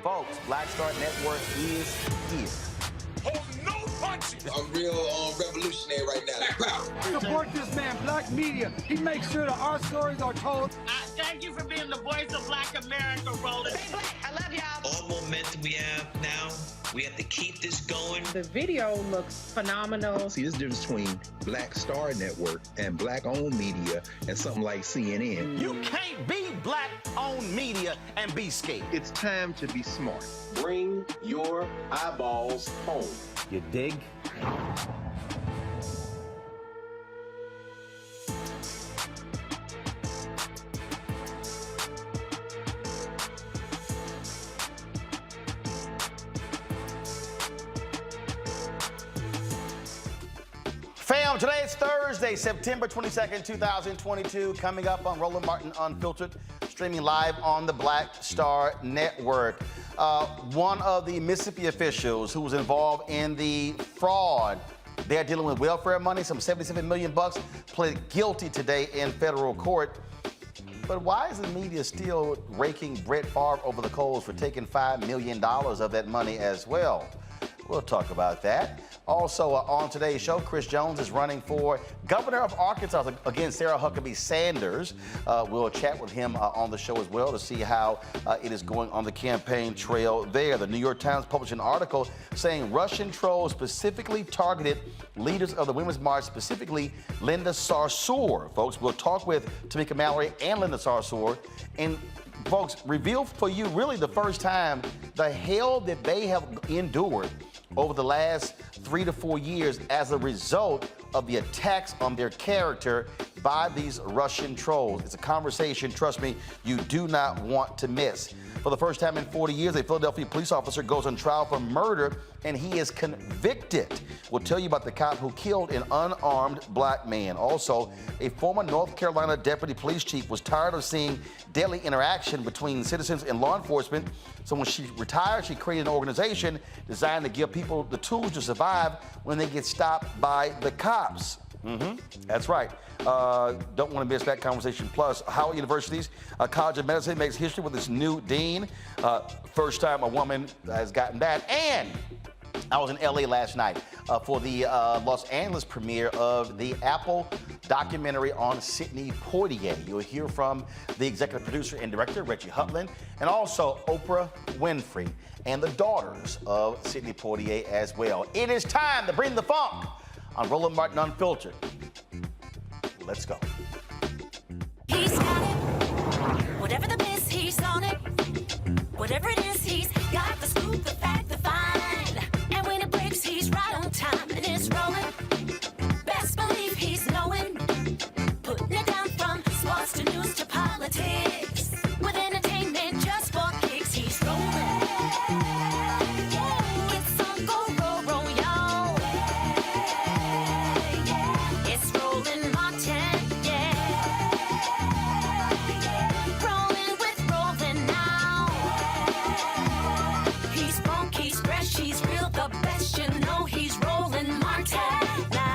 Folks, Black Star Network is here. Hold no punches. I'm real revolutionary right now. Black power. Support this man, Black media. He makes sure that our stories are told. Thank you for being the voice of Black America, Roland. Stay black. I love y'all. All momentum we have now, we have to keep this going. The video looks phenomenal. See, there's a difference between Black Star Network and Black-owned media and something like CNN. You can't be Black-owned media and be scared. It's time to be smart. Bring your eyeballs home. You dig? Fam, today is Thursday, September 22nd, 2022. Coming up on Roland Martin Unfiltered, streaming live on the Black Star Network. One of the Mississippi officials who was involved in the fraud, they're dealing with welfare money, some $77 million, pled guilty today in federal court. But why is the media still raking Brett Favre over the coals for taking $5 million of that money as well? We'll talk about that. Also, on today's show, Chris Jones is running for governor of Arkansas against Sarah Huckabee Sanders. We'll chat with him on the show as well to see how it is going on the campaign trail there. The New York Times published an article saying Russian trolls specifically targeted leaders of the Women's March, specifically Linda Sarsour. Folks, we'll talk with Tamika, Mallory, and Linda Sarsour. And folks, reveal for you really the first time the hell that they have endured over the last 3 to 4 years as a result of the attacks on their character by these Russian trolls. It's a conversation, trust me, you do not want to miss. For the first time in 40 years, a Philadelphia police officer goes on trial for murder and he is convicted. We'll tell you about the cop who killed an unarmed black man. Also, a former North Carolina deputy police chief was tired of seeing deadly interaction between citizens and law enforcement. So when she retired, she created an organization designed to give people the tools to survive when they get stopped by the cops. That's right. Don't want to miss that conversation. Plus, Howard University's College of Medicine makes history with its new dean. First time a woman has gotten that. And I was in LA last night for the Los Angeles premiere of the Apple documentary on Sidney Poitier. You'll hear from the executive producer and director, Reggie Hutland, and also Oprah Winfrey and the daughters of Sidney Poitier as well. It is time to bring the funk on Roland Martin Unfiltered. Let's go. He's got it. Whatever the miss, he's on it. Whatever it is, he's got the scoop, the fact, the find. And when it breaks, he's right on time and it's rolling. Best believe he's knowing. Putting it down from sports to news to politics. With entertainment just for kicks, he's rolling. It's on go, roll, roll, y'all. It's Roland Martin, yeah. Rolling with Roland now. He's funk, he's fresh, he's real, the best, you know he's Roland Martin now.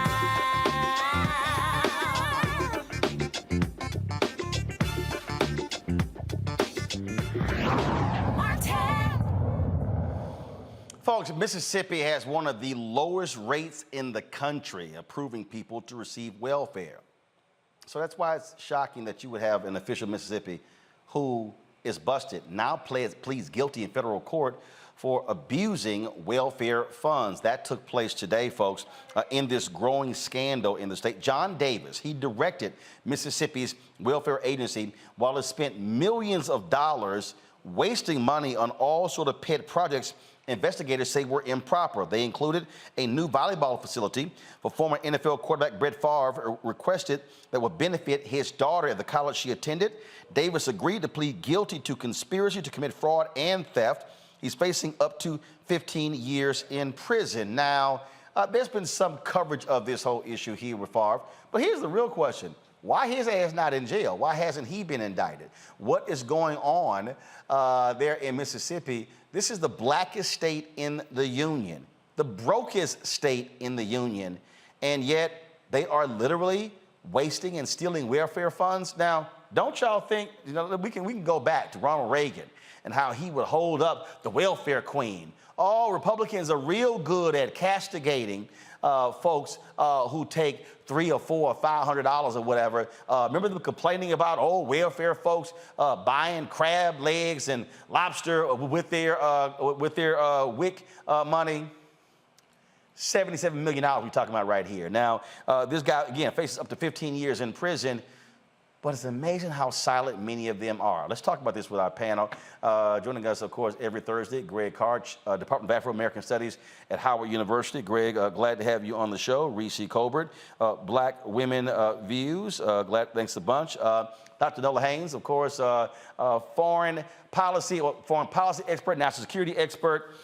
Folks, Mississippi has one of the lowest rates in the country approving people to receive welfare. So that's why it's shocking that you would have an official in Mississippi who is busted, now pleads guilty in federal court for abusing welfare funds. That took place today, folks, in this growing scandal in the state. John Davis, he directed Mississippi's welfare agency while it spent millions of dollars wasting money on all sort of pet projects investigators say were improper. They included a new volleyball facility for former NFL quarterback Brett Favre, requested that would benefit his daughter at the college she attended. Davis agreed to plead guilty to conspiracy to commit fraud and theft. He's facing up to 15 years in prison. Now, there's been some coverage of this whole issue here with Favre, but here's the real question. Why his ass not in jail? Why hasn't he been indicted? What is going on there in Mississippi? This is the blackest state in the union, the brokest state in the union, and yet they are literally wasting and stealing welfare funds. Now, don't y'all think, you know, we can go back to Ronald Reagan and how he would hold up the welfare queen. All Republicans are real good at castigating folks who take $300 or $400 or $500 or whatever. Remember them complaining about welfare folks buying crab legs and lobster with their WIC money. $77 million we're talking about right here. Now, this guy, again, faces up to 15 years in prison. but it's amazing how silent many of them are. Let's talk about this with our panel. Joining us, of course, every Thursday, Greg Karch, Department of Afro-American Studies at Howard University. Greg, glad to have you on the show. Reese Colbert, Black Women Views, thanks a bunch. Dr. Nola Haynes, of course, foreign policy expert, national security expert,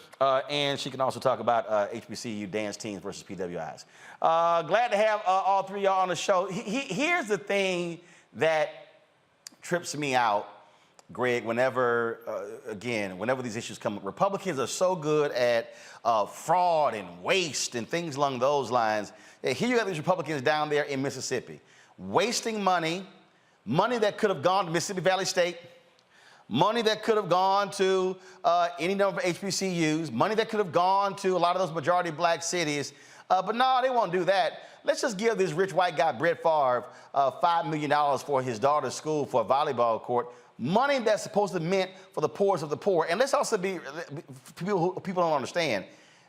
and she can also talk about HBCU dance teams versus PWIs. Glad to have all three of y'all on the show. Here's the thing that trips me out, Greg, whenever these issues come up. Republicans are so good at fraud and waste and things along those lines. Here you got these Republicans down there in Mississippi wasting money that could have gone to Mississippi Valley State, money that could have gone to any number of HBCUs, money that could have gone to a lot of those majority black cities. But no, they won't do that. Let's just give this rich white guy, Brett Favre, $5 million for his daughter's school for a volleyball court. Money that's supposed to be meant for the poorest of the poor. And let's also be, people don't understand,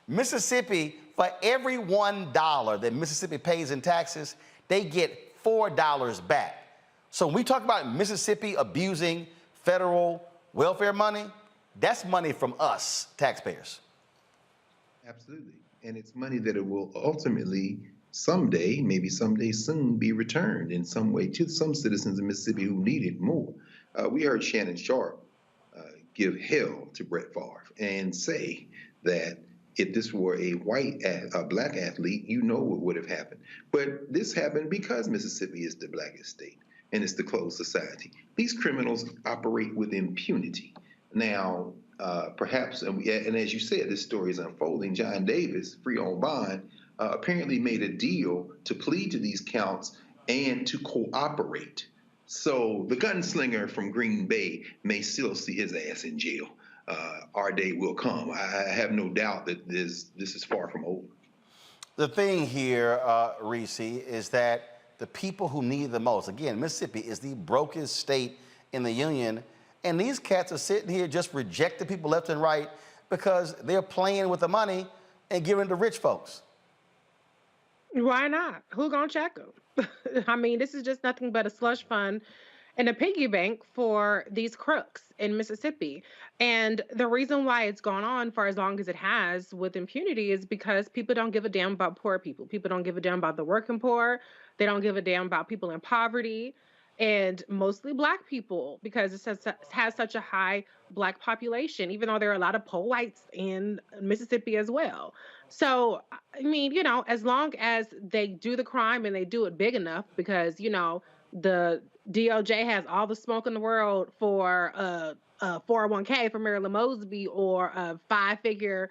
Mississippi, for every $1 that Mississippi pays in taxes, they get $4 back. So when we talk about Mississippi abusing federal welfare money, that's money from us, taxpayers. Absolutely. And it's money that it will ultimately someday, maybe someday soon, be returned in some way to some citizens of Mississippi who need it more. We heard Shannon Sharp give hell to Brett Favre and say that if this were a black athlete, you know what would have happened. But this happened because Mississippi is the blackest state and it's the closed society. These criminals operate with impunity. Now, perhaps, and as you said, this story is unfolding. John Davis, free on bond, apparently made a deal to plead to these counts and to cooperate. So the gunslinger from Green Bay may still see his ass in jail. Our day will come. I have no doubt that this is far from over. The thing here, Reese, is that the people who need the most, again, Mississippi is the brokest state in the union, and these cats are sitting here just rejecting people left and right because they're playing with the money and giving it to rich folks. Why not? Who gonna check them? I mean, this is just nothing but a slush fund and a piggy bank for these crooks in Mississippi. And the reason why it's gone on for as long as it has with impunity is because people don't give a damn about poor people. People don't give a damn about the working poor. They don't give a damn about people in poverty, and mostly black people, because it has such a high black population, even though there are a lot of poor whites in Mississippi as well. So, I mean, you know, as long as they do the crime and they do it big enough, because, you know, the DOJ has all the smoke in the world for a 401k for Marilyn Mosby, or a 5-figure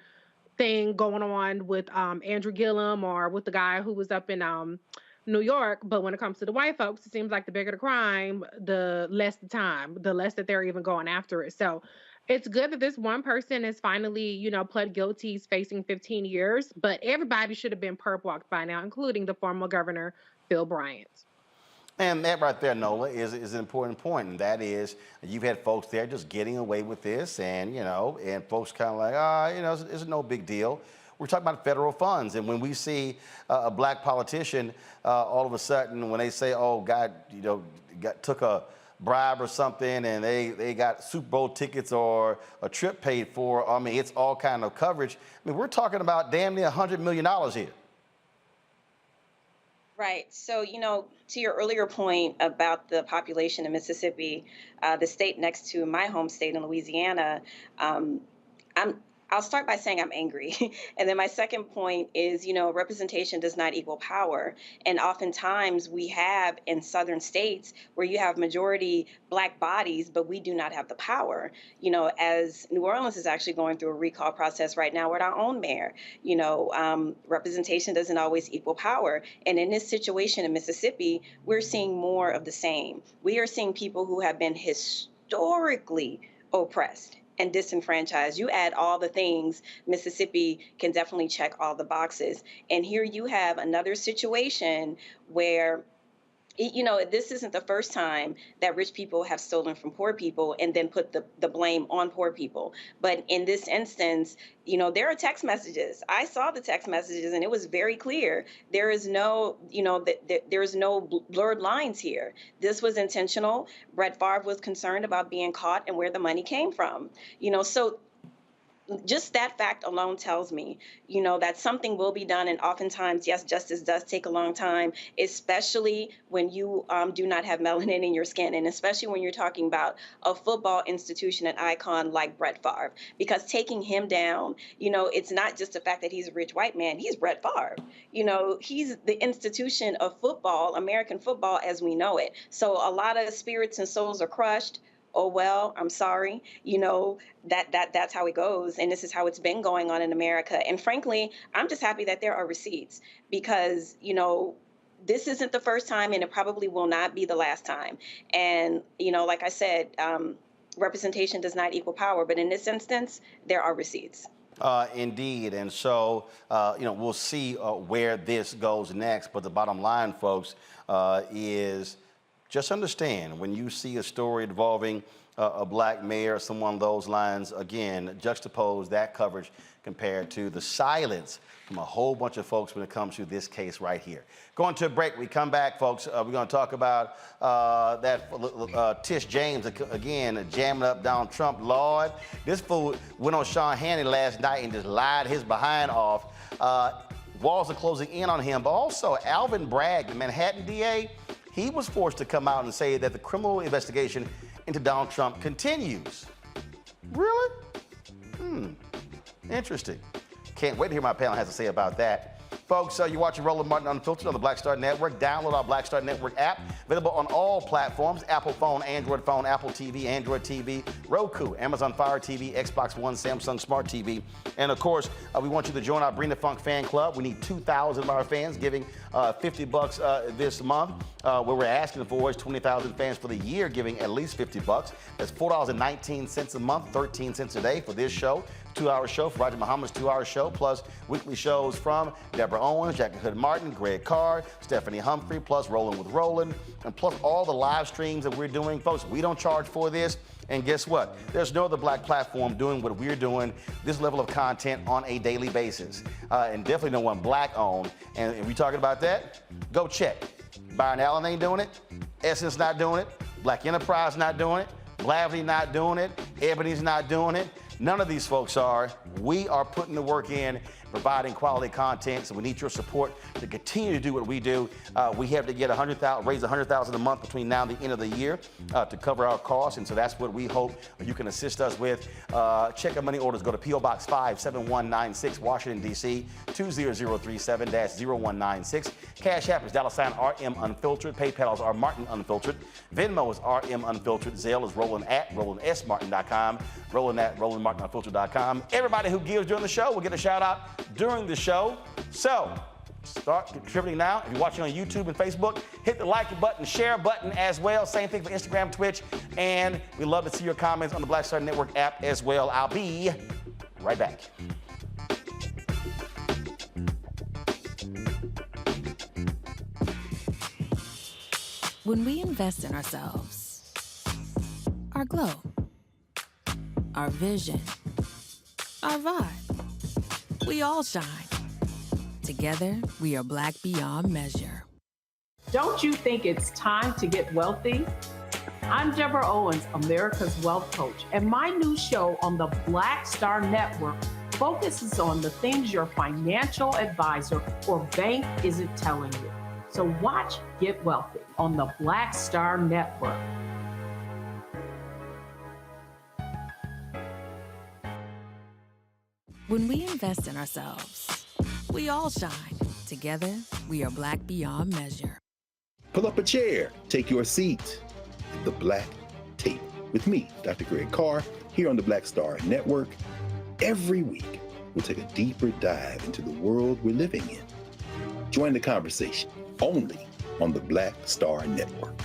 thing going on with Andrew Gillum, or with the guy who was up in New York. But when it comes to the white folks, it seems like the bigger the crime, the less the time, the less that they're even going after it. So it's good that this one person is finally, you know, pled guilty. He's facing 15 years, but everybody should have been perp walked by now, including the former governor, Phil Bryant. And that right there, Nola, is an important point, and that is you've had folks there just getting away with this, and, you know, and folks kind of like, you know, it's no big deal. We're talking about federal funds, and when we see a black politician, all of a sudden, when they say, oh, God, you know, took a bribe or something, and they got Super Bowl tickets or a trip paid for, I mean, it's all kind of coverage. I mean, we're talking about damn near $100 million here. Right. So, you know, to your earlier point about the population in Mississippi, the state next to my home state in Louisiana, I'll start by saying I'm angry. And then my second point is, you know, representation does not equal power. And oftentimes we have in southern states where you have majority black bodies, but we do not have the power. You know, as New Orleans is actually going through a recall process right now with our own mayor, you know, representation doesn't always equal power. And in this situation in Mississippi, we're seeing more of the same. We are seeing people who have been historically oppressed and disenfranchised. You add all the things, Mississippi can definitely check all the boxes. And here you have another situation where this isn't the first time that rich people have stolen from poor people and then put the blame on poor people. But in this instance, there are text messages. I saw the text messages, and it was very clear. There is no, there is no blurred lines here. This was intentional. Brett Favre was concerned about being caught and where the money came from. So just that fact alone tells me, that something will be done. And oftentimes, yes, justice does take a long time, especially when you do not have melanin in your skin. And especially when you're talking about a football institution, an icon like Brett Favre, because taking him down, it's not just the fact that he's a rich white man. He's Brett Favre. He's the institution of football, American football as we know it. So a lot of spirits and souls are crushed. Oh, well, I'm sorry. That's how it goes. And this is how it's been going on in America. And frankly, I'm just happy that there are receipts because, this isn't the first time and it probably will not be the last time. And, like I said, representation does not equal power. But in this instance, there are receipts. Indeed. And so, we'll see where this goes next. But the bottom line, folks, is just understand when you see a story involving a black mayor or someone along those lines, again, juxtapose that coverage compared to the silence from a whole bunch of folks when it comes to this case right here. Going to a break. We come back, folks. We're going to talk about that Tish James, again, jamming up Donald Trump. Lord, this fool went on Sean Hannity last night and just lied his behind off. Walls are closing in on him. But also, Alvin Bragg, the Manhattan DA, he was forced to come out and say that the criminal investigation into Donald Trump continues. Really? Interesting. Can't wait to hear what my panel has to say about that. Folks, you're watching Roland Martin Unfiltered on the Black Star Network. Download our Black Star Network app, available on all platforms: Apple phone, Android phone, Apple TV, Android TV, Roku, Amazon Fire TV, Xbox One, Samsung Smart TV. And of course, we want you to join our Bring the Funk fan club. We need 2,000 of our fans giving $50 this month. What we're asking for is 20,000 fans for the year giving at least $50. That's $4.19 a month, 13 cents a day for this show. 2-hour show for Roger Muhammad's 2-hour show, plus weekly shows from Deborah Owens, Jackie Hood Martin, Greg Carr, Stephanie Humphrey, plus Rolling with Roland, and plus all the live streams that we're doing. Folks, we don't charge for this. And guess what? There's no other black platform doing what we're doing, this level of content on a daily basis. And definitely no one black owned. And if we're talking about that, go check. Byron Allen ain't doing it. Essence not doing it. Black Enterprise not doing it. Blavity not doing it. Ebony's not doing it. None of these folks are. We are putting the work in, providing quality content, so we need your support to continue to do what we do. We have to get raise $100,000 a month between now and the end of the year to cover our costs, and so that's what we hope you can assist us with. Check our money orders. Go to P.O. Box 57196, Washington, D.C., 20037-0196. Cash App is $RM Unfiltered. PayPal is R Martin Unfiltered. Venmo is RM Unfiltered. Zelle is Roland@RolandSMartin.com. Roland@RolandMartinUnfiltered.com. Everybody who gives during the show will get a shout out during the show. So start contributing now. If you're watching on YouTube and Facebook, hit the like button, share button as well. Same thing for Instagram, Twitch, and we love to see your comments on the Black Star Network app as well. I'll be right back. When we invest in ourselves, our glow, our vision, our vibe, we all shine. Together, we are black beyond measure. Don't you think it's time to get wealthy? I'm Deborah Owens, America's Wealth Coach, and my new show on the Black Star Network focuses on the things your financial advisor or bank isn't telling you. So watch Get Wealthy on the Black Star Network. When we invest in ourselves, we all shine. Together, we are black beyond measure. Pull up a chair, take your seat. The Black Tape with me, Dr. Greg Carr, here on the Black Star Network. Every week, we'll take a deeper dive into the world we're living in. Join the conversation only on the Black Star Network.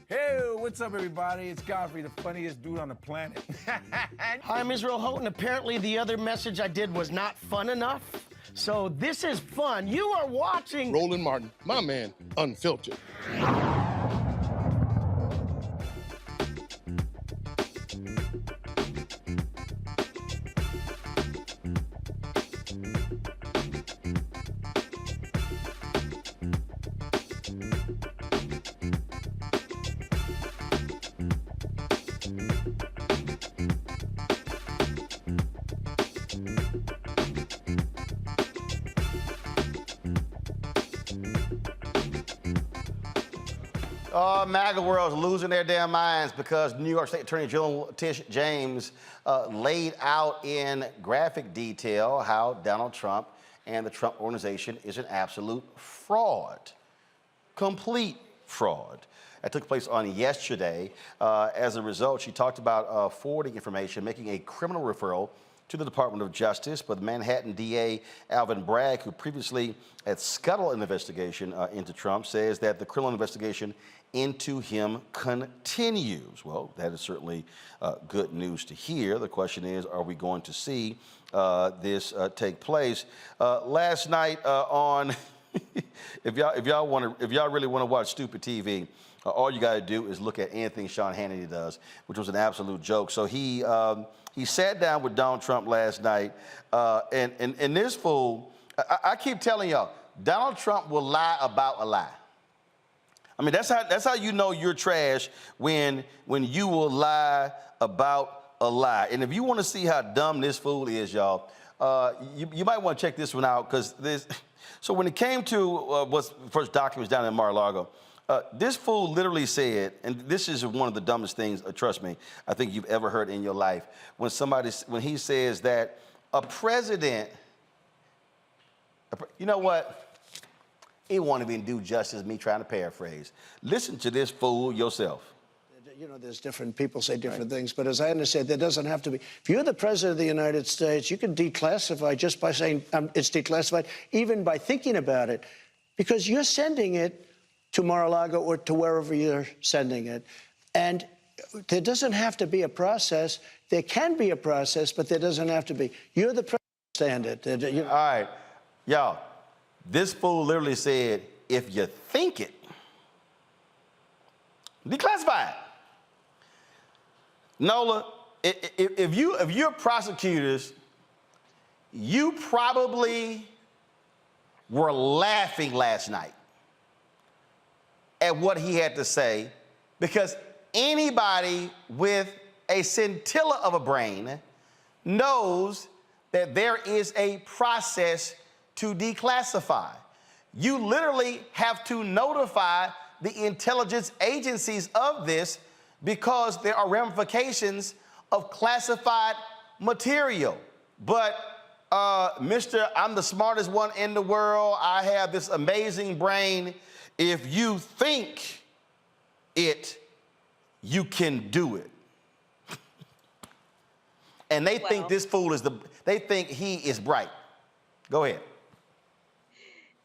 Hey, what's up, everybody? It's Godfrey, the funniest dude on the planet. Hi, I'm Israel Houghton. Apparently, the other message I did was not fun enough. So this is fun. You are watching Roland Martin, my man, Unfiltered. MAGA world's losing their damn minds because New York State Attorney General Tish James laid out in graphic detail how Donald Trump and the Trump organization is an absolute fraud, complete fraud. That took place on yesterday. As a result, she talked about forwarding information, making a criminal referral to the Department of Justice, but the Manhattan DA Alvin Bragg, who previously had scuttled an investigation into Trump, says that the criminal investigation into him continues. Well, that is certainly good news to hear. The question is, are we going to see this take place? Last night on, if y'all really want to watch stupid TV, all you got to do is look at anything Sean Hannity does, which was an absolute joke. So he sat down with Donald Trump last night, and this fool, I keep telling y'all, Donald Trump will lie about a lie. I mean, that's how you know you're trash, when you will lie about a lie. And if you want to see how dumb this fool is, y'all, you might want to check this one out, because this. So when it came to what's first documents down in Mar-a-Lago, this fool literally said, and this is one of the dumbest things, trust me, I think you've ever heard in your life, when he says that a president, you know what? It won't even do justice me trying to paraphrase. Listen to this fool yourself. You know, there's different people say different things, but as I understand, there doesn't have to be. If you're the president of the United States, you can declassify just by saying it's declassified, even by thinking about it, because you're sending it to Mar-a-Lago or to wherever you're sending it. And there doesn't have to be a process. There can be a process, but there doesn't have to be. You're the president. All right, y'all. This fool literally said, if you think it, declassify it. Nola, if you're prosecutors, you probably were laughing last night at what he had to say, because anybody with a scintilla of a brain knows that there is a process to declassify. You literally have to notify the intelligence agencies of this, because there are ramifications of classified material. But Mr. I'm the smartest one in the world, I have this amazing brain, if you think it, you can do it. And they think this fool they think he is bright. Go ahead.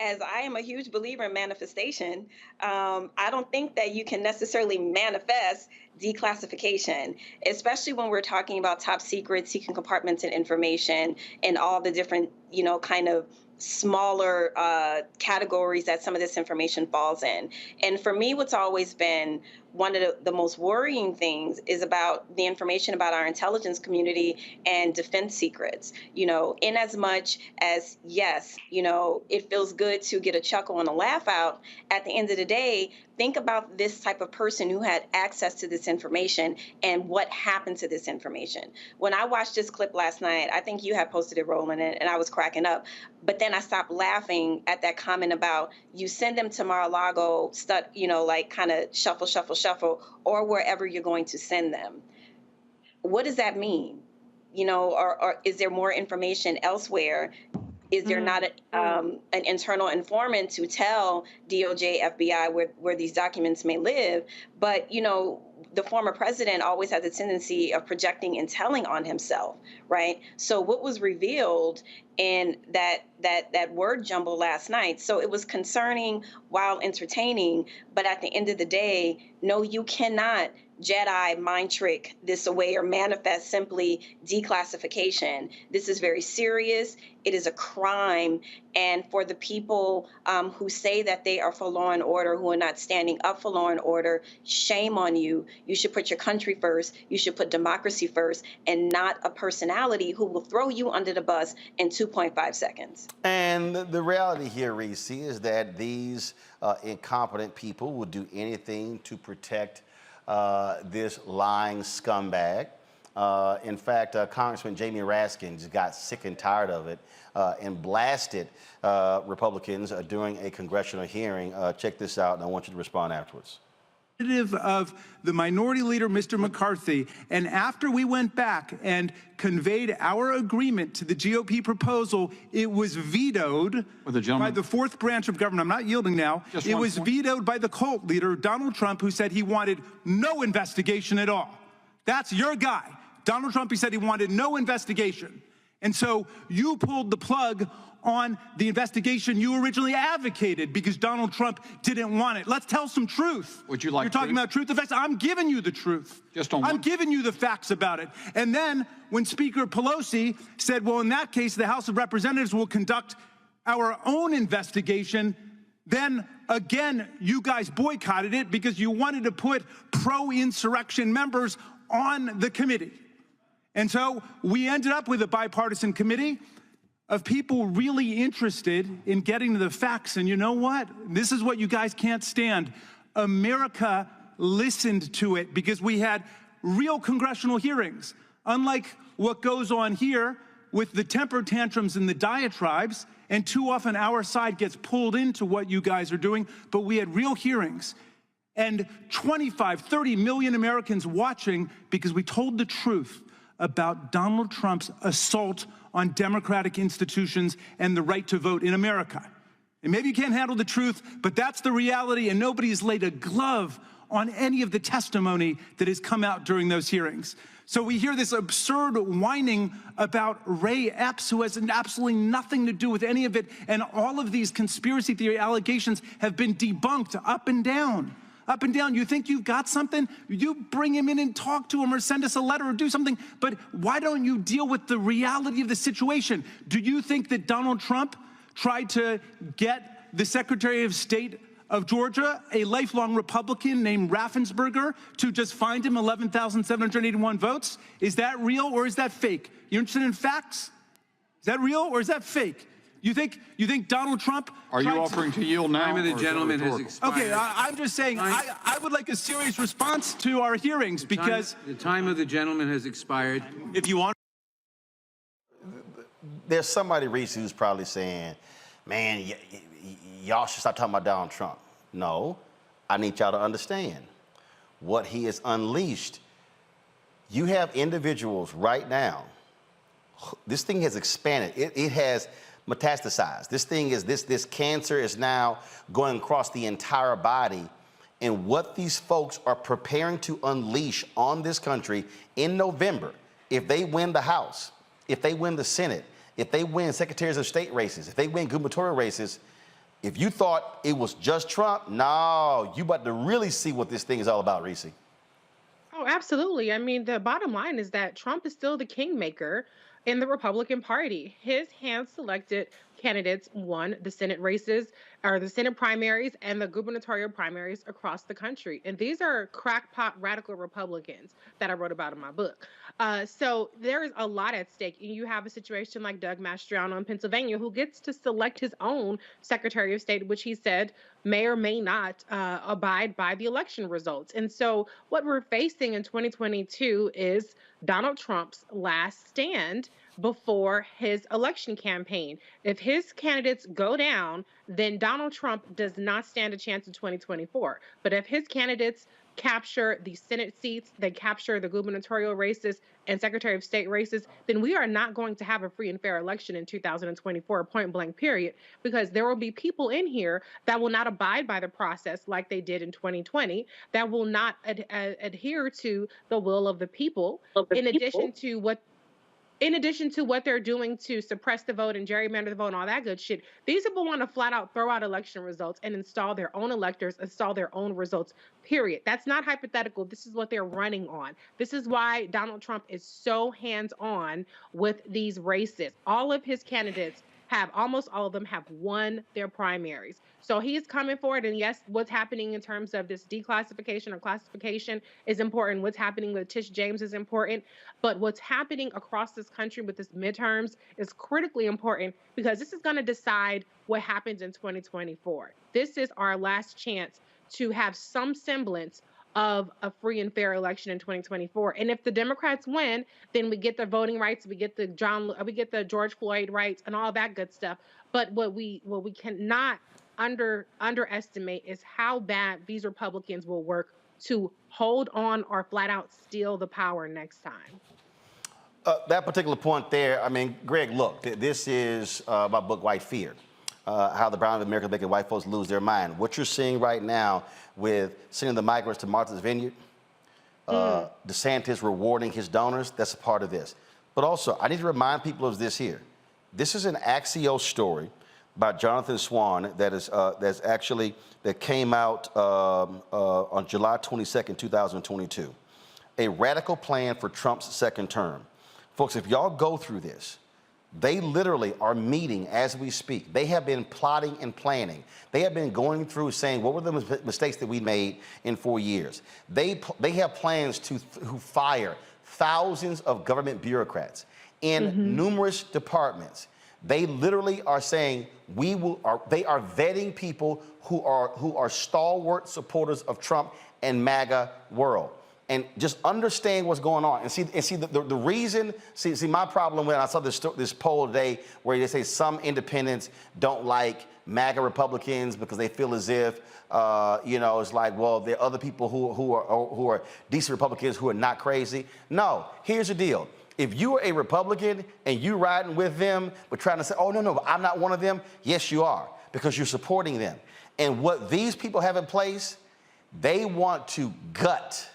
As I am a huge believer in manifestation, I don't think that you can necessarily manifest declassification, especially when we're talking about top secret, secret compartments and information, and all the different, kind of smaller categories that some of this information falls in. And for me, what's always been one of the most worrying things is about the information about our intelligence community and defense secrets. In as much as, yes, it feels good to get a chuckle and a laugh out, at the end of the day, think about this type of person who had access to this information and what happened to this information. When I watched this clip last night, I think you had posted it, Roland, and I was cracking up. But then I stopped laughing at that comment about you send them to Mar-a-Lago, kind of shuffle, or wherever you're going to send them. What does that mean? Or is there more information elsewhere? Is there not an internal informant to tell DOJ, FBI where these documents may live? But, you know, the former president always had the tendency of projecting and telling on himself, right? So what was revealed in that word jumble last night, so it was concerning while entertaining, but at the end of the day, no, you cannot Jedi mind trick this away or manifest simply declassification. This is very serious. It is a crime. And for the people who say that they are for law and order, who are not standing up for law and order, shame on you. You should put your country first. You should put democracy first, and not a personality who will throw you under the bus in 2.5 seconds. And the reality here, Reese, is that these incompetent people will do anything to protect this lying scumbag. In fact, Congressman Jamie Raskin just got sick and tired of it and blasted Republicans during a congressional hearing. Check this out, and I want you to respond afterwards. Of the minority leader, Mr. McCarthy, and after we went back and conveyed our agreement to the GOP proposal, it was vetoed by the fourth branch of government. I'm not yielding now. It was vetoed by the cult leader, Donald Trump, who said he wanted no investigation at all. That's your guy. Donald Trump, he said he wanted no investigation. And so you pulled the plug on the investigation you originally advocated because Donald Trump didn't want it. Let's tell some truth. Would you like You're talking about truth and facts. I'm giving you the truth. I'm giving you the facts about it. And then when Speaker Pelosi said, well, in that case, the House of Representatives will conduct our own investigation, then again, you guys boycotted it because you wanted to put pro-insurrection members on the committee. And so we ended up with a bipartisan committee of people really interested in getting to the facts. And you know what? This is what you guys can't stand. America listened to it because we had real congressional hearings. Unlike what goes on here with the temper tantrums and the diatribes, and too often our side gets pulled into what you guys are doing, but we had real hearings. And 25, 30 million Americans watching because we told the truth about Donald Trump's assault on democratic institutions and the right to vote in America. And maybe you can't handle the truth, but that's the reality, and nobody's laid a glove on any of the testimony that has come out during those hearings. So we hear this absurd whining about Ray Epps, who has absolutely nothing to do with any of it, and all of these conspiracy theory allegations have been debunked up and down. Up and down. You think you've got something? You bring him in and talk to him or send us a letter or do something. But why don't you deal with the reality of the situation? Do you think that Donald Trump tried to get the Secretary of State of Georgia, a lifelong Republican named Raffensperger, to just find him 11,781 votes? Is that real or is that fake? You're interested in facts? Is that real or is that fake? You think Donald Trump? Are you offering to yield now? Time of the gentleman has expired. Okay, I'm just saying I would like a serious response to our hearings because the time of the gentleman has expired. If you want, there's somebody, Reese, who's probably saying, "Man, y'all should stop talking about Donald Trump." No, I need y'all to understand what he has unleashed. You have individuals right now. This thing has expanded. It has metastasized. This thing is this cancer is now going across the entire body, and what these folks are preparing to unleash on this country in November, if they win the House, if they win the Senate, if they win Secretaries of State races, if they win gubernatorial races, if you thought it was just Trump, no, you about to really see what this thing is all about, Reese. Oh, absolutely. I mean, the bottom line is that Trump is still the kingmaker in the Republican Party. His hand-selected candidates won the Senate races, or the Senate primaries and the gubernatorial primaries across the country. And these are crackpot radical Republicans that I wrote about in my book. So there is a lot at stake. You have a situation like Doug Mastriano in Pennsylvania, who gets to select his own Secretary of State, which he said may or may not abide by the election results. And so what we're facing in 2022 is Donald Trump's last stand before his election campaign. If his candidates go down, then Donald Trump does not stand a chance in 2024. But if his candidates capture the Senate seats, they capture the gubernatorial races and Secretary of State races, then we are not going to have a free and fair election in 2024, point blank, period, because there will be people in here that will not abide by the process like they did in 2020, that will not adhere to the will of the people, in addition to what they're doing to suppress the vote and gerrymander the vote and all that good shit. These people want to flat out throw out election results and install their own electors, install their own results, period. That's not hypothetical. This is what they're running on. This is why Donald Trump is so hands-on with these races. All of his candidates almost all of them have won their primaries. So he's coming forward, and yes, what's happening in terms of this declassification or classification is important. What's happening with Tish James is important, but what's happening across this country with this midterms is critically important, because this is going to decide what happens in 2024. This is our last chance to have some semblance of a free and fair election in 2024. And if the Democrats win, then we get the voting rights, we get the George Floyd rights and all that good stuff. But what we cannot underestimate is how bad these Republicans will work to hold on or flat out steal the power next time. That particular point there, I mean, Greg, look, this is my book, White Fear. How the brown of America is making white folks lose their mind. What you're seeing right now with sending the migrants to Martha's Vineyard, DeSantis rewarding his donors, that's a part of this. But also, I need to remind people of this here. This is an Axios story by Jonathan Swan that came out on July 22nd, 2022. A radical plan for Trump's second term. Folks, if y'all go through this, they literally are meeting as we speak. They have been plotting and planning. They have been going through saying, what were the mistakes that we made in 4 years? They have plans to fire thousands of government bureaucrats in numerous departments. They literally are saying they are vetting people who are stalwart supporters of Trump and MAGA world. And just understand what's going on. And see the reason, my problem when I saw this poll today where they say some independents don't like MAGA Republicans because they feel as if, it's like, well, there are other people who are decent Republicans who are not crazy. No, here's the deal. If you are a Republican and you riding with them, but trying to say, oh, no, I'm not one of them, yes, you are, because you're supporting them. And what these people have in place, they want to gut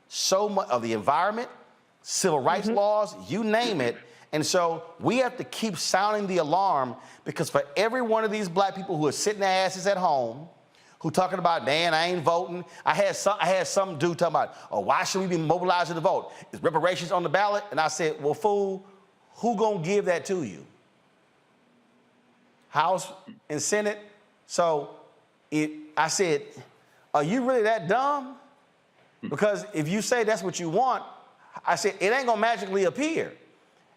so much of the environment, civil rights laws, you name it. And so we have to keep sounding the alarm, because for every one of these black people who are sitting their asses at home, who talking about, man, I ain't voting. I had some dude talking about, oh, why should we be mobilizing to vote? Is reparations on the ballot? And I said, well, fool, who gonna give that to you? House and Senate? So I said, are you really that dumb? Because if you say that's what you want, I said, it ain't gonna magically appear.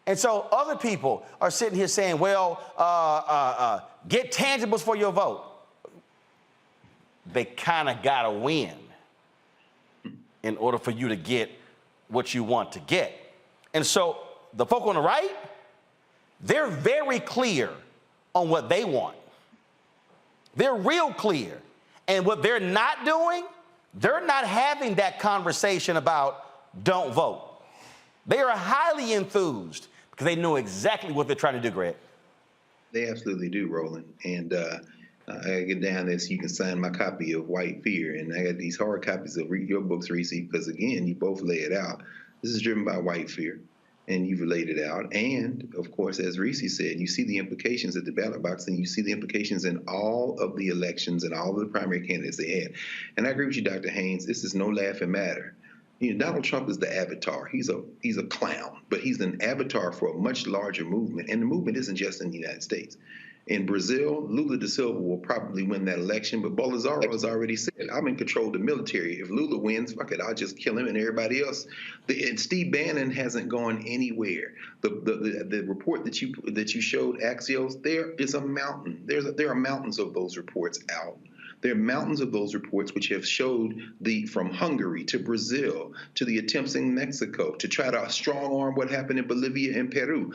And so other people are sitting here saying, well, get tangibles for your vote. They kind of gotta win in order for you to get what you want to get. And so the folk on the right, they're very clear on what they want. They're real clear. And what they're not doing, they're not having that conversation about don't vote. They are highly enthused because they know exactly what they're trying to do, Greg. They absolutely do, Roland. And I get down there so you can sign my copy of White Fear. And I got these hard copies of your books, Reese, because, again, you both lay it out. This is driven by White Fear, and you've laid it out. And, of course, as Reese said, you see the implications at the ballot box, and you see the implications in all of the elections and all of the primary candidates they had. And I agree with you, Dr. Haynes. This is no laughing matter. You know, Donald Trump is the avatar. He's a clown, but he's an avatar for a much larger movement. And the movement isn't just in the United States. In Brazil, Lula da Silva will probably win that election, but Bolsonaro has already said, I'm in control of the military. If Lula wins, fuck it, I'll just kill him and everybody else. And Steve Bannon hasn't gone anywhere. The report that you showed, Axios, there is a mountain. There are mountains of those reports out. There are mountains of those reports which have showed from Hungary to Brazil to the attempts in Mexico to try to strong arm what happened in Bolivia and Peru.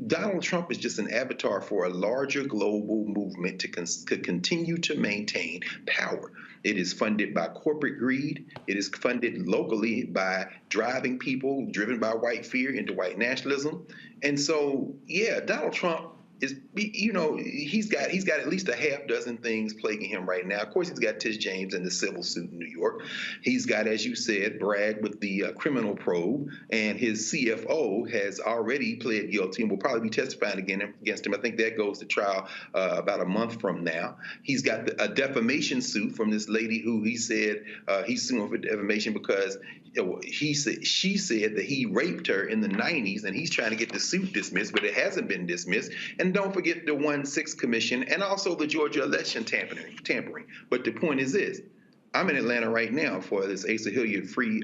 Donald Trump is just an avatar for a larger global movement to continue to maintain power. It is funded by corporate greed. It is funded locally by driving people driven by white fear into white nationalism. And so, yeah, Donald Trump is, he's got at least a half dozen things plaguing him right now. Of course, he's got Tish James and the civil suit in New York. He's got, as you said, Bragg with the criminal probe, and his CFO has already pled guilty and will probably be testifying against him. I think that goes to trial about a month from now. He's got a defamation suit from this lady who he said he's suing for defamation because she said that he raped her in the 90s, and he's trying to get the suit dismissed, but it hasn't been dismissed. And don't forget the 1-6 Commission and also the Georgia election tampering. But the point is this. I'm in Atlanta right now for this Asa Hilliard free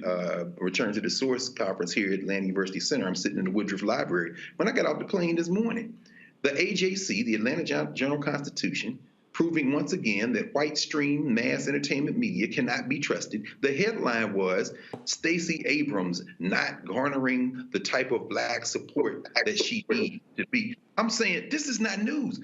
Return to the Source conference here at Atlanta University Center. I'm sitting in the Woodruff Library. When I got off the plane this morning, the AJC, the Atlanta Journal-Constitution, proving once again that white stream mass entertainment media cannot be trusted. The headline was, Stacey Abrams not garnering the type of black support that she needs to be. I'm saying this is not news.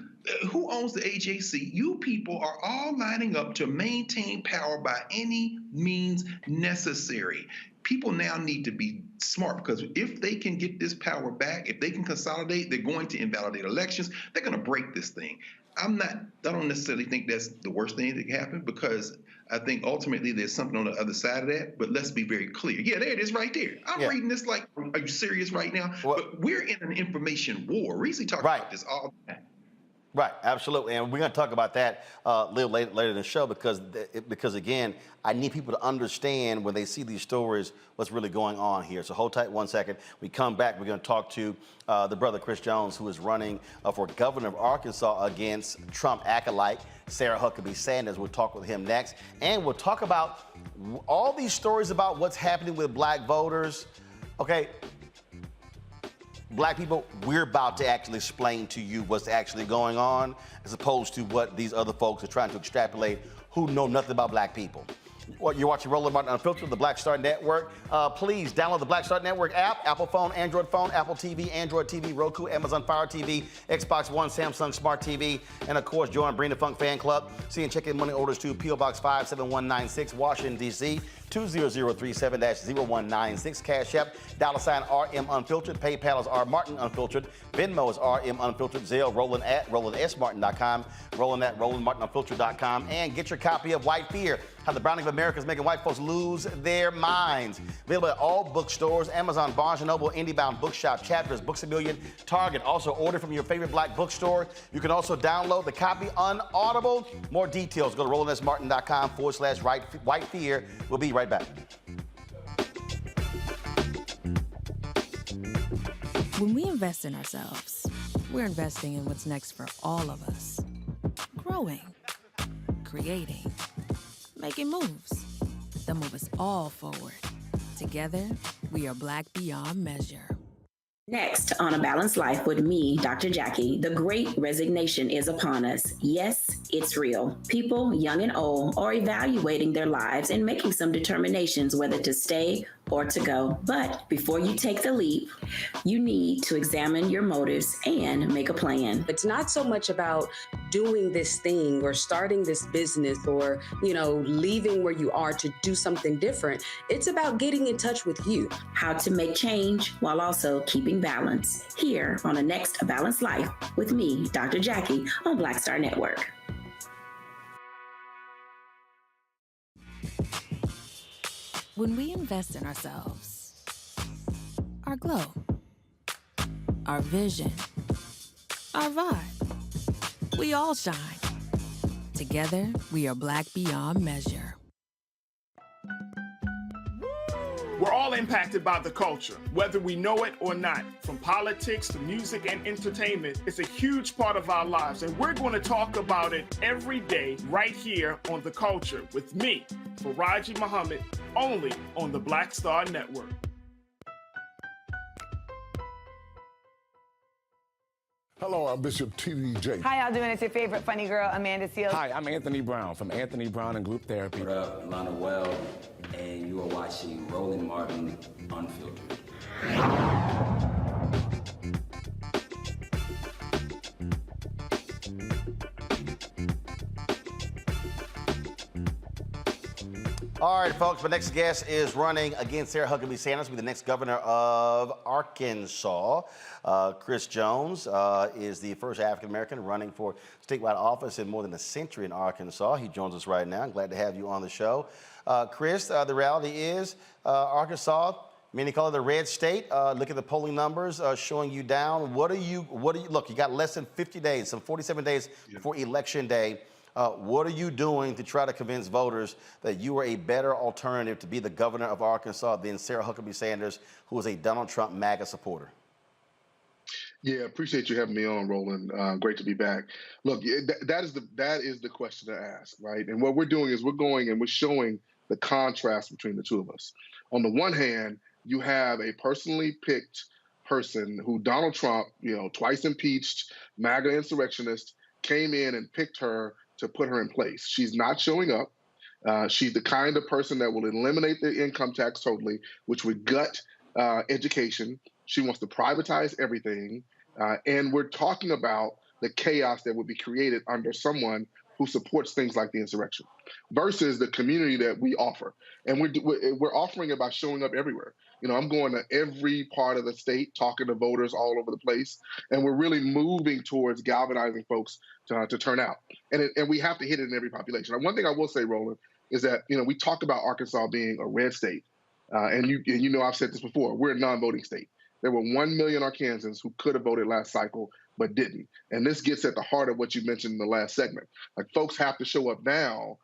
Who owns the AJC? You people are all lining up to maintain power by any means necessary. People now need to be smart, because if they can get this power back, if they can consolidate, they're going to invalidate elections. They're going to break this thing. I don't necessarily think that's the worst thing that can happen, because I think ultimately there's something on the other side of that. But let's be very clear. Yeah, there it is right there. I'm reading this like, are you serious right now? But we're in an information war. We're talking about this all the time. Right, absolutely, and we're going to talk about that a little later in the show, because again, I need people to understand when they see these stories what's really going on here. So hold tight 1 second. We come back, we're going to talk to the brother Chris Jones, who is running for governor of Arkansas against Trump acolyte Sarah Huckabee Sanders. We'll talk with him next, and we'll talk about all these stories about what's happening with black voters. Okay. Black people, we're about to actually explain to you what's actually going on, as opposed to what these other folks are trying to extrapolate who know nothing about black people. You're watching Roland Martin Unfiltered, the Black Star Network. Please download the Black Star Network app, Apple phone, Android phone, Apple TV, Android TV, Roku, Amazon Fire TV, Xbox One, Samsung Smart TV, and of course, join Bring the Funk Fan Club. See and check in money orders to P.O. Box 57196, Washington, D.C., 20037-0196. Cash App, $RM Unfiltered. PayPal is R Martin Unfiltered. Venmo is RM Unfiltered. Zelle, Roland at RolandSMartin.com. Roland at RolandMartinUnfiltered.com. And get your copy of White Fear, How the Browning of America is Making White Folks Lose Their Minds. Available at all bookstores, Amazon, Barnes & Noble, IndieBound Bookshop, Chapters, Books A Million, Target. Also order from your favorite black bookstore. You can also download the copy on Audible. More details, go to RolandSMartin.com/White Fear. We'll be right back. When we invest in ourselves, we're investing in what's next for all of us. Growing, creating, making moves that move us all forward. Together, we are black beyond measure. Next on A Balanced Life with me, Dr. Jackie, the great resignation is upon us. Yes, it's real. People, young and old, are evaluating their lives and making some determinations whether to stay or to go. But before you take the leap, you need to examine your motives and make a plan. It's not so much about doing this thing or starting this business or, leaving where you are to do something different. It's about getting in touch with you. How to make change while also keeping balance. Here on the next A Balanced Life with me, Dr. Jackie, on Black Star Network. When we invest in ourselves, our glow, our vision, our vibe, we all shine. Together, we are black beyond measure. We're all impacted by the culture, whether we know it or not. From politics to music and entertainment, it's a huge part of our lives, and we're going to talk about it every day right here on The Culture with me, Faraji Muhammad, only on the Black Star Network. Hello, I'm Bishop T.D. Jakes. How y'all doing? It's your favorite funny girl, Amanda Seals. Hi, I'm Anthony Brown from Anthony Brown and Group Therapy. What up, Lana Well, and you are watching Roland Martin Unfiltered. All right, folks, my next guest is running against Sarah Huckabee Sanders to be the next governor of Arkansas. Chris Jones is the first African-American running for statewide office in more than a century in Arkansas. He joins us right now. I'm glad to have you on the show. Chris, the reality is Arkansas, many call it the red state. Look at the polling numbers showing you down. Look, you got less than 50 days, some 47 days before Election Day. What are you doing to try to convince voters that you are a better alternative to be the governor of Arkansas than Sarah Huckabee Sanders, who is a Donald Trump MAGA supporter? Yeah, appreciate you having me on, Roland. Great to be back. Look, that is the question to ask, right? And what we're doing is we're going and we're showing the contrast between the two of us. On the one hand, you have a personally picked person who Donald Trump, twice impeached, MAGA insurrectionist, came in and picked her to put her in place. She's not showing up. She's the kind of person that will eliminate the income tax totally, which would gut education. She wants to privatize everything. And we're talking about the chaos that would be created under someone who supports things like the insurrection versus the community that we offer. And we're offering it by showing up everywhere. I'm going to every part of the state, talking to voters all over the place. And we're really moving towards galvanizing folks to turn out. And we have to hit it in every population. And one thing I will say, Roland, is that, we talk about Arkansas being a red state. And I've said this before, we're a non-voting state. There were 1 million Arkansans who could have voted last cycle, but didn't. And this gets at the heart of what you mentioned in the last segment. Like, folks have to show up now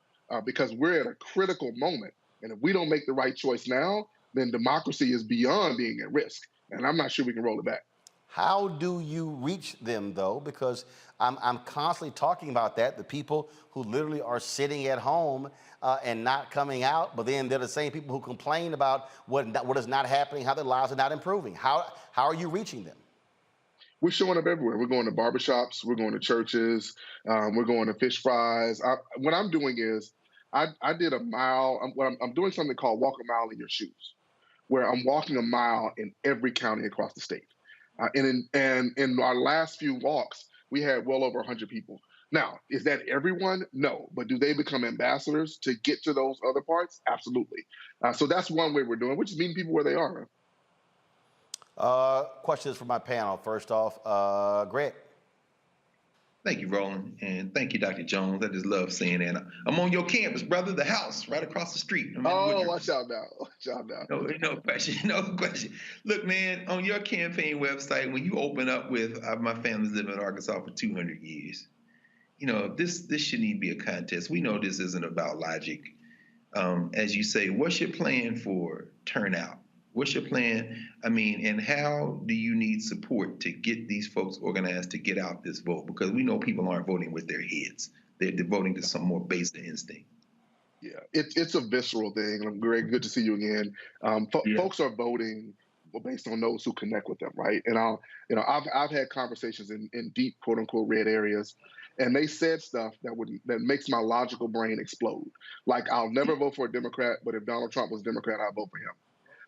because we're at a critical moment. And if we don't make the right choice now, then democracy is beyond being at risk. And I'm not sure we can roll it back. How do you reach them, though? Because I'm constantly talking about that, the people who literally are sitting at home and not coming out, but then they're the same people who complain about what is not happening, how their lives are not improving. How are you reaching them? We're showing up everywhere. We're going to barbershops. We're going to churches. We're going to fish fries. What I'm doing is I did a mile. I'm doing something called Walk a Mile in Your Shoes, where I'm walking a mile in every county across the state. And in our last few walks, we had well over 100 people. Now, is that everyone? No. But do they become ambassadors to get to those other parts? Absolutely. So that's one way we're doing, which is meeting people where they are. Questions for my panel. First off, Greg. Thank you, Roland, and thank you, Dr. Jones. I just love seeing that. I'm on your campus, brother, the house right across the street. Watch out now. Watch out now. No question, no question. Look, man, on your campaign website, when you open up with, my family's living in Arkansas for 200 years, this shouldn't even be a contest. We know this isn't about logic. As you say, what's your plan for turnout? What's your plan? And how do you need support to get these folks organized to get out this vote? Because we know people aren't voting with their heads. They're voting to some more basic instinct. Yeah, it's a visceral thing. Greg, good to see you again. Folks are voting based on those who connect with them, right? And I've had conversations in deep, quote unquote, red areas, and they said stuff that makes my logical brain explode. Like, I'll never vote for a Democrat, but if Donald Trump was Democrat, I'd vote for him.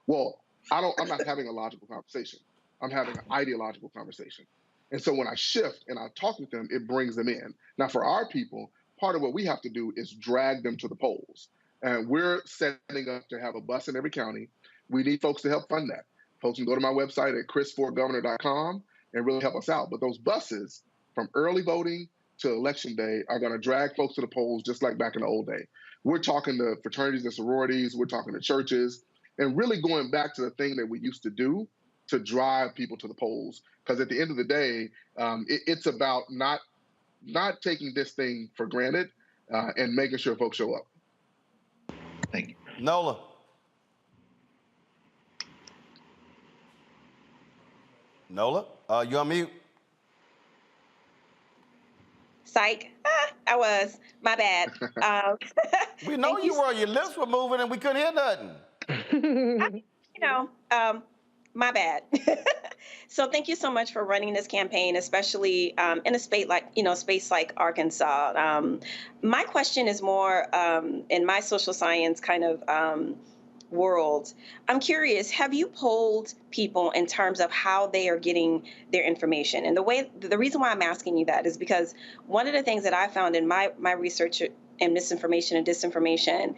Well, I'm not having a logical conversation. I'm having an ideological conversation. And so when I shift and I talk with them, it brings them in. Now, for our people, part of what we have to do is drag them to the polls. And we're setting up to have a bus in every county. We need folks to help fund that. Folks can go to my website at chris4governor.com and really help us out. But those buses, from early voting to Election Day, are going to drag folks to the polls just like back in the old day. We're talking to fraternities and sororities. We're talking to churches. And really going back to the thing that we used to do to drive people to the polls. Because at the end of the day, it's about not taking this thing for granted and making sure folks show up. Thank you. Nola. Nola, you on mute? Psych. I was. My bad. We know you were. Your lips were moving and we couldn't hear nothing. My bad. So thank you so much for running this campaign, especially in a space like Arkansas. My question is more in my social science kind of world. I'm curious, have you polled people in terms of how they are getting their information? And the reason why I'm asking you that is because one of the things that I found in my research and misinformation and disinformation,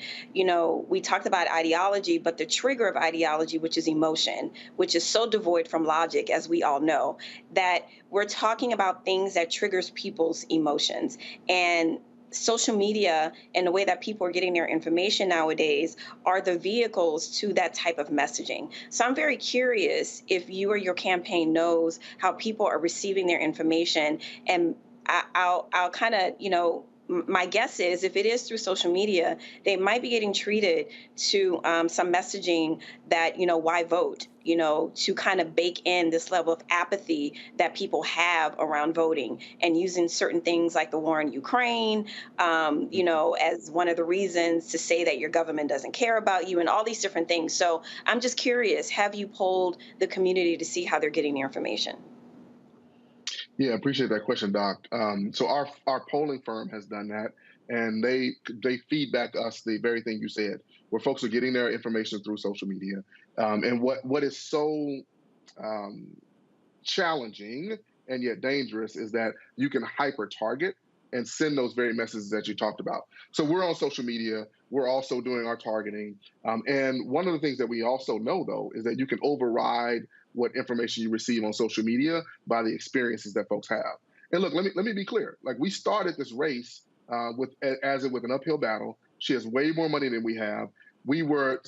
we talked about ideology, but the trigger of ideology, which is emotion, which is so devoid from logic, as we all know, that we're talking about things that triggers people's emotions. And social media and the way that people are getting their information nowadays are the vehicles to that type of messaging. So I'm very curious if you or your campaign knows how people are receiving their information. And I'll kind of, my guess is if it is through social media, they might be getting treated to some messaging that, why vote, to kind of bake in this level of apathy that people have around voting and using certain things like the war in Ukraine, as one of the reasons to say that your government doesn't care about you and all these different things. So I'm just curious, have you polled the community to see how they're getting their information? Yeah, I appreciate that question, Doc. So our polling firm has done that, and they feed back us the very thing you said, where folks are getting their information through social media. And what is so challenging and yet dangerous is that you can hyper target and send those very messages that you talked about. So we're on social media. We're also doing our targeting. And one of the things that we also know, though, is that you can override what information you receive on social media by the experiences that folks have. And look, let me be clear. Like, we started this race with an uphill battle. She has way more money than we have. We were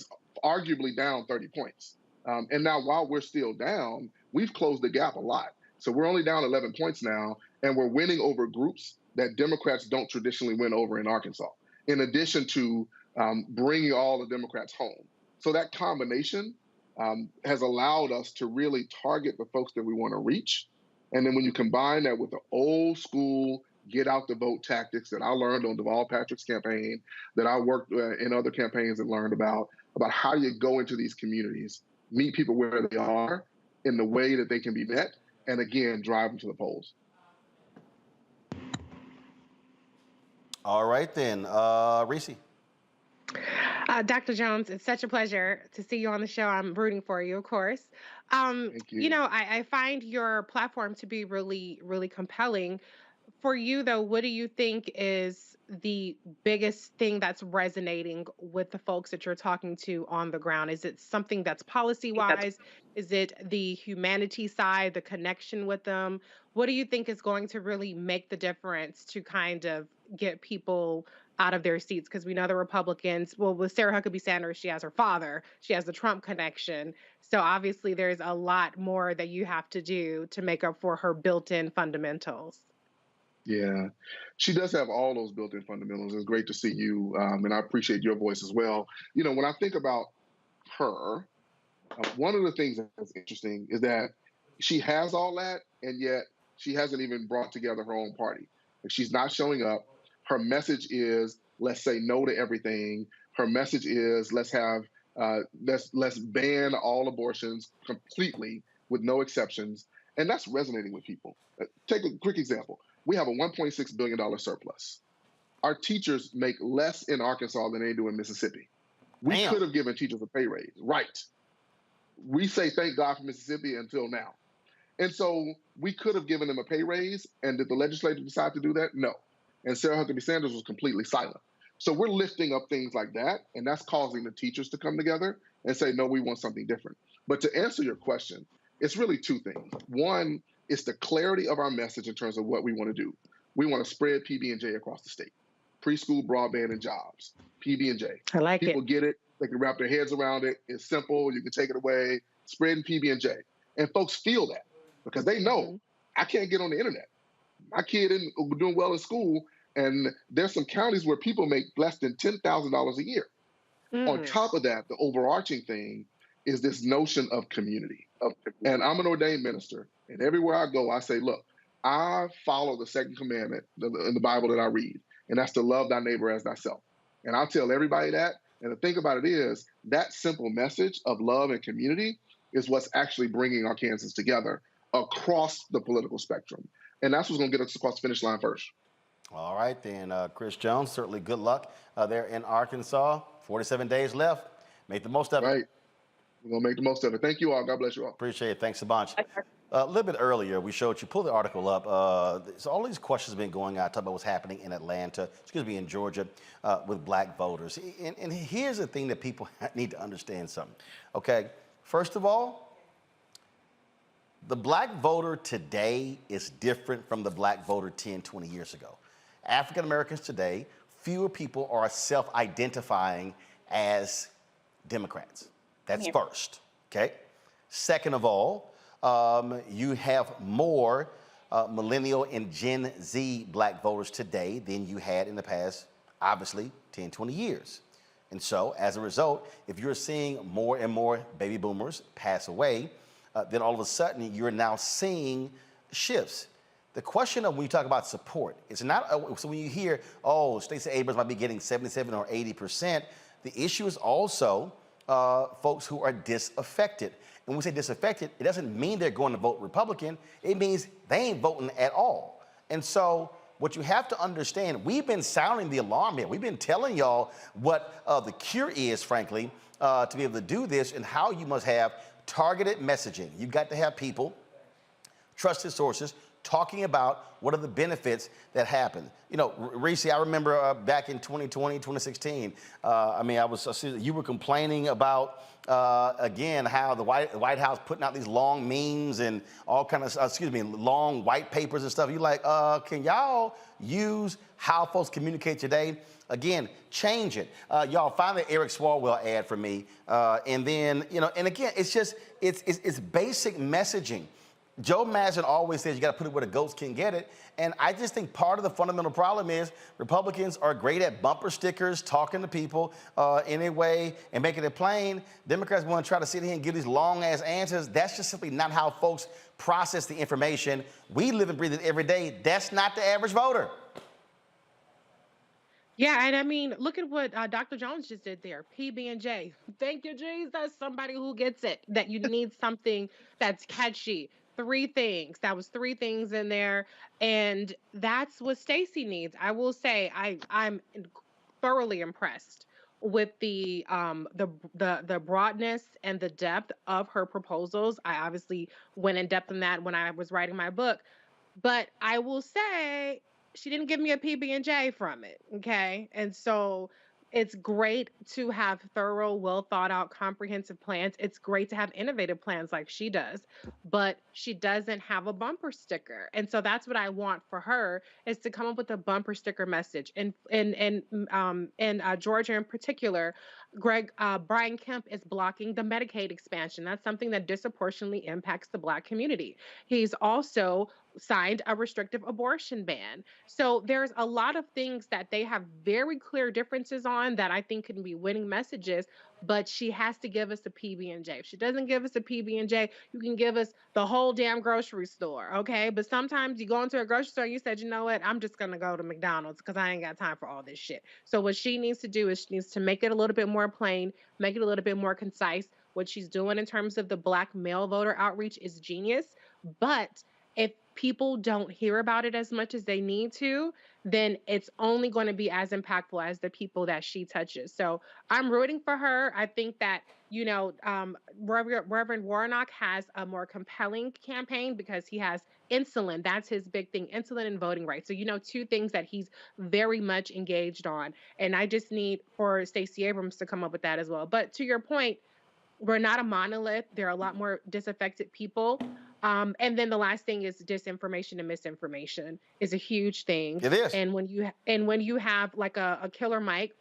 arguably down 30 points. And now, while we're still down, we've closed the gap a lot. So we're only down 11 points now, and we're winning over groups that Democrats don't traditionally win over in Arkansas, in addition to bringing all the Democrats home. So that combination has allowed us to really target the folks that we want to reach. And then when you combine that with the old school get out the vote tactics that I learned on Deval Patrick's campaign, that I worked in other campaigns and learned about how you go into these communities, meet people where they are in the way that they can be met, and again, drive them to the polls. All right, then. Reese. Dr. Jones, it's such a pleasure to see you on the show. I'm rooting for you, of course. Thank you. I find your platform to be really, really compelling. For you, though, what do you think is the biggest thing that's resonating with the folks that you're talking to on the ground? Is it something that's policy-wise? Is it the humanity side, the connection with them? What do you think is going to really make the difference to kind of get people out of their seats? Because we know the Republicans, well, with Sarah Huckabee Sanders, she has her father, she has the Trump connection. So obviously there's a lot more that you have to do to make up for her built-in fundamentals. Yeah, she does have all those built-in fundamentals. It's great to see you, and I appreciate your voice as well. When I think about her, one of the things that's interesting is that she has all that, and yet she hasn't even brought together her own party. Like, she's not showing up. Her message is, let's say no to everything. Her message is, let's ban all abortions completely with no exceptions. And that's resonating with people. Take a quick example. We have a $1.6 billion surplus. Our teachers make less in Arkansas than they do in Mississippi. We could have given teachers a pay raise, right? We say thank God for Mississippi until now. And so we could have given them a pay raise, and did the legislature decide to do that? No. And Sarah Huckabee Sanders was completely silent. So we're lifting up things like that, and that's causing the teachers to come together and say, no, we want something different. But to answer your question, it's really two things. One, it's the clarity of our message in terms of what we want to do. We want to spread PB&J across the state. Preschool, broadband, and jobs. PB&J. I like it. People get it. They can wrap their heads around it. It's simple. You can take it away. Spreading PB&J. And folks feel that because they know I can't get on the internet. My kid isn't doing well in school, and there's some counties where people make less than $10,000 a year. On top of that, the overarching thing is this notion of community. And I'm an ordained minister, and everywhere I go, I say, look, I follow the second commandment in the Bible that I read, and that's to love thy neighbor as thyself. And I'll tell everybody that. And the thing about it is, that simple message of love and community is what's actually bringing Arkansans together across the political spectrum. And that's what's going to get us across the finish line first. All right, then, Chris Jones, certainly good luck there in Arkansas. 47 days left. Make the most of it. Right. We're going to make the most of it. Thank you all. God bless you all. Appreciate it. Thanks a bunch. A little bit earlier, we showed you, pull the article up. So all these questions have been going out, talking about what's happening in Atlanta, in Georgia, with black voters. And here's the thing that people need to understand something. Okay, first of all, the black voter today is different from the black voter 10, 20 years ago. African Americans today, fewer people are self-identifying as Democrats. That's first, okay? Second of all, you have more millennial and Gen Z black voters today than you had in the past, obviously, 10, 20 years. And so, as a result, if you're seeing more and more baby boomers pass away, then all of a sudden you're now seeing shifts. The question of when you talk about support, it's not, so when you hear, oh, Stacey Abrams might be getting 77 or 80%, the issue is also folks who are disaffected. And when we say disaffected, it doesn't mean they're going to vote Republican. It means they ain't voting at all. And so what you have to understand, we've been sounding the alarm here. We've been telling y'all what the cure is, frankly, to be able to do this and how you must have targeted messaging. You've got to have people, trusted sources, talking about what are the benefits that happen. You know, Reese, I remember back in 2020, 2016, you were complaining about, again, how the White House putting out these long memes and all kind of, long white papers and stuff. You're like, can y'all use how folks communicate today? Again, change it. Y'all find the Eric Swalwell ad for me. And then, and again, it's just, it's basic messaging. Joe Manchin always says you got to put it where the goats can get it. And I just think part of the fundamental problem is Republicans are great at bumper stickers, talking to people in a way and making it plain. Democrats want to try to sit here and give these long-ass answers. That's just simply not how folks process the information. We live and breathe it every day. That's not the average voter. Yeah, and I mean, look at what Dr. Jones just did there. PB&J. Thank you, Jesus. Somebody who gets it, that you need something that's catchy. 3 things. That was 3 things in there. And that's what Stacey needs. I will say I'm thoroughly impressed with the broadness and the depth of her proposals. I obviously went in depth on that when I was writing my book. But I will say she didn't give me a PB&J from it. Okay. And so it's great to have thorough, well thought out, comprehensive plans. It's great to have innovative plans like she does, but she doesn't have a bumper sticker. And so that's what I want for her, is to come up with a bumper sticker message. And Georgia in particular, Brian Kemp is blocking the Medicaid expansion. That's something that disproportionately impacts the Black community. He's also signed a restrictive abortion ban. So there's a lot of things that they have very clear differences on that I think can be winning messages, but she has to give us a PB&J. If she doesn't give us a PB&J, you can give us the whole damn grocery store, okay? But sometimes you go into a grocery store and you said, you know what, I'm just gonna go to McDonald's because I ain't got time for all this shit. So what she needs to do is she needs to make it a little bit more plain, make it a little bit more concise. What she's doing in terms of the Black male voter outreach is genius, but if people don't hear about it as much as they need to, then it's only going to be as impactful as the people that she touches. So I'm rooting for her. I think that, Reverend Warnock has a more compelling campaign because he has insulin. That's his big thing, insulin and voting rights. So, 2 things that he's very much engaged on. And I just need for Stacey Abrams to come up with that as well. But to your point, we're not a monolith. There are a lot more disaffected people. And then the last thing is disinformation and misinformation is a huge thing. It is. And when you have like a killer Mike,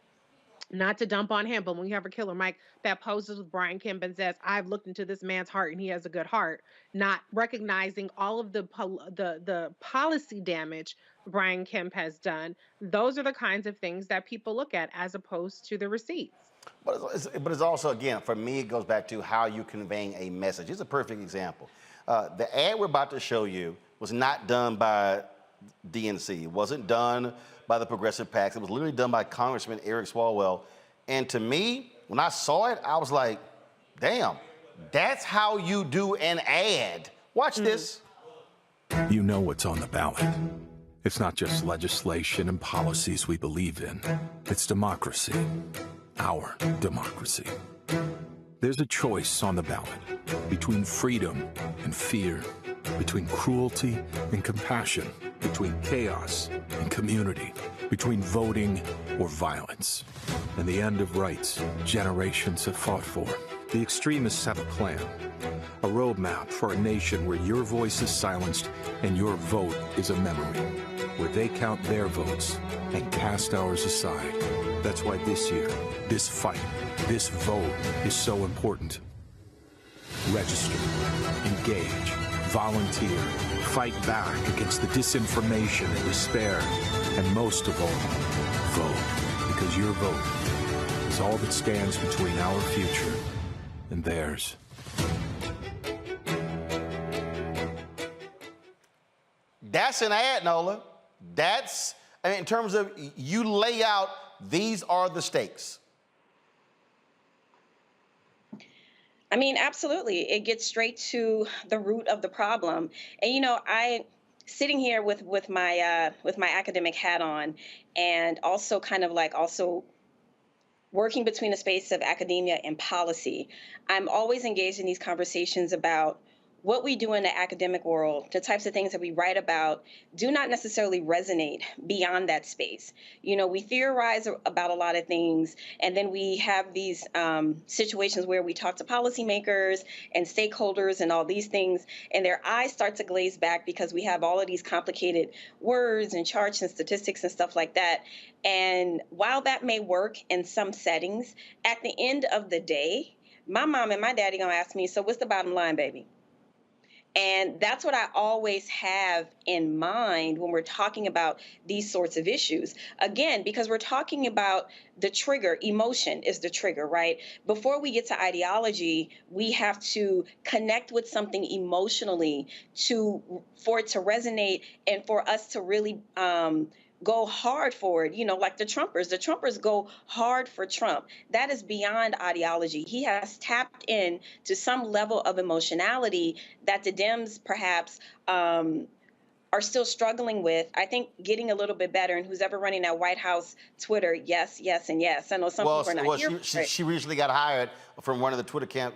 not to dump on him, but when you have a killer Mike that poses with Brian Kemp and says, I've looked into this man's heart and he has a good heart, not recognizing all of the policy damage Brian Kemp has done, those are the kinds of things that people look at as opposed to the receipts. But it's also, again, for me, it goes back to how you're conveying a message. It's a perfect example. The ad we're about to show you was not done by DNC. It wasn't done by the progressive PACs. It was literally done by Congressman Eric Swalwell. And to me, when I saw it, I was like, damn, That's how you do an ad. Watch this. You know what's on the ballot. It's not just legislation and policies we believe in. It's democracy. Our democracy. There's a choice on the ballot between freedom and fear, between cruelty and compassion, between chaos and community, between voting or violence, and the end of rights generations have fought for. The extremists have a plan, a roadmap for a nation where your voice is silenced and your vote is a memory, where they count their votes and cast ours aside. That's why this year, this fight, this vote is so important. Register, engage, volunteer, fight back against the disinformation and despair, and most of all, vote, because your vote is all that stands between our future and theirs. That's an ad, Nola. That's, I mean, in terms of you lay out, these are the stakes. I mean, absolutely. It gets straight to the root of the problem. And, you know, sitting here with my academic hat on, and also kind of like working between a space of academia and policy, I'm always engaged in these conversations about what we do in the academic world, the types of things that we write about, do not necessarily resonate beyond that space. You know, we theorize about a lot of things, and then we have these situations where we talk to policymakers and stakeholders and all these things, and their eyes start to glaze back because we have all of these complicated words and charts and statistics and stuff like that. And while that may work in some settings, at the end of the day, my mom and my daddy gonna ask me, so what's the bottom line, baby? And that's what I always have in mind when we're talking about these sorts of issues. Again, because we're talking about the trigger, emotion is the trigger, right? Before we get to ideology, we have to connect with something emotionally for it to resonate and for us to really go hard for it, you know, like the Trumpers go hard for Trump. That is beyond ideology. He has tapped in to some level of emotionality that the Dems perhaps are still struggling with. I think getting a little bit better, and who's ever running that White House Twitter, yes, yes, and yes. I know some people are not here. She recently got hired from one of the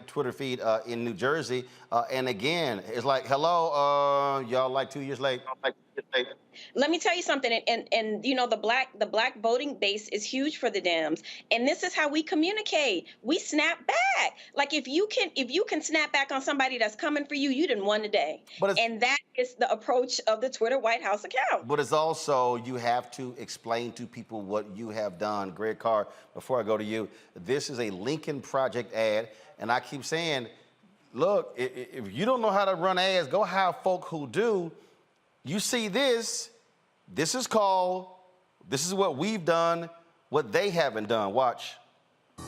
Twitter feed in New Jersey. And again, it's like, hello, y'all like 2 years late. Let me tell you something, and you know, the black voting base is huge for the Dems, and this is how we communicate. We snap back. Like if you can snap back on somebody that's coming for you, you done won the day. And that is the approach of the Twitter White House account. But it's also, you have to explain to people what you have done. Greg Carr, before I go to you, this is a Lincoln Project ad, and I keep saying, look, if you don't know how to run ads, go hire folk who do. You see this is what we've done, what they haven't done. Watch.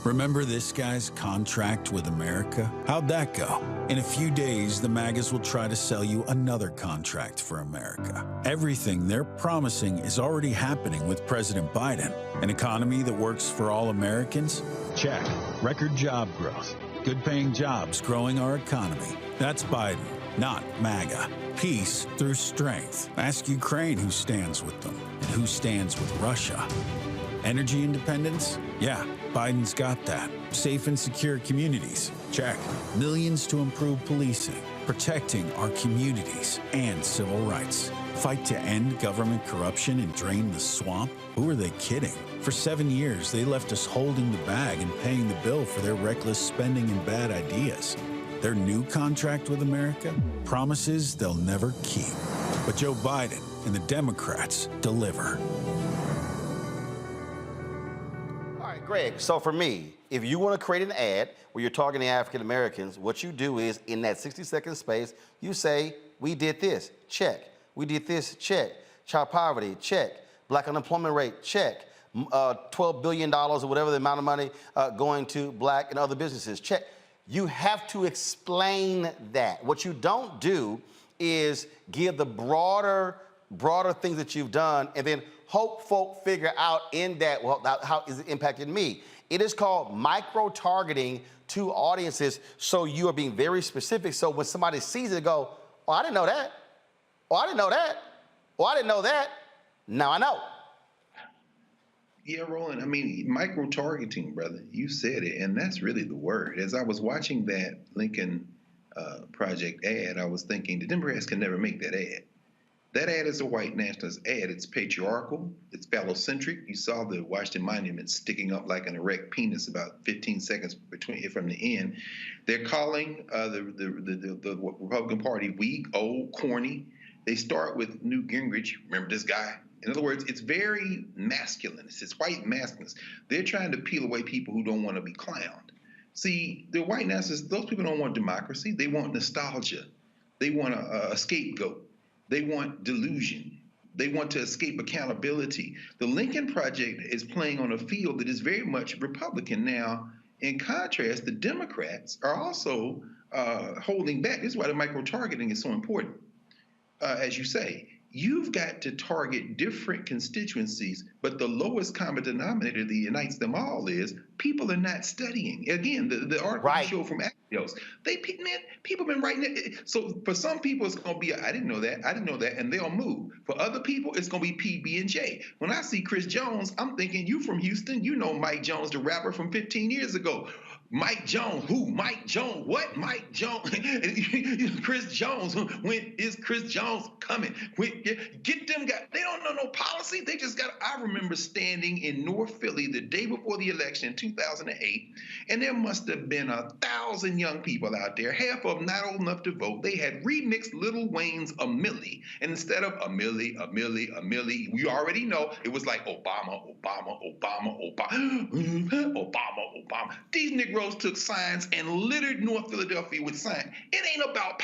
Remember this guy's contract with America? How'd that go? In a few days, the MAGAs will try to sell you another contract for America. Everything they're promising is already happening with President Biden. An economy that works for all Americans? Check. Record job growth. Good-paying jobs growing our economy. That's Biden, not MAGA. Peace through strength. Ask Ukraine who stands with them and who stands with Russia. Energy independence? Yeah, Biden's got that. Safe and secure communities? Check. Millions to improve policing, protecting our communities and civil rights. Fight to end government corruption and drain the swamp? Who are they kidding? For 7 years, they left us holding the bag and paying the bill for their reckless spending and bad ideas. Their new contract with America? Promises they'll never keep. But Joe Biden and the Democrats deliver. All right, Greg, so for me, if you want to create an ad where you're targeting African Americans, what you do is, in that 60-second space, you say, we did this, check. We did this, check. Child poverty, check. Black unemployment rate, check. $12 billion or whatever the amount of money going to black and other businesses, check. You have to explain that. What you don't do is give the broader things that you've done and then hope folk figure out in that, well, how is it impacting me? It is called micro-targeting to audiences, so you are being very specific. So when somebody sees it, they go, oh, I didn't know that. Oh, I didn't know that. Oh, I didn't know that. Now I know. Yeah, Roland, I mean, micro-targeting, brother, you said it, and that's really the word. As I was watching that Lincoln Project ad, I was thinking the Democrats can never make that ad. That ad is a white nationalist ad. It's patriarchal. It's phallocentric. You saw the Washington Monument sticking up like an erect penis about 15 seconds from the end. They're calling the Republican Party weak, old, corny. They start with Newt Gingrich. Remember this guy? In other words, it's very masculine. It's white masculine. They're trying to peel away people who don't want to be clowned. See, the white nationalists, those people don't want democracy. They want nostalgia. They want a scapegoat. They want delusion. They want to escape accountability. The Lincoln Project is playing on a field that is very much Republican. Now, in contrast, the Democrats are also holding back. This is why the micro-targeting is so important. As you say, you've got to target different constituencies, but the lowest common denominator that unites them all is people are not studying. Again, the article show from Axios, people have been writing it. So for some people, it's going to be, I didn't know that, and they'll move. For other people, it's going to be PB&J. When I see Chris Jones, I'm thinking, you from Houston, you know Mike Jones, the rapper from 15 years ago. Mike Jones, who? Mike Jones, what? Mike Jones, Chris Jones, when is Chris Jones coming? Get them guys, they don't know no policy, they just got, I remember standing in North Philly the day before the election in 2008, and there must have been 1,000 young people out there, half of them not old enough to vote. They had remixed Lil Wayne's A Milli, and instead of a milli, we already know, it was like Obama. These Negroes took signs and littered North Philadelphia with signs. It ain't about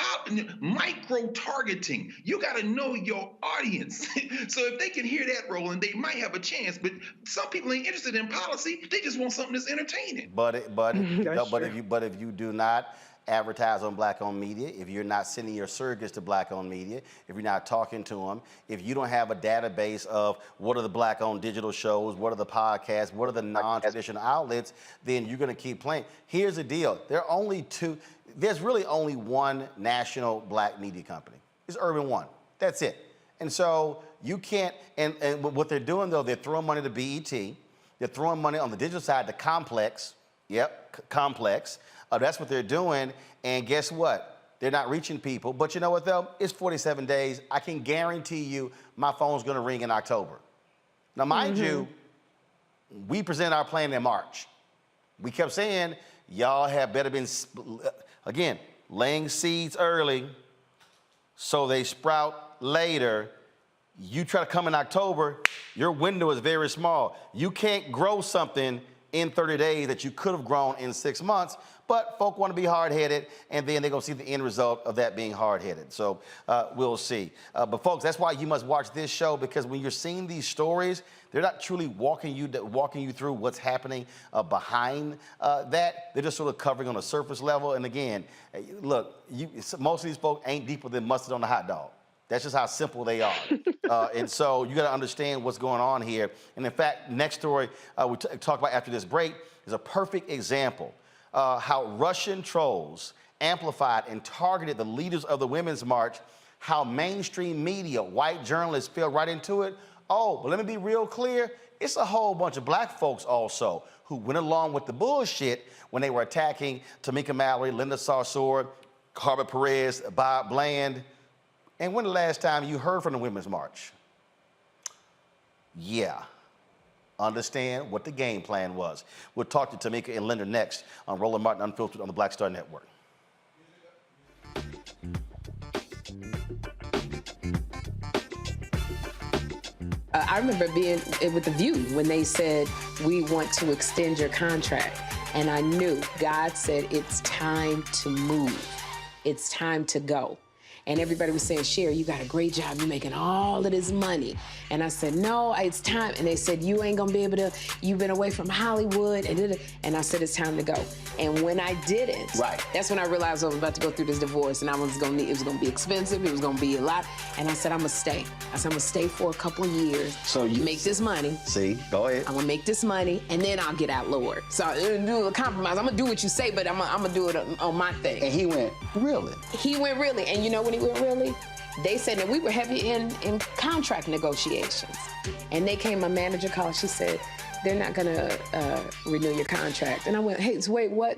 micro-targeting. You got to know your audience. So if they can hear that, Roland, they might have a chance. But some people ain't interested in policy. They just want something that's entertaining. But if you do not advertise on black-owned media, if you're not sending your surrogates to black-owned media, if you're not talking to them, if you don't have a database of what are the black-owned digital shows, what are the podcasts, what are the non-traditional outlets, then you're going to keep playing. Here's the deal. There's really only one national black media company. It's Urban One. That's it. And so you can't, and what they're doing, though, they're throwing money to BET. They're throwing money on the digital side to Complex. Yep, Complex. That's what they're doing, and guess what? They're not reaching people, but you know what, though? It's 47 days. I can guarantee you my phone's going to ring in October. Now, mind you, we presented our plan in March. We kept saying, y'all have better been, again, laying seeds early so they sprout later. You try to come in October, your window is very small. You can't grow something in 30 days that you could have grown in 6 months, but folk want to be hard-headed, and then they're going to see the end result of that being hard-headed. So we'll see. But folks, that's why you must watch this show, because when you're seeing these stories, they're not truly walking you through what's happening behind that. They're just sort of covering on a surface level. And again, look, most of these folks ain't deeper than mustard on a hot dog. That's just how simple they are. And so you got to understand what's going on here. And in fact, next story we'll talk about after this break is a perfect example how Russian trolls amplified and targeted the leaders of the Women's March, how mainstream media, white journalists fell right into it. Oh, but let me be real clear. It's a whole bunch of black folks also who went along with the bullshit when they were attacking Tamika Mallory, Linda Sarsour, Carver Perez, Bob Bland. And when the last time you heard from the Women's March? Yeah. Understand what the game plan was. We'll talk to Tamika and Linda next on Roland Martin Unfiltered on the Black Star Network. I remember being with The View when they said, we want to extend your contract. And I knew God said, it's time to move. It's time to go. And everybody was saying, Cher, you got a great job. You're making all of this money. And I said, no, it's time. And they said, you ain't gonna be able to, you've been away from Hollywood. And I said, it's time to go. And when I didn't, that's when I realized I was about to go through this divorce and it was gonna be expensive, it was gonna be a lot. And I said, I'm gonna stay. I said, I'm gonna stay for a couple of years. So you make this money. See, go ahead. I'm gonna make this money and then I'll get out lower. So I'm gonna do a compromise. I'm gonna do what you say, but I'm gonna do it on my thing. And he went, really? He went really. And you know when he went really? They said that we were heavy in contract negotiations. And they came, my manager called, she said, they're not gonna renew your contract. And I went, hey, so wait, what?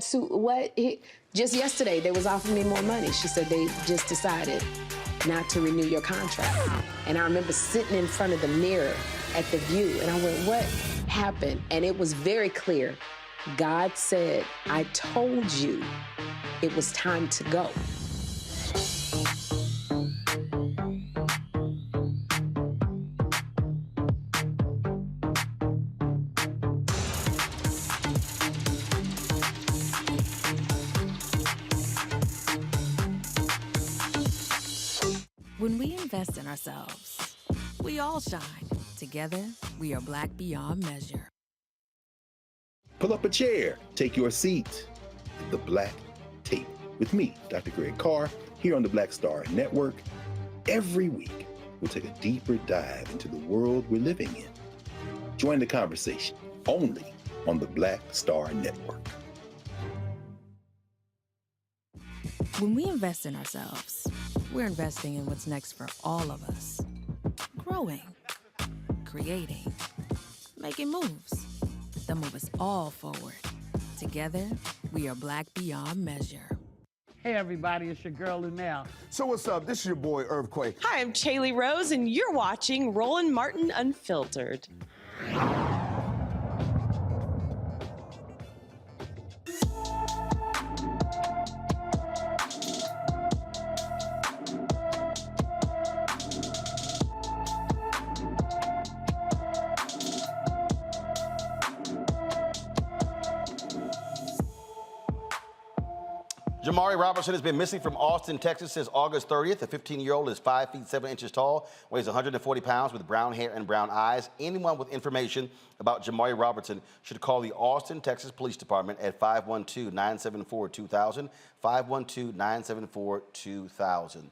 Just yesterday, they was offering me more money. She said, they just decided not to renew your contract. And I remember sitting in front of the mirror at the View, and I went, what happened? And it was very clear. God said, I told you it was time to go. When we invest in ourselves, we all shine. Together, we are Black beyond measure. Pull up a chair, take your seat. The Black Tape with me, Dr. Greg Carr, here on the Black Star Network. Every week, we'll take a deeper dive into the world we're living in. Join the conversation only on the Black Star Network. When we invest in ourselves, we're investing in what's next for all of us. Growing, creating, making moves that move us all forward. Together, we are Black beyond measure. Hey everybody, it's your girl Lunel. So what's up? This is your boy Earthquake. Hi, I'm Chaley Rose, and you're watching Roland Martin Unfiltered. Jamari Robertson has been missing from Austin, Texas since August 30th. The 15-year-old is 5 feet 7 inches tall, weighs 140 pounds with brown hair and brown eyes. Anyone with information about Jamari Robertson should call the Austin, Texas Police Department at 512-974-2000, 512-974-2000.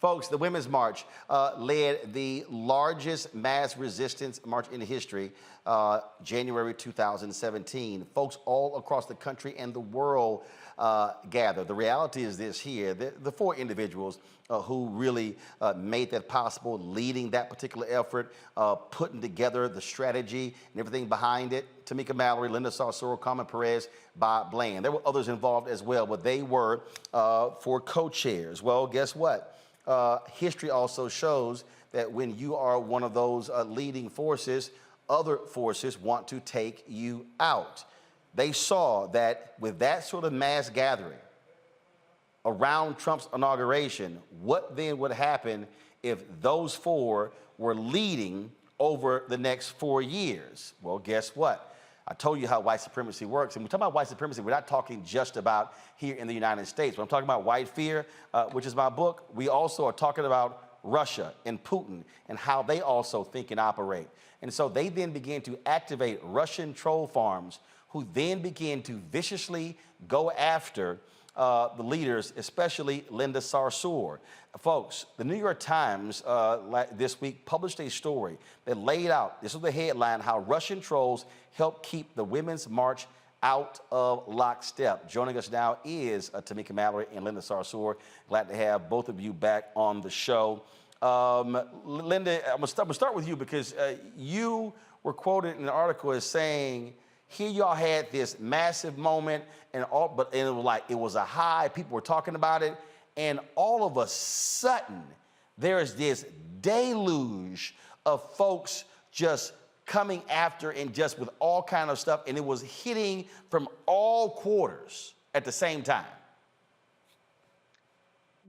Folks, the Women's March led the largest mass resistance march in history, January 2017. Folks all across the country and the world gathered. The reality is this here, the four individuals who really made that possible, leading that particular effort, putting together the strategy and everything behind it. Tamika, Mallory, Linda Sarsour, Carmen Perez, Bob Bland. There were others involved as well, but they were for co-chairs. Well, guess what? History also shows that when you are one of those leading forces, other forces want to take you out. They saw that with that sort of mass gathering around Trump's inauguration, what then would happen if those four were leading over the next 4 years? Well, guess what? I told you how white supremacy works. And when we talk about white supremacy, we're not talking just about here in the United States. When I'm talking about white fear, which is my book, we also are talking about Russia and Putin and how they also think and operate. And so they then began to activate Russian troll farms who then began to viciously go after the leaders, especially Linda Sarsour. Folks, the New York Times this week published a story that laid out, this was the headline, how Russian trolls helped keep the Women's March out of lockstep. Joining us now is Tamika Mallory and Linda Sarsour. Glad to have both of you back on the show. Linda, I'm gonna start with you because you were quoted in an article as saying, here y'all had this massive moment and it was like, it was a high, people were talking about it, and all of a sudden, there is this deluge of folks just coming after and just with all kind of stuff, and it was hitting from all quarters at the same time.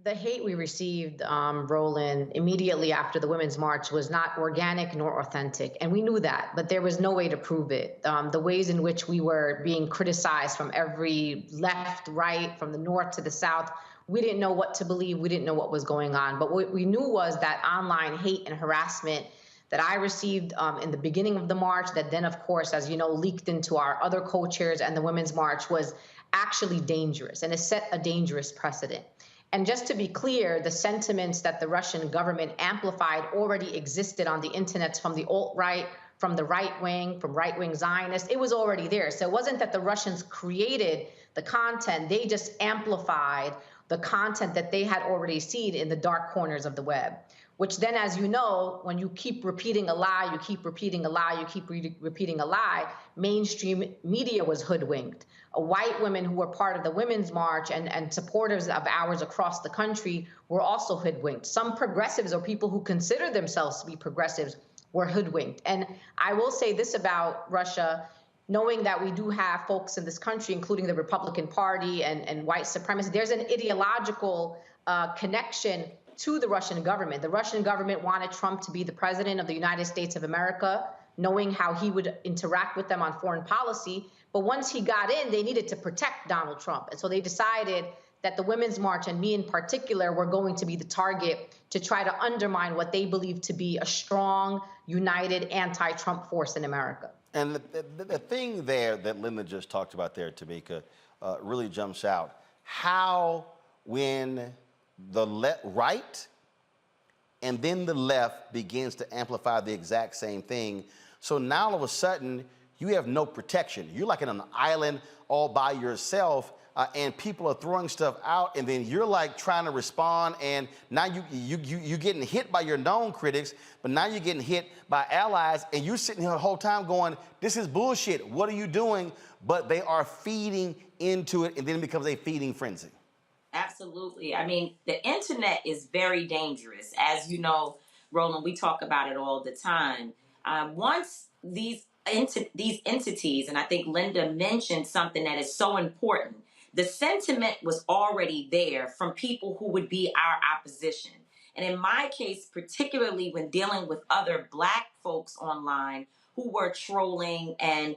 The hate we received, Roland, immediately after the Women's March was not organic nor authentic. And we knew that, but there was no way to prove it. The ways in which we were being criticized from every left, right, from the north to the south we didn't know what to believe. We didn't know what was going on. But what we knew was that online hate and harassment that I received in the beginning of the march, that then, of course, as you know, leaked into our other co-chairs and the Women's March, was actually dangerous, and it set a dangerous precedent. And just to be clear, the sentiments that the Russian government amplified already existed on the internet from the alt-right, from the right wing, from right-wing Zionists. It was already there. So it wasn't that the Russians created the content, they just amplified the content that they had already seen in the dark corners of the web. Which then, as you know, when you keep repeating a lie, you keep repeating a lie, you keep repeating a lie, mainstream media was hoodwinked. White women who were part of the Women's March and supporters of ours across the country were also hoodwinked. Some progressives or people who consider themselves to be progressives were hoodwinked. And I will say this about Russia, knowing that we do have folks in this country, including the Republican Party and white supremacy, there's an ideological connection to the Russian government. The Russian government wanted Trump to be the president of the United States of America, knowing how he would interact with them on foreign policy. But once he got in, they needed to protect Donald Trump. And so they decided that the Women's March, and me in particular, were going to be the target to try to undermine what they believed to be a strong, united anti-Trump force in America. And the thing there that Linda just talked about there, Tamika, really jumps out. How, when the right and then the left begins to amplify the exact same thing, so now all of a sudden you have no protection. You're like in an island all by yourself, and people are throwing stuff out, and then you're like trying to respond, and now you're getting hit by your known critics, but now you're getting hit by allies, and you're sitting here the whole time going, this is bullshit, what are you doing? But they are feeding into it, and then it becomes a feeding frenzy. Absolutely. I mean, the internet is very dangerous. As you know, Roland, we talk about it all the time. Once these entities, and I think Linda mentioned something that is so important, the sentiment was already there from people who would be our opposition. And in my case, particularly when dealing with other Black folks online who were trolling and,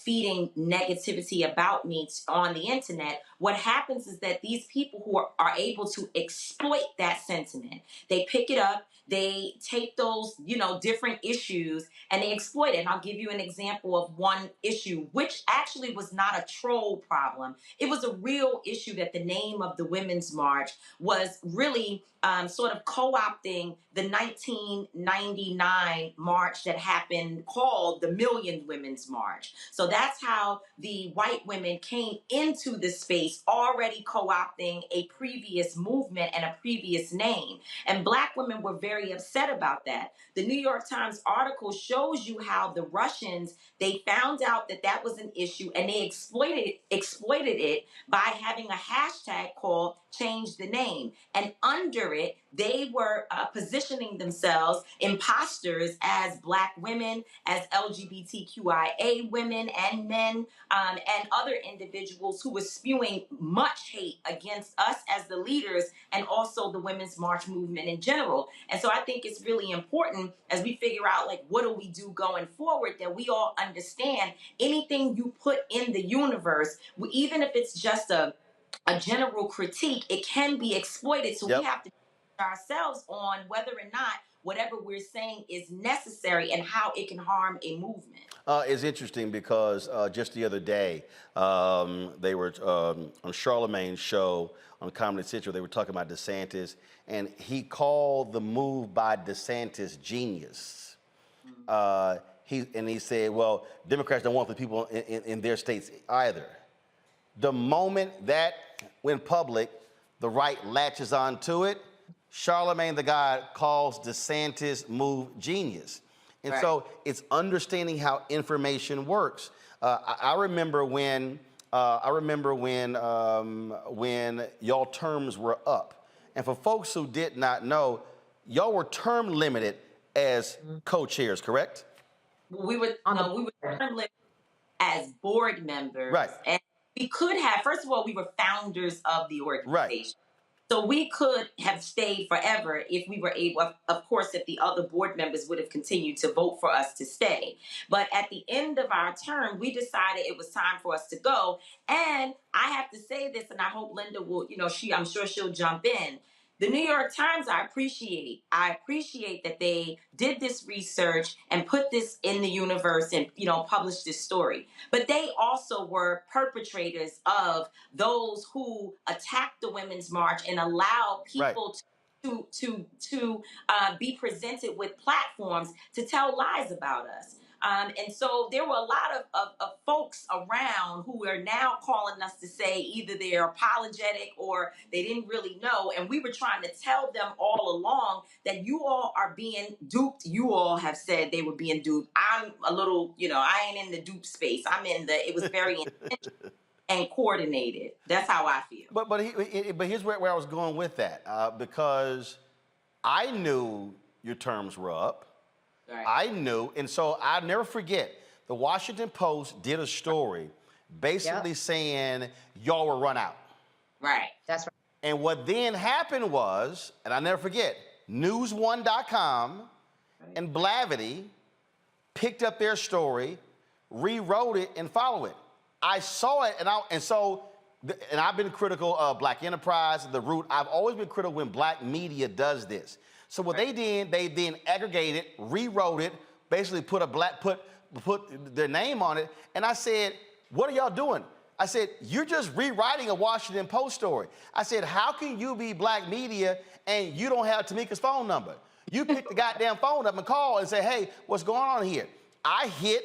feeding negativity about me on the internet, what happens is that these people who are able to exploit that sentiment, they pick it up, they take those, different issues and they exploit it. And I'll give you an example of one issue, which actually was not a troll problem. It was a real issue that the name of the Women's March was really sort of co-opting the 1999 march that happened called the Million Women's March. So that's how the white women came into the space already co-opting a previous movement and a previous name. And Black women were very upset about that. The New York Times article shows you how the Russians, they found out that that was an issue and they exploited it by having a hashtag called Change the Name. And under it, they were positioning themselves imposters as Black women, as LGBTQIA women and men, and other individuals who were spewing much hate against us as the leaders and also the Women's March movement in general. And so I think it's really important as we figure out, what do we do going forward, that we all understand anything you put in the universe, even if it's just a general critique, it can be exploited. So we have to ourselves on whether or not whatever we're saying is necessary and how it can harm a movement. It's interesting because just the other day, they were on Charlemagne's show on Comedy Central, they were talking about DeSantis, and he called the move by DeSantis genius. He said, well, Democrats don't want the people in their states either. The moment that went public, the right latches onto it. Charlemagne the God calls DeSantis' move genius. And so it's understanding how information works. I remember when y'all terms were up. And for folks who did not know, y'all were term limited as co-chairs, correct? We were term limited as board members. Right. And we could have, first of all, we were founders of the organization. Right. So we could have stayed forever if we were able, of course, if the other board members would have continued to vote for us to stay. But at the end of our term, we decided it was time for us to go. And I have to say this, and I hope Linda will, I'm sure she'll jump in. The New York Times, I appreciate that they did this research and put this in the universe and, published this story. But they also were perpetrators of those who attacked the Women's March and allowed people to be presented with platforms to tell lies about us. And so there were a lot of folks around who are now calling us to say either they're apologetic or they didn't really know. And we were trying to tell them all along that you all are being duped. You all have said they were being duped. I'm a little, I ain't in the dupe space. it was very intentional and coordinated. That's how I feel. But here's where I was going with that, because I knew your terms were up. Right. I knew, and so I'll never forget, the Washington Post did a story basically saying y'all were run out. Right. That's right. And what then happened was, and I'll never forget, News1.com and Blavity picked up their story, rewrote it, and followed it. I saw it, and I've been critical of Black Enterprise, The Root. I've always been critical when Black media does this. So what they did, they then aggregated, rewrote it, basically put their name on it. And I said, what are y'all doing? I said, you're just rewriting a Washington Post story. I said, how can you be Black media and you don't have Tamika's phone number? You pick the goddamn phone up and call and say, hey, what's going on here? I hit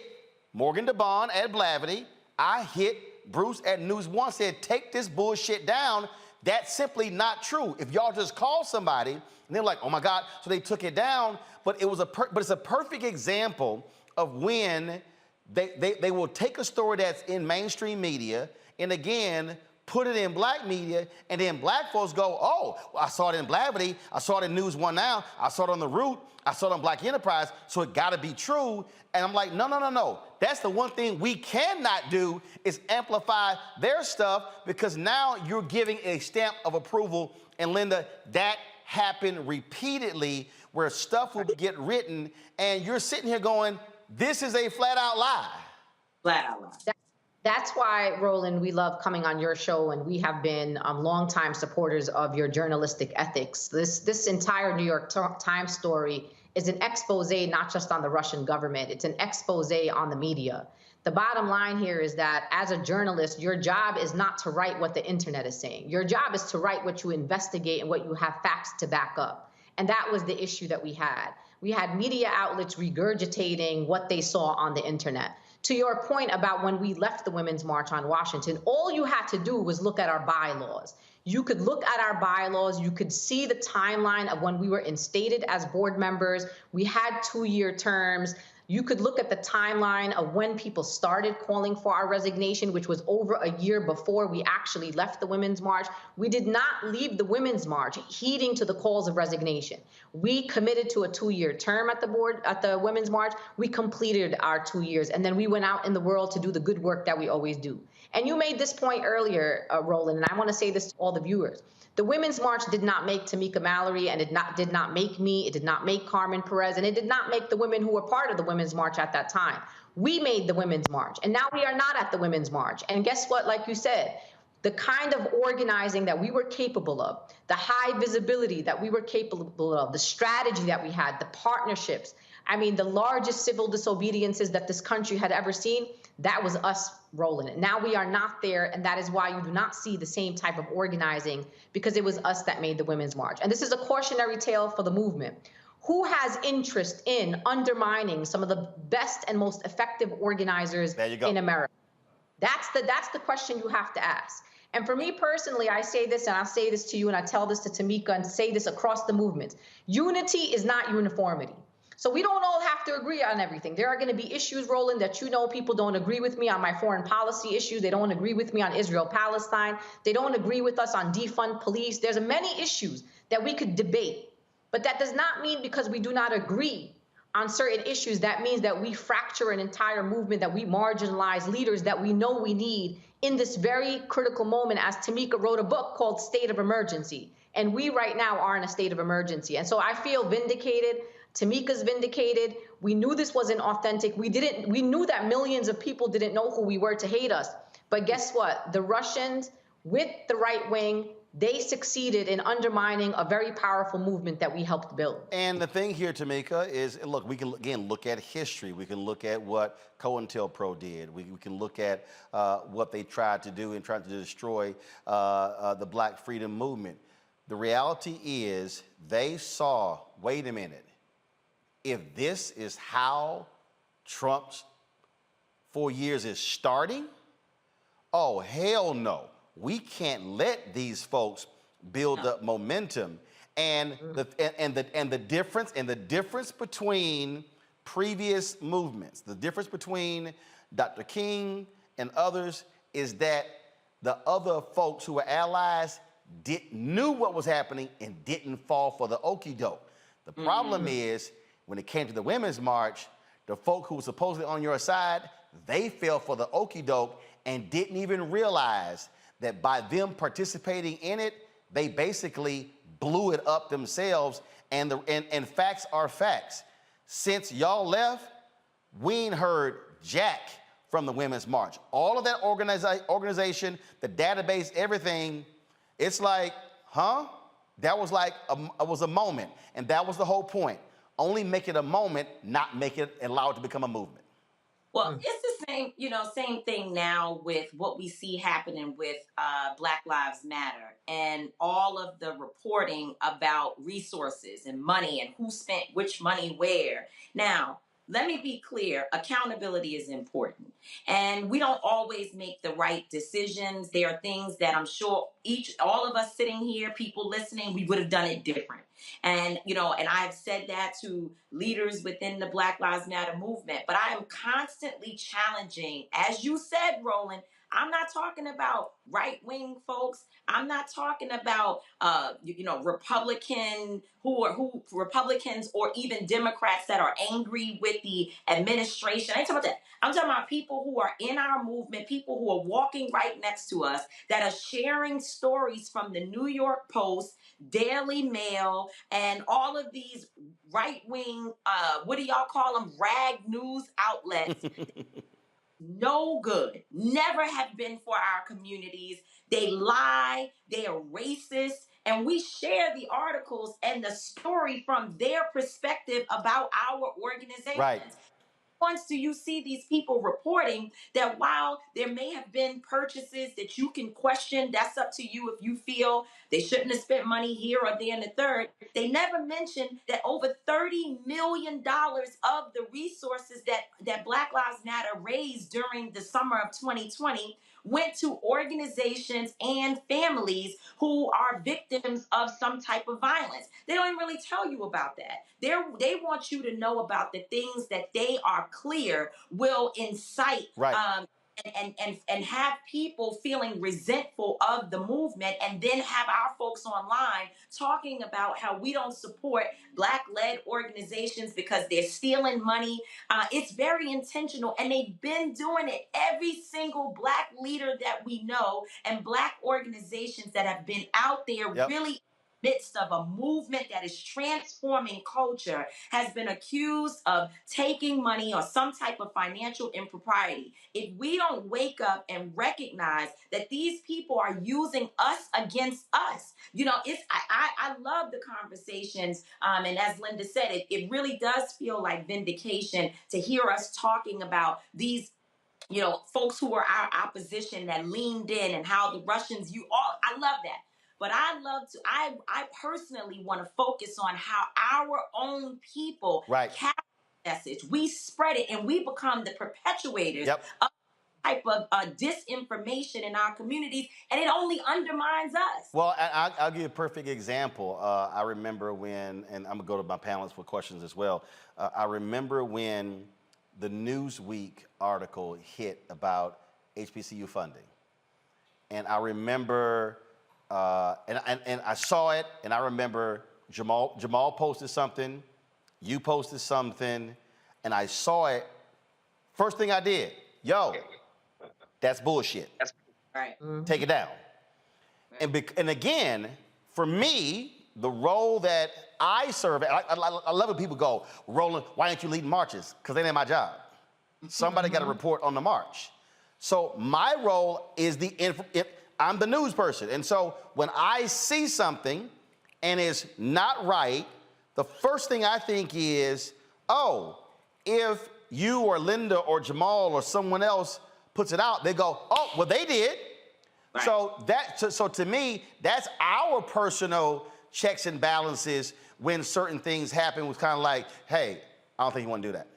Morgan DeBond at Blavity. I hit Bruce at News One, said, take this bullshit down. That's simply not true. If y'all just call somebody, and they're like, oh my God, so they took it down. But it's a perfect example of when they will take a story that's in mainstream media and again, put it in Black media, and then Black folks go, oh, I saw it in Blavity, I saw it in News One Now, I saw it on The Root, I saw it on Black Enterprise, so it gotta be true. And I'm like, no. That's the one thing we cannot do is amplify their stuff, because now you're giving a stamp of approval. And Linda, that happened repeatedly where stuff will get written and you're sitting here going, this is a flat out lie. Flat out lie. That's why, Roland, we love coming on your show, and we have been longtime supporters of your journalistic ethics. This entire New York Times story is an expose not just on the Russian government, it's an expose on the media. The bottom line here is that as a journalist, your job is not to write what the internet is saying. Your job is to write what you investigate and what you have facts to back up. And that was the issue that we had. We had media outlets regurgitating what they saw on the internet. To your point about when we left the Women's March on Washington, all you had to do was look at our bylaws. You could look at our bylaws. You could see the timeline of when we were instated as board members. We had 2-year terms. You could look at the timeline of when people started calling for our resignation, which was over a year before we actually left the Women's March. We did not leave the Women's March heeding to the calls of resignation. We committed to a 2-year term at the Women's March. We completed our 2 years, and then we went out in the world to do the good work that we always do. And you made this point earlier, Roland, and I want to say this to all the viewers. The Women's March did not make Tamika Mallory, and it did not make me, it did not make Carmen Perez, and it did not make the women who were part of the Women's March at that time. We made the Women's March, and now we are not at the Women's March. And guess what? Like you said, the kind of organizing that we were capable of, the high visibility that we were capable of, the strategy that we had, the partnerships, I mean, the largest civil disobediences that this country had ever seen, that was us rolling it. Now we are not there, and that is why you do not see the same type of organizing, because it was us that made the Women's March. And this is a cautionary tale for the movement. Who has interest in undermining some of the best and most effective organizers in America? That's the question you have to ask. And for me personally, I say this, and I'll say this to you, and I tell this to Tamika, and say this across the movement. Unity is not uniformity. So we don't all have to agree on everything. There are going to be issues, Roland, that people don't agree with me on my foreign policy issues. They don't agree with me on Israel-Palestine. They don't agree with us on defund police. There's many issues that we could debate. But that does not mean because we do not agree on certain issues, that means that we fracture an entire movement, that we marginalize leaders that we know we need in this very critical moment, as Tamika wrote a book called State of Emergency. And we right now are in a state of emergency. And so I feel vindicated. Tamika's vindicated. We knew this wasn't authentic. We knew that millions of people didn't know who we were to hate us. But guess what? The Russians, with the right wing, they succeeded in undermining a very powerful movement that we helped build. And the thing here, Tamika, is, look, we can, again, look at history. We can look at what COINTELPRO did. We can look at what they tried to do and tried to destroy the Black freedom movement. The reality is they saw, wait a minute, if this is how Trump's 4 years is starting, oh, hell no. We can't let these folks build up momentum. And the difference between previous movements, the difference between Dr. King and others is that the other folks who were allies knew what was happening and didn't fall for the okie doke. The problem is, when it came to the Women's March, the folk who were supposedly on your side, they fell for the okie doke and didn't even realize that by them participating in it, they basically blew it up themselves. And facts are facts. Since y'all left, we ain't heard jack from the Women's March. All of that organization, the database, everything, it's like, huh? That was like, it was a moment. And that was the whole point. Only make it a moment, not make it, allow it to become a movement. Well, it's the same thing now with what we see happening with Black Lives Matter and all of the reporting about resources and money and who spent which money where. Now, let me be clear, accountability is important. And we don't always make the right decisions. There are things that I'm sure all of us sitting here, people listening, we would have done it different. And, and I've said that to leaders within the Black Lives Matter movement, but I am constantly challenging, as you said, Roland, I'm not talking about right-wing folks. I'm not talking about, Republicans or even Democrats that are angry with the administration. I ain't talking about that. I'm talking about people who are in our movement, people who are walking right next to us, that are sharing stories from the New York Post, Daily Mail, and all of these right-wing, what do y'all call them, rag news outlets. No good, never have been for our communities. They lie, they are racist, and we share the articles and the story from their perspective about our organizations. Right. Once do you see these people reporting that while there may have been purchases that you can question, that's up to you if you feel they shouldn't have spent money here or there and the third, they never mentioned that over $30 million of the resources that Black Lives Matter raised during the summer of 2020 went to organizations and families who are victims of some type of violence. They don't even really tell you about that. They want you to know about the things that they are clear will incite and have people feeling resentful of the movement, and then have our folks online talking about how we don't support Black-led organizations because they're stealing money. It's very intentional, and they've been doing it. Every single Black leader that we know and Black organizations that have been out there really midst of a movement that is transforming culture has been accused of taking money or some type of financial impropriety. If we don't wake up and recognize that these people are using us against us, I love the conversations. And as Linda said, it really does feel like vindication to hear us talking about these folks who are our opposition that leaned in, and how the Russians, I love that. But I personally want to focus on how our own people carry the message. We spread it, and we become the perpetuators of type of disinformation in our communities, and it only undermines us. Well, I'll give you a perfect example. I remember when, and I'm going to go to my panelists for questions as well. I remember when the Newsweek article hit about HBCU funding. And I remember... and I saw it, and I remember Jamal posted something, you posted something, and I saw it. First thing I did, that's bullshit. Right. Take it down. And again, For me, the role that I serve, I love when people go, Roland, why aren't you leading marches? Because that ain't my job. Somebody got to report on the march. So my role is I'm the news person. And so when I see something and it's not right, the first thing I think is, oh, if you or Linda or Jamal or someone else puts it out, they go, oh, well, they did. Right. So to me, that's our personal checks and balances when certain things happen. Was kind of like, hey, I don't think you want to do that.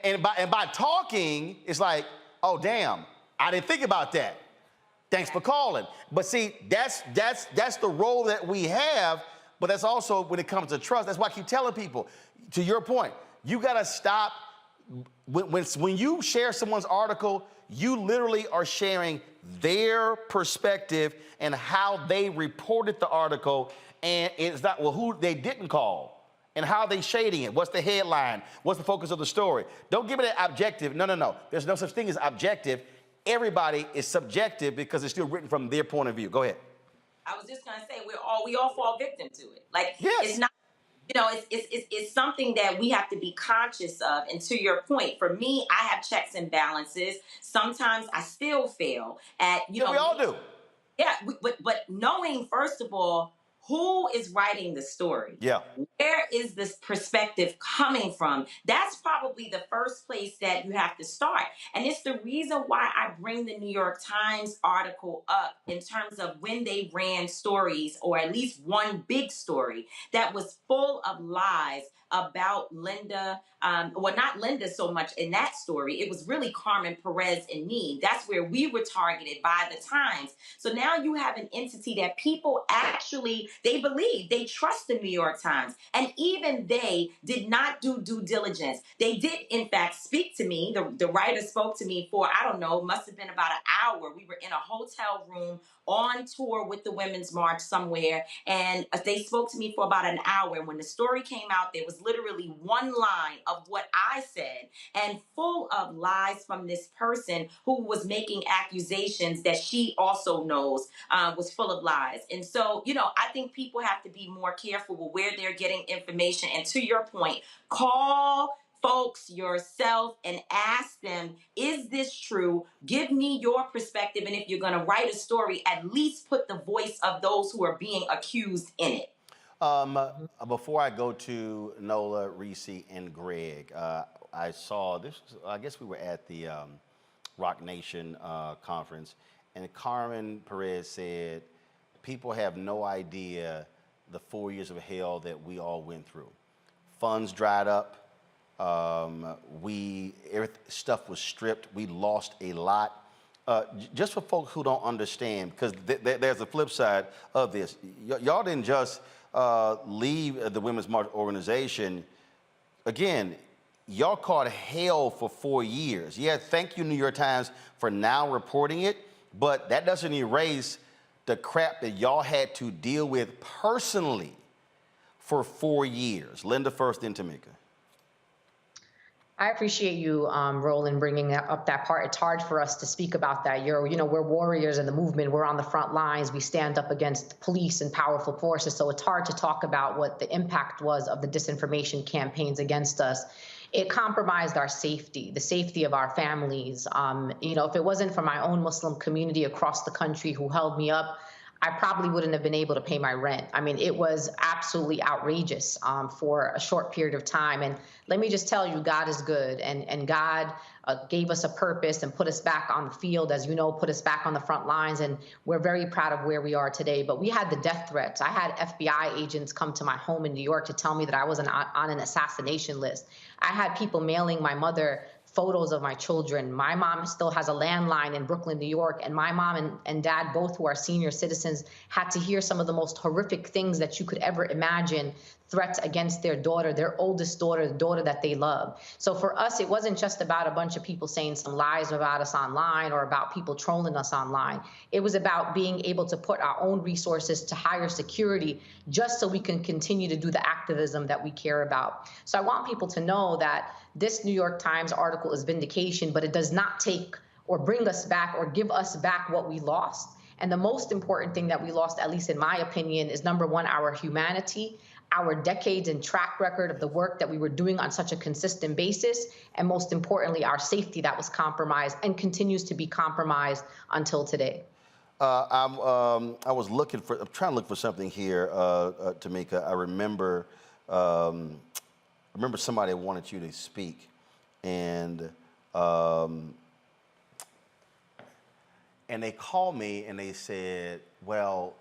And by talking, it's like, oh, damn, I didn't think about that. Thanks for calling. But see, that's the role that we have, but that's also when it comes to trust. That's why I keep telling people, to your point, you got to stop. When you share someone's article, you literally are sharing their perspective and how they reported the article, and it's not, well, who they didn't call and how they shading it. What's the headline? What's the focus of the story? Don't give it an objective. No. There's no such thing as objective. Everybody is subjective because it's still written from their point of view. Go ahead. I was just gonna say we all fall victim to it. Like, yes. It's not. It's something that we have to be conscious of. And to your point, for me, I have checks and balances. Sometimes I still fail at, we all do. Yeah, but knowing, first of all, who is writing the story? Yeah. Where is this perspective coming from? That's probably the first place that you have to start. And it's the reason why I bring the New York Times article up in terms of when they ran stories, or at least one big story that was full of lies about Linda, well, not Linda so much in that story. It was really Carmen Perez and me. That's where we were targeted by the Times. So now you have an entity that people actually, they believe, they trust the New York Times. And even they did not do due diligence. They did, in fact, speak to me. The writer spoke to me for, I don't know, must have been about an hour. We were in a hotel room on tour with the Women's March somewhere, and they spoke to me for about an hour. And when the story came out, there was literally one line of what I said, and full of lies from this person who was making accusations that she also knows was full of lies. And so, I think people have to be more careful with where they're getting information. And to your point, call folks yourself and ask them, is this true? Give me your perspective. And if you're going to write a story, at least put the voice of those who are being accused in it. Before I go to Nola, Reese, and Greg, I saw this. I guess we were at the Rock Nation conference, and Carmen Perez said, people have no idea the 4 years of hell that we all went through. Funds dried up. Stuff was stripped. We lost a lot. Just for folks who don't understand, because there's a flip side of this. Y'all didn't just leave the Women's March organization. Again, y'all caught hell for 4 years. Yeah, thank you, New York Times, for now reporting it, but that doesn't erase the crap that y'all had to deal with personally for 4 years. Linda first, then Tamika. I appreciate you, Roland, bringing up that part. It's hard for us to speak about that. We're warriors in the movement. We're on the front lines. We stand up against police and powerful forces. So it's hard to talk about what the impact was of the disinformation campaigns against us. It compromised our safety, the safety of our families. If it wasn't for my own Muslim community across the country who held me up, I probably wouldn't have been able to pay my rent. I mean, it was absolutely outrageous for a short period of time. And let me just tell you, God is good. And God gave us a purpose and put us back on the field, as you know, put us back on the front lines. And we're very proud of where we are today. But we had the death threats. I had FBI agents come to my home in New York to tell me that I was on an assassination list. I had people mailing my mother photos of my children. My mom still has a landline in Brooklyn, New York, and my mom and dad, both who are senior citizens, had to hear some of the most horrific things that you could ever imagine, threats against their daughter, their oldest daughter, the daughter that they love. So for us, it wasn't just about a bunch of people saying some lies about us online or about people trolling us online. It was about being able to put our own resources to higher security just so we can continue to do the activism that we care about. So I want people to know that this New York Times article is vindication, but it does not take or bring us back or give us back what we lost. And the most important thing that we lost, at least in my opinion, is number one, our humanity, our decades and track record of the work that we were doing on such a consistent basis, and most importantly, our safety that was compromised and continues to be compromised until today. I was I'm trying to look for something here, Tamika. I remember somebody wanted you to speak, and they called me and they said, well,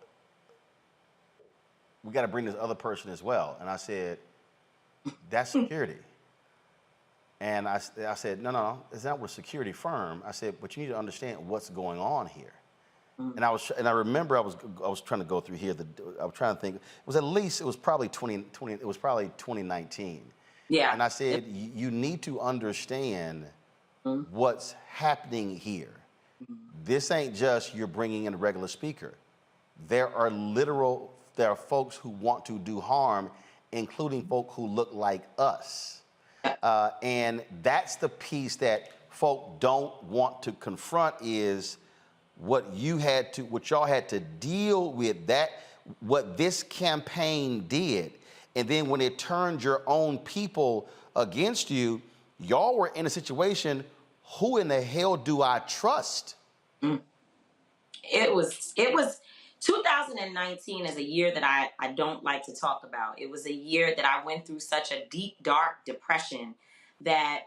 we got to bring this other person as well. And I said, that's security. And I said, no, it's not with a security firm. I said, but you need to understand what's going on here. And I remember I was trying to go through here. I was trying to think. It was probably 2019. Yeah. And I said, you need to understand what's happening here. This ain't just you're bringing in a regular speaker. There are folks who want to do harm, including folk who look like us. And that's the piece that folk don't want to confront is what y'all had to deal with, what this campaign did. And then when it turned your own people against you, y'all were in a situation, who in the hell do I trust? It was 2019 is a year that I don't like to talk about. It was a year that I went through such a deep, dark depression that,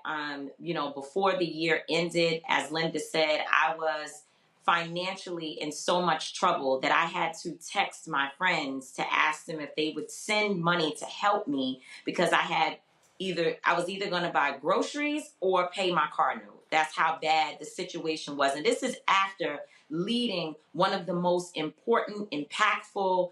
before the year ended, as Linda said, I was financially in so much trouble that I had to text my friends to ask them if they would send money to help me because I was either going to buy groceries or pay my car note. That's how bad the situation was. And this is after leading one of the most important, impactful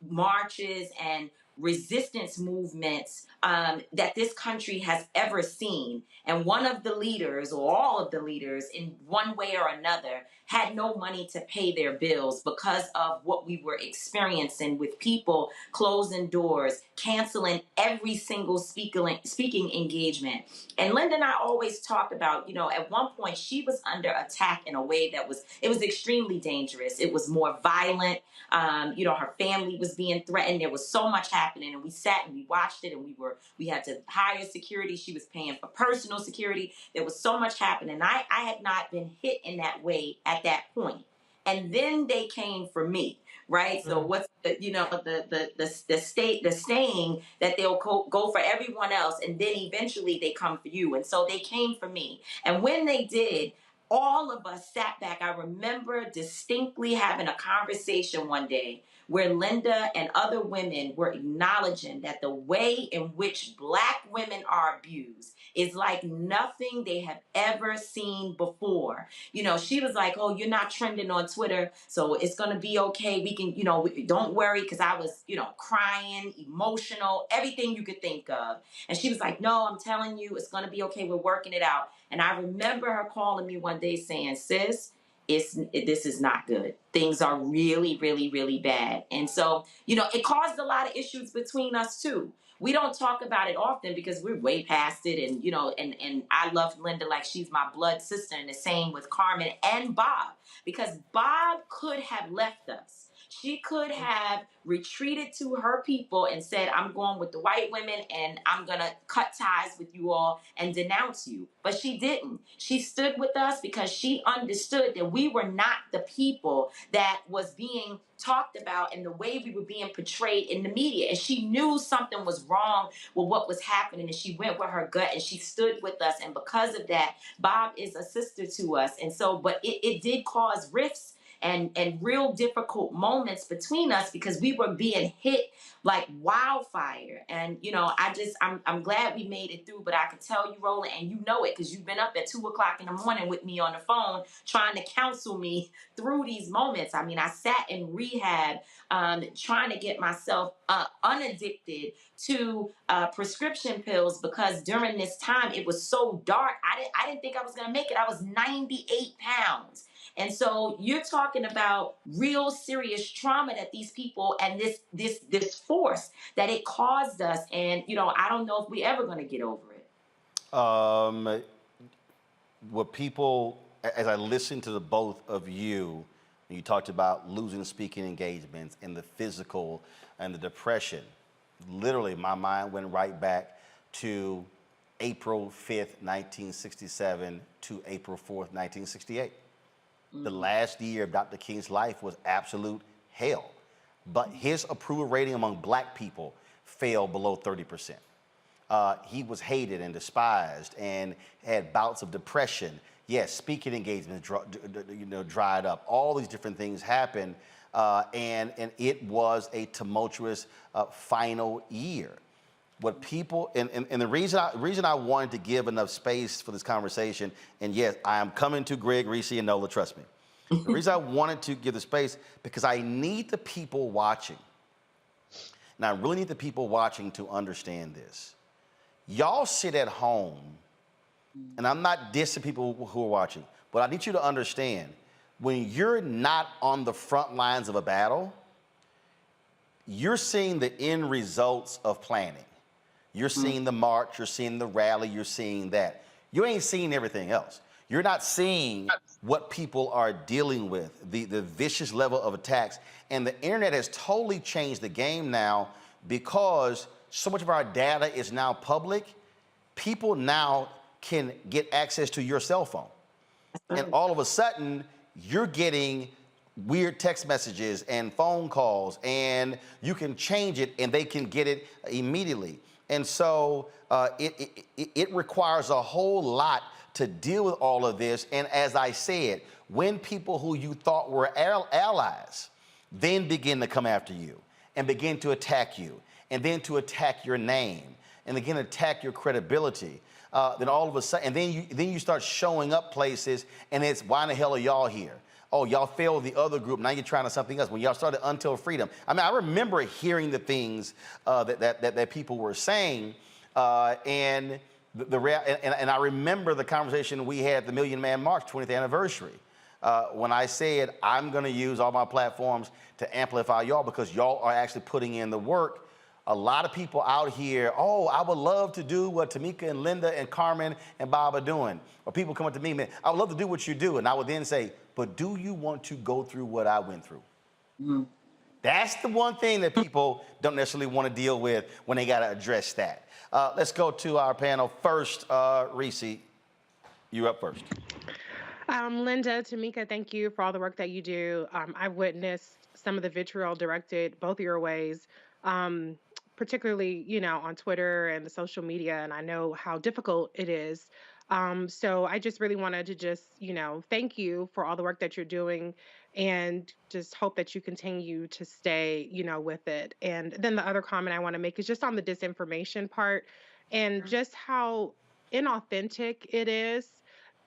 marches and resistance movements that this country has ever seen. And one of the leaders, or all of the leaders, in one way or another, had no money to pay their bills because of what we were experiencing with people closing doors, canceling every single speaking engagement. And Linda and I always talked about, at one point she was under attack in a way that was extremely dangerous. It was more violent. Her family was being threatened. There was so much happening, and we sat and we watched it, and we had to hire security. She was paying for personal security. There was so much happening. I had not been hit in that way at that point. And then they came for me, right? So what's the saying that they'll go for everyone else, and then eventually they come for you. And so they came for me. And when they did, all of us sat back. I remember distinctly having a conversation one day where Linda and other women were acknowledging that the way in which Black women are abused is like nothing they have ever seen before. She was like, oh, you're not trending on Twitter, so it's going to be okay. We can, don't worry, because I was, crying, emotional, everything you could think of. And she was like, no, I'm telling you, it's going to be okay. We're working it out. And I remember her calling me one day saying, sis, this is not good. Things are really, really, really bad. And so, it caused a lot of issues between us too. We don't talk about it often because we're way past it. And, and I love Linda like she's my blood sister, and the same with Carmen and Bob, because Bob could have left us. She could have retreated to her people and said, I'm going with the white women and I'm going to cut ties with you all and denounce you. But she didn't. She stood with us because she understood that we were not the people that was being talked about and the way we were being portrayed in the media. And she knew something was wrong with what was happening, and she went with her gut and she stood with us. And because of that, Bob is a sister to us. And so, but it did cause rifts and real difficult moments between us because we were being hit like wildfire. And, I'm glad we made it through, but I can tell you, Roland, and you know it because you've been up at 2:00 in the morning with me on the phone trying to counsel me through these moments. I mean, I sat in rehab trying to get myself unaddicted to prescription pills because during this time it was so dark. I didn't think I was going to make it. I was 98 pounds. And so you're talking about real serious trauma that these people and this force that it caused us. And, I don't know if we're ever going to get over it. What people, as I listen to the both of you, You talked about losing speaking engagements and the physical and the depression. Literally, my mind went right back to April 5th, 1967 to April 4th, 1968. The last year of Dr. King's life was absolute hell. But his approval rating among black people fell below 30%. He was hated and despised and had bouts of depression. Yes, speaking engagements dried up. All these different things happened, and it was a tumultuous final year. What people and the reason I wanted to give enough space for this conversation, and yes, I am coming to Greg, Reese, and Nola, trust me. The reason I wanted to give the space because I need the people watching, and I really need the people watching to understand this. Y'all sit at home. And I'm not dissing people who are watching, but I need you to understand, when you're not on the front lines of a battle, you're seeing the end results of planning. You're seeing the march, you're seeing the rally, you're seeing that. You ain't seeing everything else. You're not seeing what people are dealing with, the vicious level of attacks. And the internet has totally changed the game now because so much of our data is now public. People now can get access to your cell phone. And all of a sudden, you're getting weird text messages and phone calls, and you can change it and they can get it immediately. And so it requires a whole lot to deal with all of this. And as I said, when people who you thought were allies then begin to come after you and begin to attack you, and then to attack your name, and again attack your credibility, then all of a sudden, and then you start showing up places, and it's, why in the hell are y'all here? Oh, y'all failed the other group. Now you're trying to something else. When y'all started Until Freedom, I mean, I remember hearing the things that people were saying, and I remember the conversation we had at the Million Man March 20th anniversary, when I said I'm going to use all my platforms to amplify y'all because y'all are actually putting in the work. A lot of people out here, oh, I would love to do what Tamika and Linda and Carmen and Bob are doing. Or people come up to me, man, I would love to do what you do. And I would then say, but do you want to go through what I went through? That's the one thing that people don't necessarily want to deal with when they got to address that. Let's go to our panel first. Reese, you're up first. Linda, Tamika, thank you for all the work that you do. I've witnessed some of the vitriol directed both your ways. Particularly, on Twitter and the social media, and I know how difficult it is. So I just really wanted to just, thank you for all the work that you're doing and just hope that you continue to stay, with it. And then the other comment I want to make is just on the disinformation part and just how inauthentic it is.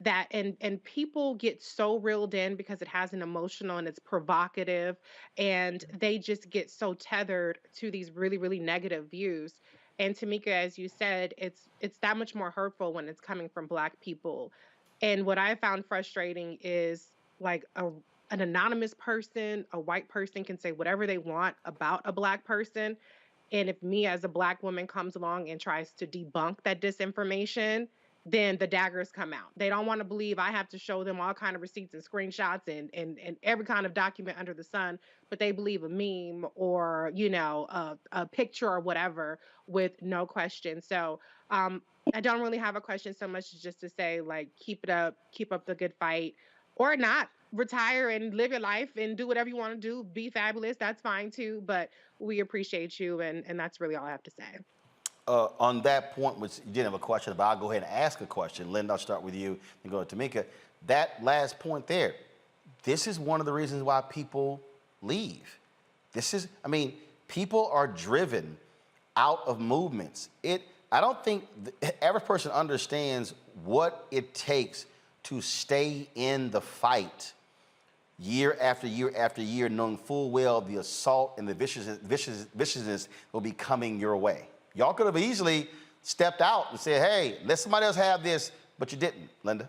That and people get so reeled in because it has an emotional and it's provocative, and they just get so tethered to these really, really negative views. And Tamika, as you said, it's that much more hurtful when it's coming from Black people. And what I found frustrating is like an anonymous person, a white person can say whatever they want about a Black person. And if me as a Black woman comes along and tries to debunk that disinformation, then the daggers come out. They don't want to believe I have to show them all kind of receipts and screenshots and every kind of document under the sun, but they believe a meme or, a picture or whatever with no question. So I don't really have a question so much as just to say, like, keep up the good fight, or not. Retire and live your life and do whatever you want to do. Be fabulous. That's fine too. But we appreciate you. And that's really all I have to say. On that point, which you didn't have a question about, I'll go ahead and ask a question. Linda, I'll start with you and go to Tamika. That last point there, this is one of the reasons why people leave. People are driven out of movements. I don't think the average person understands what it takes to stay in the fight year after year after year, knowing full well the assault and the viciousness will be coming your way. Y'all could have easily stepped out and said, hey, let somebody else have this, but you didn't, Linda.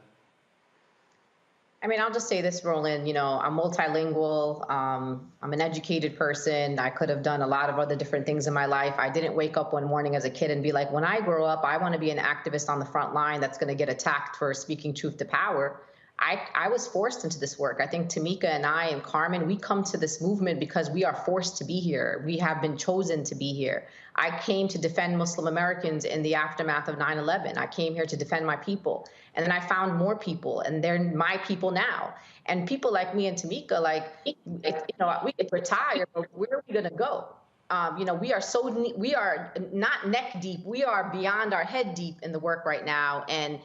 I'll just say this, Roland, I'm multilingual. I'm an educated person. I could have done a lot of other different things in my life. I didn't wake up one morning as a kid and be like, when I grow up, I want to be an activist on the front line that's going to get attacked for speaking truth to power. I was forced into this work. I think Tamika and I and Carmen, we come to this movement because we are forced to be here. We have been chosen to be here. I came to defend Muslim Americans in the aftermath of 9/11. I came here to defend my people. And then I found more people, and they're my people now. And people like me and Tamika, like, we could retire, but where are we gonna go? We are not neck deep. We are beyond our head deep in the work right now. And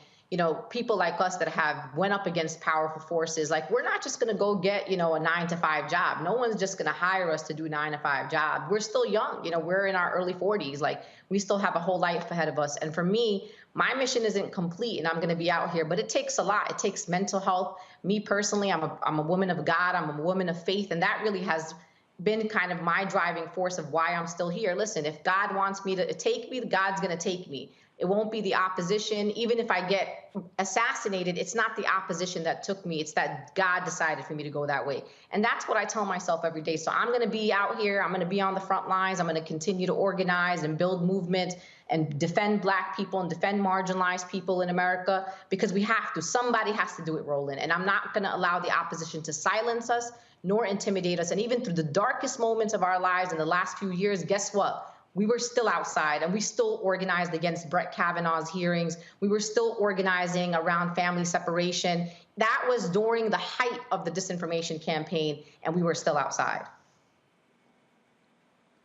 people like us that have went up against powerful forces, like, we're not just going to go get, a 9-to-5 job. No one's just going to hire us to do 9-to-5 jobs. We're still young. We're in our early 40s. Like, we still have a whole life ahead of us. And for me, my mission isn't complete, and I'm going to be out here, but it takes a lot. It takes mental health. Me personally, I'm a woman of God. I'm a woman of faith. And that really has been kind of my driving force of why I'm still here. Listen, if God wants me to take me, God's going to take me. It won't be the opposition. Even if I get assassinated, it's not the opposition that took me. It's that God decided for me to go that way. And that's what I tell myself every day. So I'm going to be out here. I'm going to be on the front lines. I'm going to continue to organize and build movement and defend Black people and defend marginalized people in America, because we have to. Somebody has to do it, Roland. And I'm not going to allow the opposition to silence us nor intimidate us. And even through the darkest moments of our lives in the last few years, guess what? We were still outside, and we still organized against Brett Kavanaugh's hearings. We were still organizing around family separation. That was during the height of the disinformation campaign, and we were still outside.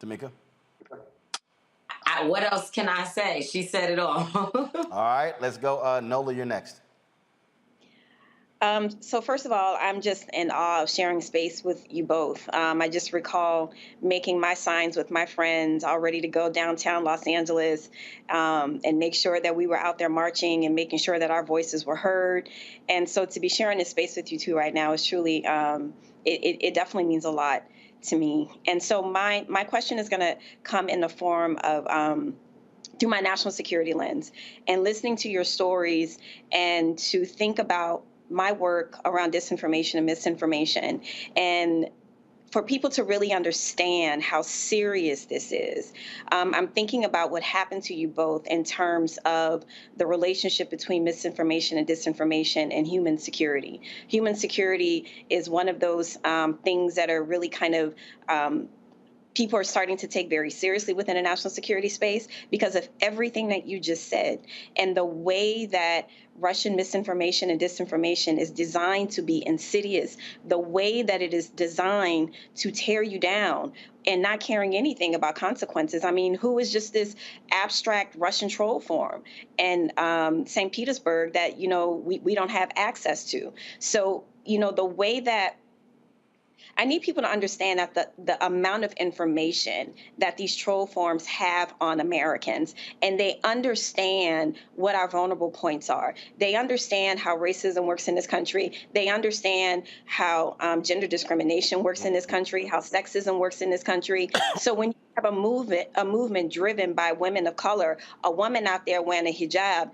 Tamika? What else can I say? She said it all. All right, let's go. Nola, you're next. So first of all, I'm just in awe of sharing space with you both. I just recall making my signs with my friends, all ready to go downtown Los Angeles, and make sure that we were out there marching and making sure that our voices were heard. And so to be sharing this space with you two right now is truly, it definitely means a lot to me. And so my question is going to come in the form of through my national security lens, and listening to your stories and to think about my work around disinformation and misinformation, and for people to really understand how serious this is. I'm thinking about what happened to you both in terms of the relationship between misinformation and disinformation and human security. Human security is one of those things that are really kind of people are starting to take very seriously within a national security space because of everything that you just said, and the way that Russian misinformation and disinformation is designed to be insidious, the way that it is designed to tear you down and not caring anything about consequences. I mean, who is just this abstract Russian troll farm and St. Petersburg that, we don't have access to. So, the way that I need people to understand that the amount of information that these troll farms have on Americans, and they understand what our vulnerable points are. They understand how racism works in this country. They understand how gender discrimination works in this country, how sexism works in this country. So when you have a movement driven by women of color, a woman out there wearing a hijab,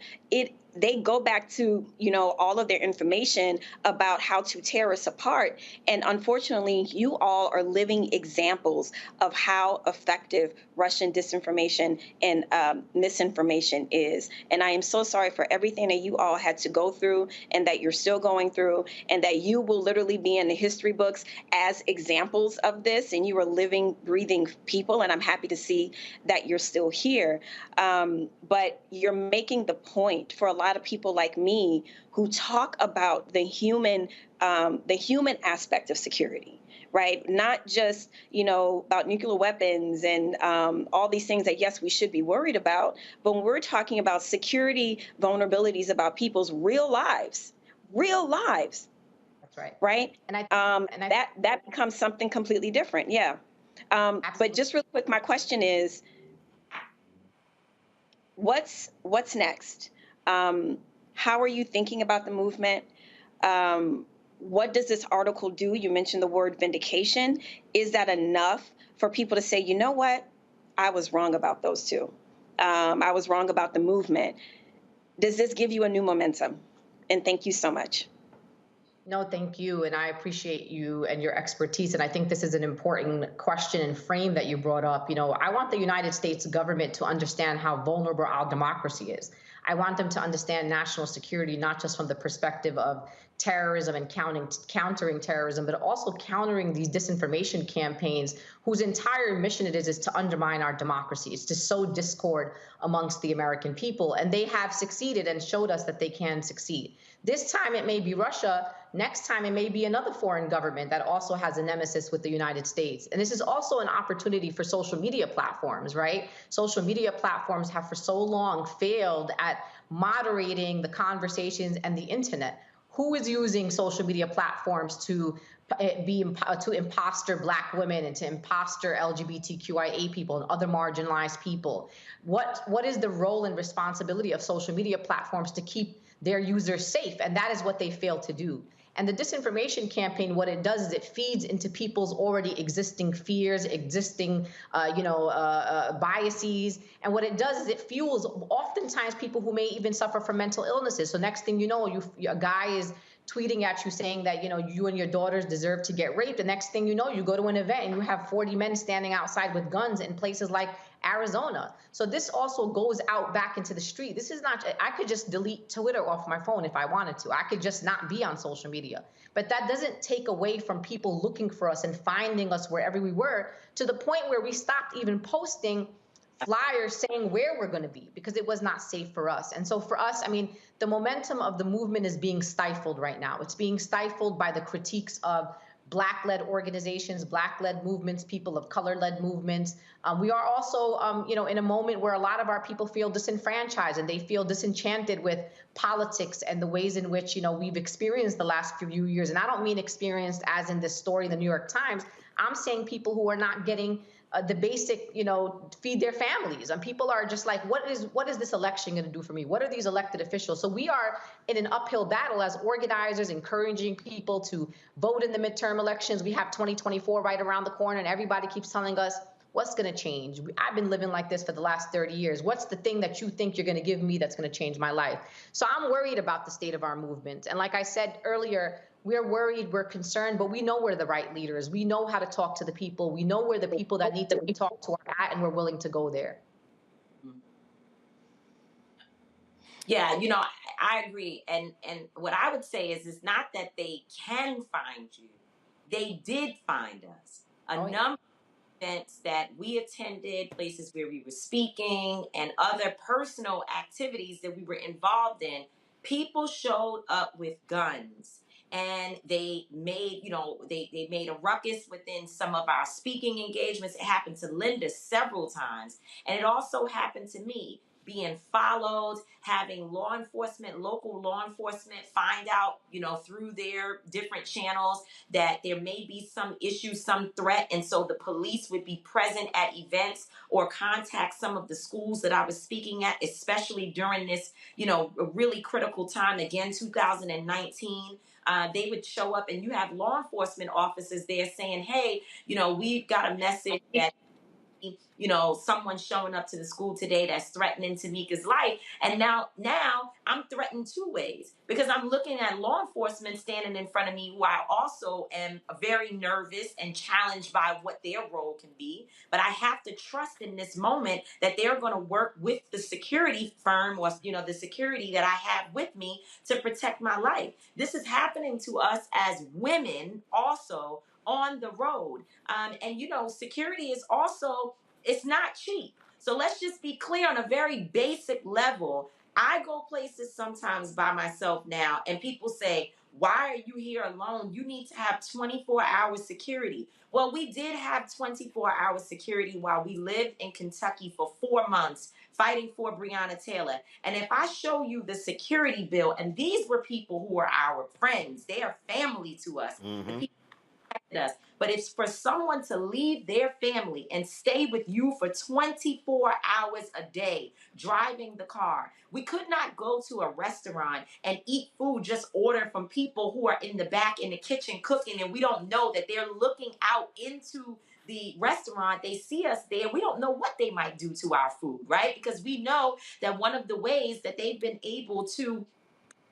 they go back to, all of their information about how to tear us apart. And unfortunately, you all are living examples of how effective Russian disinformation and misinformation is. And I am so sorry for everything that you all had to go through and that you're still going through, and that you will literally be in the history books as examples of this. And you are living, breathing people. And I'm happy to see that you're still here. But you're making the point for a lot of people like me who talk about the human aspect of security, right? Not just, about nuclear weapons and all these things that, yes, we should be worried about, but when we're talking about security vulnerabilities about people's real lives. That's right. Right? That becomes something completely different. Yeah. But just real quick, my question is, what's next? How are you thinking about the movement? What does this article do? You mentioned the word vindication. Is that enough for people to say, you know what? I was wrong about those two. I was wrong about the movement. Does this give you a new momentum? And thank you so much. No, thank you. And I appreciate you and your expertise. And I think this is an important question and frame that you brought up. I want the United States government to understand how vulnerable our democracy is. I want them to understand national security, not just from the perspective of terrorism and countering terrorism, but also countering these disinformation campaigns whose entire mission it is to undermine our democracy. It's to sow discord amongst the American people. And they have succeeded and showed us that they can succeed. This time it may be Russia. Next time it may be another foreign government that also has a nemesis with the United States. And this is also an opportunity for social media platforms, right? Social media platforms have for so long failed at moderating the conversations and the internet. Who is using social media platforms to imposter Black women and to imposter LGBTQIA people and other marginalized people? What is the role and responsibility of social media platforms to keep their users safe? And that is what they fail to do. And the disinformation campaign, what it does is it feeds into people's already existing fears, existing, biases. And what it does is it fuels oftentimes people who may even suffer from mental illnesses. So next thing you know, a guy is tweeting at you saying that, you and your daughters deserve to get raped. The next thing you know, you go to an event and you have 40 men standing outside with guns in places like Arizona. So this also goes out back into the street. This is not, I could just delete Twitter off my phone if I wanted to. I could just not be on social media. But that doesn't take away from people looking for us and finding us wherever we were, to the point where we stopped even posting flyers saying where we're going to be because it was not safe for us. And so for us, the momentum of the movement is being stifled right now. It's being stifled by the critiques of Black-led organizations, Black-led movements, people of color-led movements. We are also, in a moment where a lot of our people feel disenfranchised and they feel disenchanted with politics and the ways in which, we've experienced the last few years. And I don't mean experienced as in this story in the New York Times. I'm saying people who are not getting the basic, feed their families. And people are just like, what is this election going to do for me? What are these elected officials? So we are in an uphill battle as organizers, encouraging people to vote in the midterm elections. We have 2024 right around the corner, and everybody keeps telling us, what's going to change? I've been living like this for the last 30 years. What's the thing that you think you're going to give me that's going to change my life? So I'm worried about the state of our movement. And like I said earlier, we're worried, we're concerned, but we know we're the right leaders. We know how to talk to the people. We know where the people that need to be talked to are at, and we're willing to go there. Yeah, I agree. And what I would say is it's not that they can find you. They did find us. A number of events that we attended, places where we were speaking, and other personal activities that we were involved in, people showed up with guns. And they made, they made a ruckus within some of our speaking engagements. It happened to Linda several times. And it also happened to me, being followed, having local law enforcement find out, through their different channels that there may be some issue, some threat. And so the police would be present at events or contact some of the schools that I was speaking at, especially during this, a really critical time, again, 2019. They would show up and you have law enforcement officers there saying, hey, we've got a message that, someone's showing up to the school today that's threatening Tamika's life. And now I'm threatened two ways because I'm looking at law enforcement standing in front of me who I also am very nervous and challenged by what their role can be. But I have to trust in this moment that they're going to work with the security firm or, the security that I have with me to protect my life. This is happening to us as women also on the road. And security is also, it's not cheap. So let's just be clear on a very basic level. I go places sometimes by myself now, and people say, why are you here alone? You need to have 24-hour security. Well, we did have 24-hour security while we lived in Kentucky for 4 months fighting for Breonna Taylor. And if I show you the security bill, and these were people who are our friends, they are family to us. The people us. But it's for someone to leave their family and stay with you for 24 hours a day, driving the car. We could not go to a restaurant and eat food, just order from people who are in the back in the kitchen cooking, and we don't know that they're looking out into the restaurant. They see us there. We don't know what they might do to our food, right? Because we know that one of the ways that they've been able to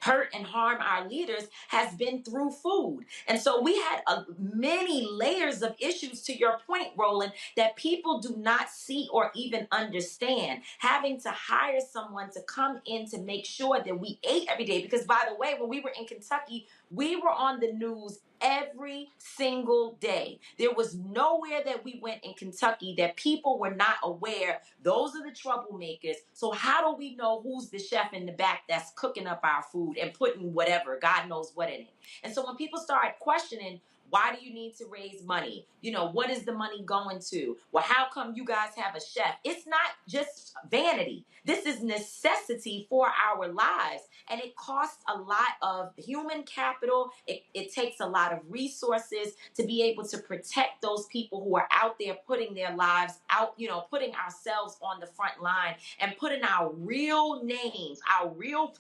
hurt and harm our leaders has been through food. And so we had many layers of issues, to your point, Roland, that people do not see or even understand. Having to hire someone to come in to make sure that we ate every day. Because, by the way, when we were in Kentucky, we were on the news every single day. There was nowhere that we went in Kentucky that people were not aware. Those are the troublemakers. So how do we know who's the chef in the back that's cooking up our food and putting whatever, God knows what in it? And so when people start questioning, why do you need to raise money? You know, what is the money going to? Well, how come you guys have a chef? It's not just vanity. This is necessity for our lives. And it costs a lot of human capital. It takes a lot of resources to be able to protect those people who are out there putting their lives out, you know, putting ourselves on the front line and putting our real names, our real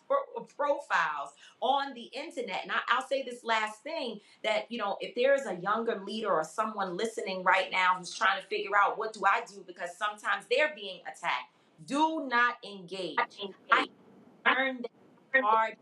profiles on the internet. And I'll say this last thing, that, you know, if there is a younger leader or someone listening right now who's trying to figure out, what do I do? Because sometimes they're being attacked. Do not engage. I learned that hard.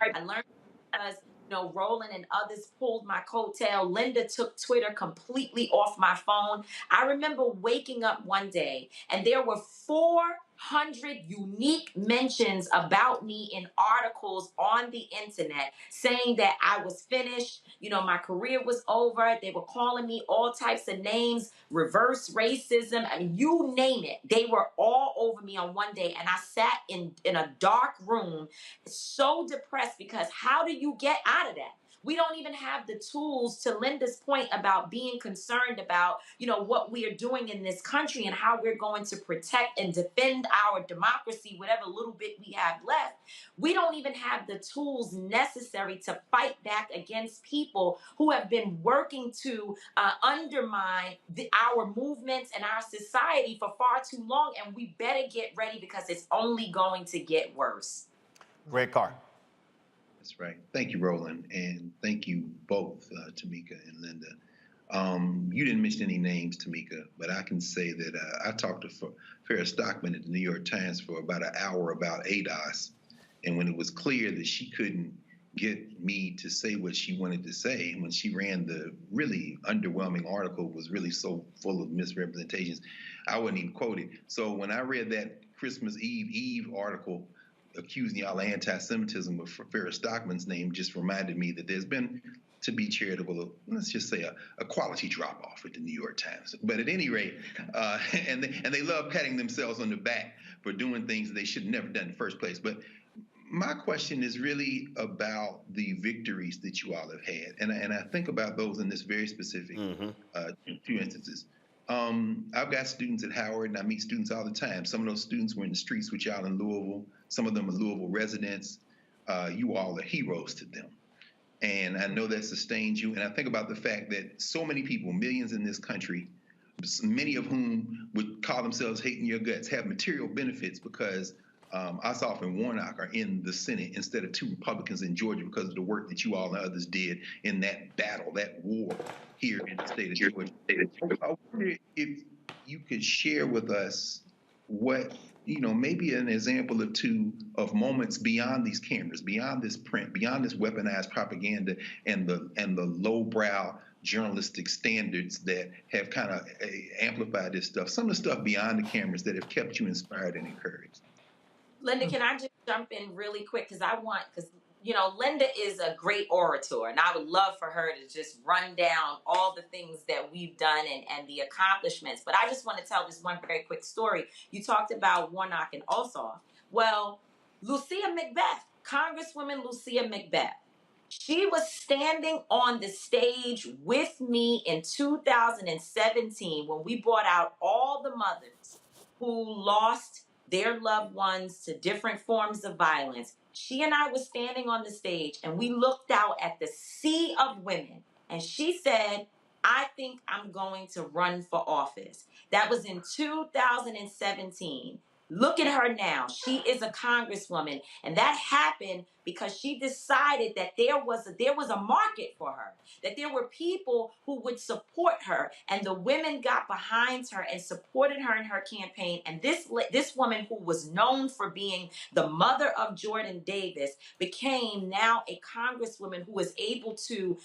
I learned because, you know, Roland and others pulled my coattail. Linda took Twitter completely off my phone. I remember waking up one day and there were 400 unique mentions about me in articles on the internet saying that I was finished, you know, my career was over. They were calling me all types of names, reverse racism, I mean, you name it. They were all over me on one day, and I sat in a dark room so depressed, because how do you get out of that? We don't even have the tools, to Linda's point about being concerned about, you know, what we are doing in this country and how we're going to protect and defend our democracy, whatever little bit we have left. We don't even have the tools necessary to fight back against people who have been working to undermine our movements and our society for far too long. And we better get ready, because it's only going to get worse. Greg Carr. That's right. Thank you, Roland, and thank you both, Tamika and Linda. You didn't mention any names, Tamika, but I can say that I talked to Farrah Stockman at the New York Times for about an hour about ADOS, and when it was clear that she couldn't get me to say what she wanted to say, and when she ran the really underwhelming article, was really so full of misrepresentations, I wouldn't even quote it. So when I read that Christmas Eve article accusing y'all of anti-Semitism with Farrah Stockman's name, just reminded me that there's been, to be charitable, let's just say a quality drop-off at the New York Times. But at any rate, and they love patting themselves on the back for doing things that they should have never done in the first place. But my question is really about the victories that you all have had. And I think about those in this very specific two instances. I've got students at Howard, and I meet students all the time. Some of those students were in the streets with y'all in Louisville. Some of them are Louisville residents. You all are heroes to them. And I know that sustains you. And I think about the fact that so many people, millions in this country, many of whom would call themselves hating your guts, have material benefits because Ossoff and Warnock are in the Senate instead of 2 Republicans in Georgia, because of the work that you all and others did in that battle, that war here in the state of Georgia. I wonder if you could share with us what, you know, maybe an example or two of moments beyond these cameras, beyond this print, beyond this weaponized propaganda and the lowbrow journalistic standards that have kind of amplified this stuff. Some of the stuff beyond the cameras that have kept you inspired and encouraged. Linda, can I just jump in really quick? Because you know, Linda is a great orator, and I would love for her to just run down all the things that we've done and the accomplishments. But I just want to tell this one very quick story. You talked about Warnock and Ossoff. Well, Lucia Macbeth, Congresswoman Lucia Macbeth, she was standing on the stage with me in 2017 when we brought out all the mothers who lost their loved ones to different forms of violence. She and I were standing on the stage, and we looked out at the sea of women, and she said, I think I'm going to run for office. That was in 2017. Look at her now. She is a congresswoman, and that happened because she decided that there was a market for her, that there were people who would support her, and the women got behind her and supported her in her campaign. And this woman, who was known for being the mother of Jordan Davis, became now a congresswoman who was able to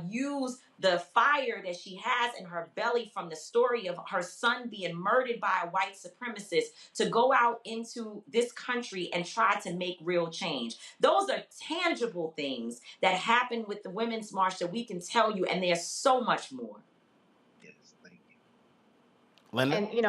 use the fire that she has in her belly from the story of her son being murdered by a white supremacist to go out into this country and try to make real change. Those are tangible things that happen with the Women's March that we can tell you, and there's so much more. Yes, thank you. Linda? And,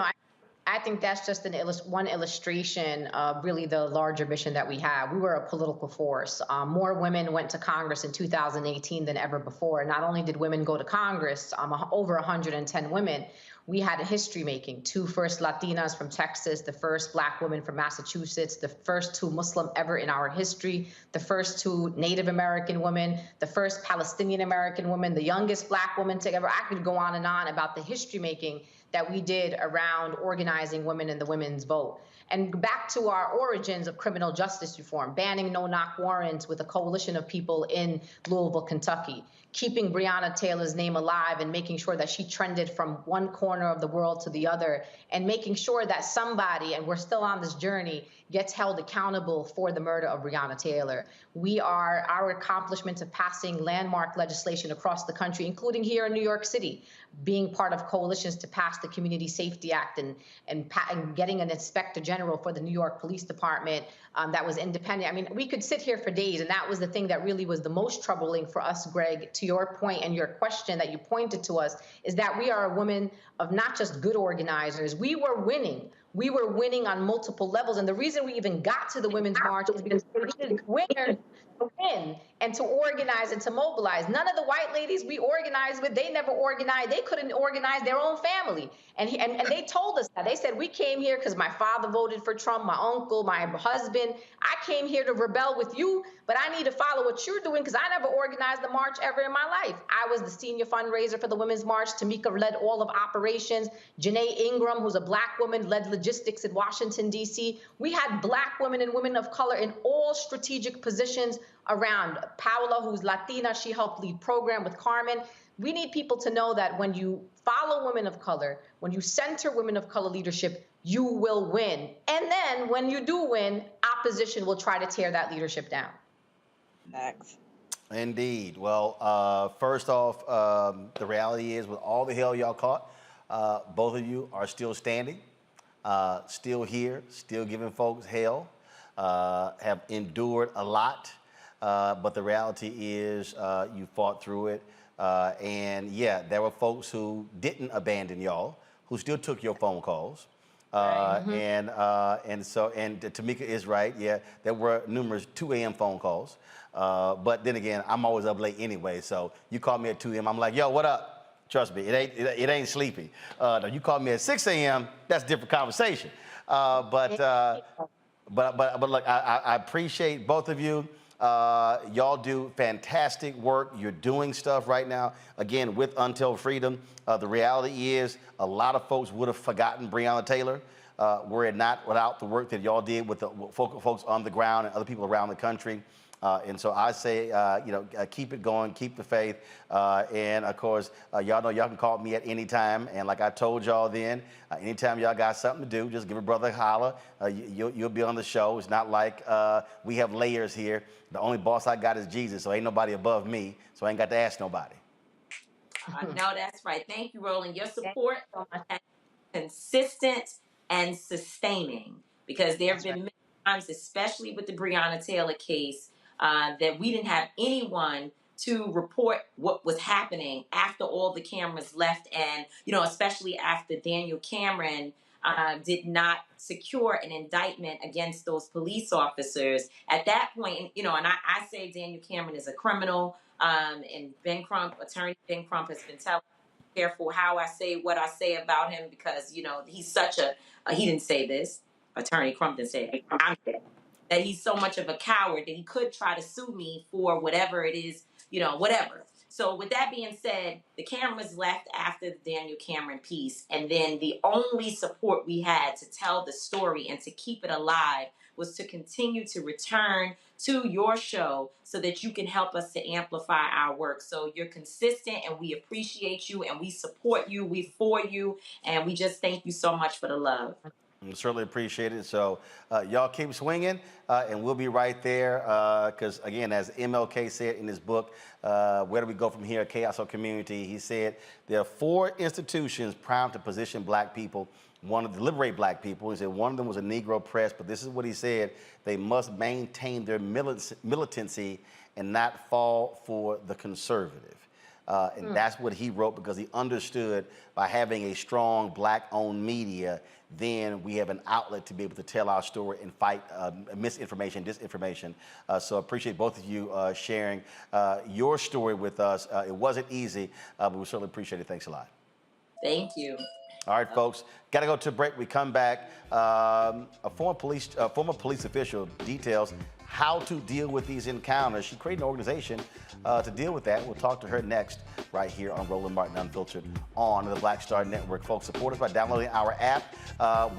I think that's just one illustration of really the larger mission that we have. We were a political force. More women went to Congress in 2018 than ever before. Not only did women go to Congress, over 110 women, we had a history making. 2 first Latinas from Texas, the first Black woman from Massachusetts, the first 2 Muslim ever in our history, the first 2 Native American women, the first Palestinian American woman, the youngest Black woman to ever. I could go on and on about the history making that we did around organizing women in the women's vote. And back to our origins of criminal justice reform, banning no-knock warrants with a coalition of people in Louisville, Kentucky, keeping Breonna Taylor's name alive and making sure that she trended from one corner of the world to the other, and making sure that somebody, and we're still on this journey, gets held accountable for the murder of Breonna Taylor. Our accomplishments of passing landmark legislation across the country, including here in New York City, being part of coalitions to pass the Community Safety Act and getting an inspector general for the New York Police Department that was independent. I mean, we could sit here for days, and that was the thing that really was the most troubling for us, Greg, to your point and your question that you pointed to us, is that we are a woman of not just good organizers. We were winning. We were winning on multiple levels. And the reason we even got to the Women's March is because we needed winners to win and to organize and to mobilize. None of the white ladies we organized with, they never organized. They couldn't organize their own family. And they told us that. They said, we came here because my father voted for Trump, my uncle, my husband. I came here to rebel with you, but I need to follow what you're doing because I never organized the march ever in my life. I was the senior fundraiser for the Women's March. Tamika led all of operations. Janae Ingram, who's a Black woman, led logistics in Washington, D.C. We had Black women and women of color in all strategic positions around. Paola, who's Latina, she helped lead program with Carmen. We need people to know that when you follow women of color, when you center women of color leadership, you will win. And then when you do win, opposition will try to tear that leadership down. Thanks. Indeed. Well, first off, the reality is with all the hell y'all caught, both of you are still standing, still here, still giving folks hell, have endured a lot. But the reality is you fought through it. And yeah, there were folks who didn't abandon y'all, who still took your phone calls. And Tamika is right. Yeah, there were numerous 2 a.m. phone calls. But then again, I'm always up late anyway. So you call me at 2 a.m. I'm like, yo, what up? Trust me, it ain't sleepy. No, you call me at 6 a.m. That's a different conversation. But look, I appreciate both of you. Y'all do fantastic work. You're doing stuff right now, again, with Until Freedom. The reality is a lot of folks would have forgotten Breonna Taylor were it not without the work that y'all did with the folks on the ground and other people around the country. And so I say, keep it going, keep the faith. And of course, y'all know y'all can call me at any time. And like I told y'all then, anytime y'all got something to do, just give a brother a holler. You'll be on the show. It's not like we have layers here. The only boss I got is Jesus, so ain't nobody above me. So I ain't got to ask nobody. No, that's right. Thank you, Roland. Your support is consistent and sustaining, because there have been many times, especially with the Breonna Taylor case, that we didn't have anyone to report what was happening after all the cameras left, and especially after Daniel Cameron did not secure an indictment against those police officers. At that point, and I say Daniel Cameron is a criminal, and attorney Ben Crump has been telling me, careful how I say what I say about him, because he's such he didn't say this, attorney Crump didn't say it, I'm saying that he's so much of a coward that he could try to sue me for whatever it is, whatever. So with that being said, the cameras left after the Daniel Cameron piece, and then the only support we had to tell the story and to keep it alive was to continue to return to your show so that you can help us to amplify our work. So you're consistent, and we appreciate you, and we support you, we for you, and we just thank you so much for the love. We certainly appreciate it. So y'all keep swinging, and we'll be right there. Because again, as MLK said in his book, Where Do We Go From Here? Chaos or Community, he said there are 4 institutions primed to position black people, wanted to liberate black people. He said one of them was a Negro press, but this is what he said: they must maintain their militancy and not fall for the conservative. And that's what he wrote, because he understood by having a strong black-owned media, then we have an outlet to be able to tell our story and fight misinformation, disinformation. So I appreciate both of you sharing your story with us. It wasn't easy, but we certainly appreciate it. Thanks a lot. Thank you. All right, folks, got to go to a break. We come back. A former police official details how to deal with these encounters. She created an organization to deal with that. We'll talk to her next, right here on Roland Martin Unfiltered on the Black Star Network. Folks, support us by downloading our app.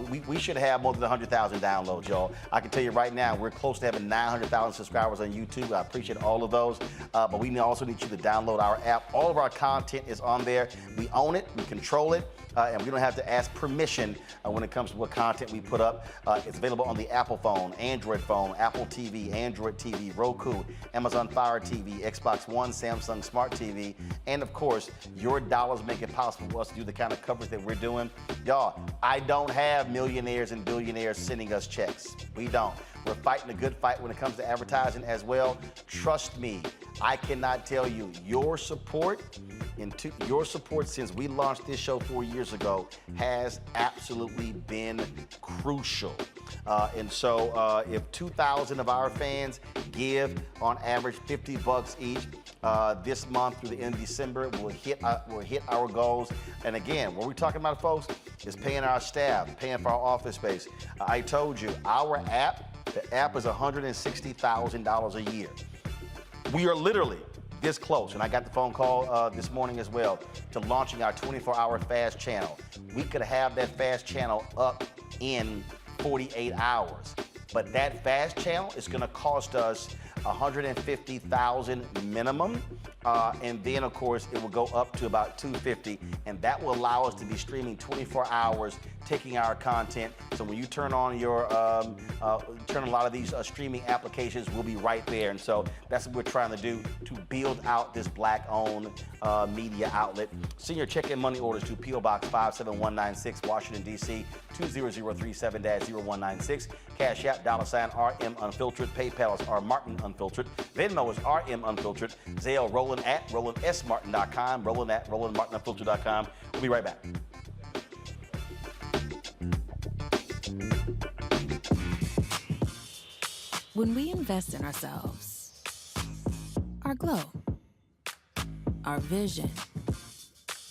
We should have more than 100,000 downloads, y'all. I can tell you right now, we're close to having 900,000 subscribers on YouTube. I appreciate all of those. But we also need you to download our app. All of our content is on there. We own it, we control it, and we don't have to ask permission when it comes to what content we put up. It's available on the Apple phone, Android phone, Apple TV, Android TV, Roku, Amazon Fire TV, Xbox One, Samsung Smart TV, and of course, your dollars make it possible for us to do the kind of coverage that we're doing. Y'all, I don't have millionaires and billionaires sending us checks. We don't. We're fighting a good fight when it comes to advertising as well. Trust me, I cannot tell you, your support since we launched this show 4 years ago has absolutely been crucial. And so if 2,000 of our fans give on average $50 each, this month through the end of December, we'll hit our goals. And again, what we're talking about, folks, is paying our staff, paying for our office space. I told you, the app is $160,000 a year. We are literally this close, and I got the phone call this morning as well, to launching our 24-hour fast channel. We could have that fast channel up in 48 hours, but that fast channel is going to cost us $150,000 minimum, and then of course it will go up to about $250,000, and that will allow us to be streaming 24 hours, taking our content. So when you turn on your turn a lot of these streaming applications, we'll be right there. And so that's what we're trying to do, to build out this black-owned media outlet. Send your check and money orders to P.O. Box 57196, Washington, D.C. 20037-0196. Cash App, $RM Unfiltered. PayPal is R Martin Unfiltered. Venmo is RM Unfiltered. Zelle, Roland at RolandSMartin.com. Roland at RolandMartinUnfiltered.com. We'll be right back. When we invest in ourselves, our glow, our vision,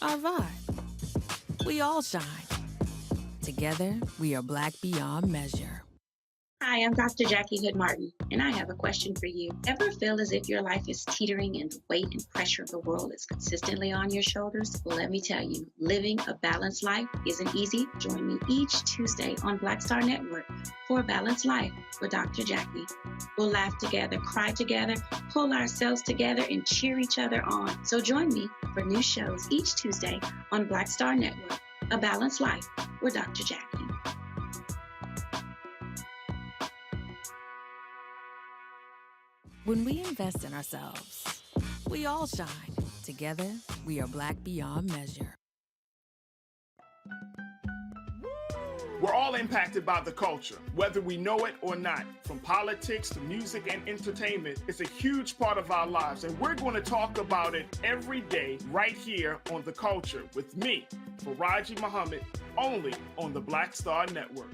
our vibe, we all shine. Together, we are black beyond measure. Hi, I'm Dr. Jackie Hood Martin, and I have a question for you. Ever feel as if your life is teetering and the weight and pressure of the world is consistently on your shoulders? Well, let me tell you, living a balanced life isn't easy. Join me each Tuesday on Black Star Network for A Balanced Life with Dr. Jackie. We'll laugh together, cry together, pull ourselves together, and cheer each other on. So join me for new shows each Tuesday on Black Star Network, A Balanced Life with Dr. Jackie. When we invest in ourselves, we all shine. Together, we are black beyond measure. We're all impacted by the culture, whether we know it or not. From politics to music and entertainment, it's a huge part of our lives, and we're going to talk about it every day right here on The Culture with me, Faraji Muhammad, only on the Black Star Network.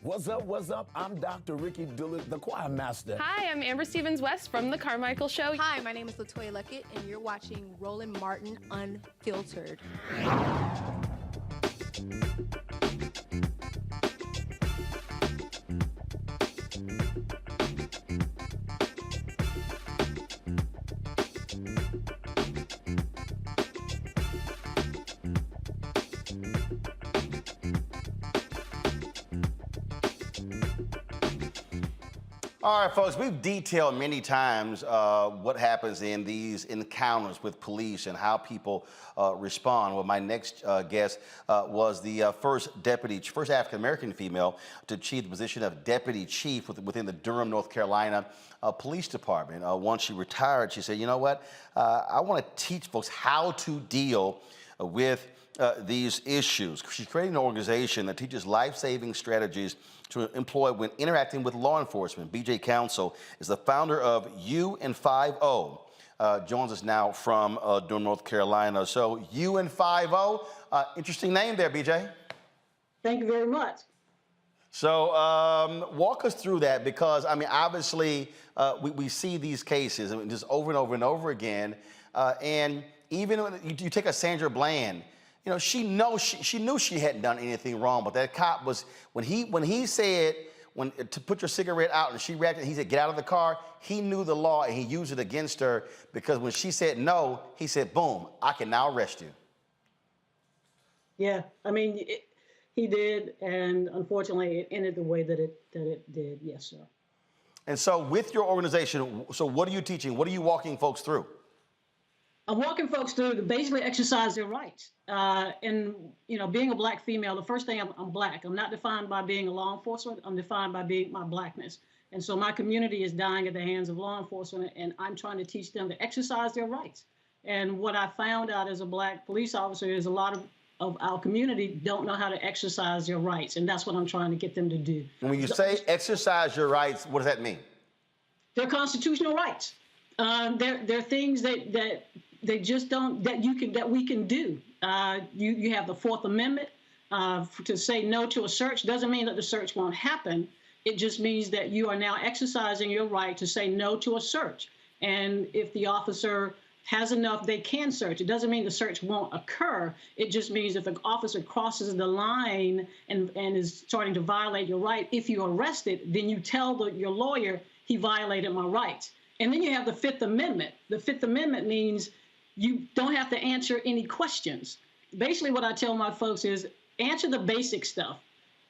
What's up, what's up? I'm Dr. Ricky Dillard, the choir master. Hi, I'm Amber Stevens-West from The Carmichael Show. Hi, my name is LaToya Luckett, and you're watching Roland Martin Unfiltered. All right, folks, we've detailed many times what happens in these encounters with police and how people respond. Well, my next guest was the first African-American female to achieve the position of deputy chief within the Durham, North Carolina Police Department. Once she retired, she said, you know what, I want to teach folks how to deal with these issues. She's creating an organization that teaches life-saving strategies to employ when interacting with law enforcement. BJ Council is the founder of UN50. Joins us now from Durham, North Carolina. So UN50, interesting name there, BJ. Thank you very much. So walk us through that, because I mean, obviously we see these cases just over and over and over again, and even when you take a Sandra Bland. You know, she knew she hadn't done anything wrong, but that cop was, when he said to put your cigarette out and she reacted, he said, get out of the car, he knew the law and he used it against her, because when she said no, he said, boom, I can now arrest you. Yeah, I mean, he did, and unfortunately it ended the way that it did, yes, sir. And so with your organization, so what are you teaching? What are you walking folks through? I'm walking folks through to basically exercise their rights. And, you know, being a black female, the first thing, I'm black. I'm not defined by being a law enforcement. I'm defined by being my blackness. And so my community is dying at the hands of law enforcement, and I'm trying to teach them to exercise their rights. And what I found out as a black police officer is a lot of our community don't know how to exercise their rights. And that's what I'm trying to get them to do. And when you say exercise your rights, what does that mean? They're constitutional rights. They're things that they just don't, that we can do. You have the Fourth Amendment. To say no to a search doesn't mean that the search won't happen. It just means that you are now exercising your right to say no to a search. And if the officer has enough, they can search. It doesn't mean the search won't occur. It just means if the officer crosses the line and is starting to violate your right, if you arrest it, then you tell your lawyer he violated my rights. And then you have the Fifth Amendment. The Fifth Amendment means you don't have to answer any questions. Basically, what I tell my folks is answer the basic stuff: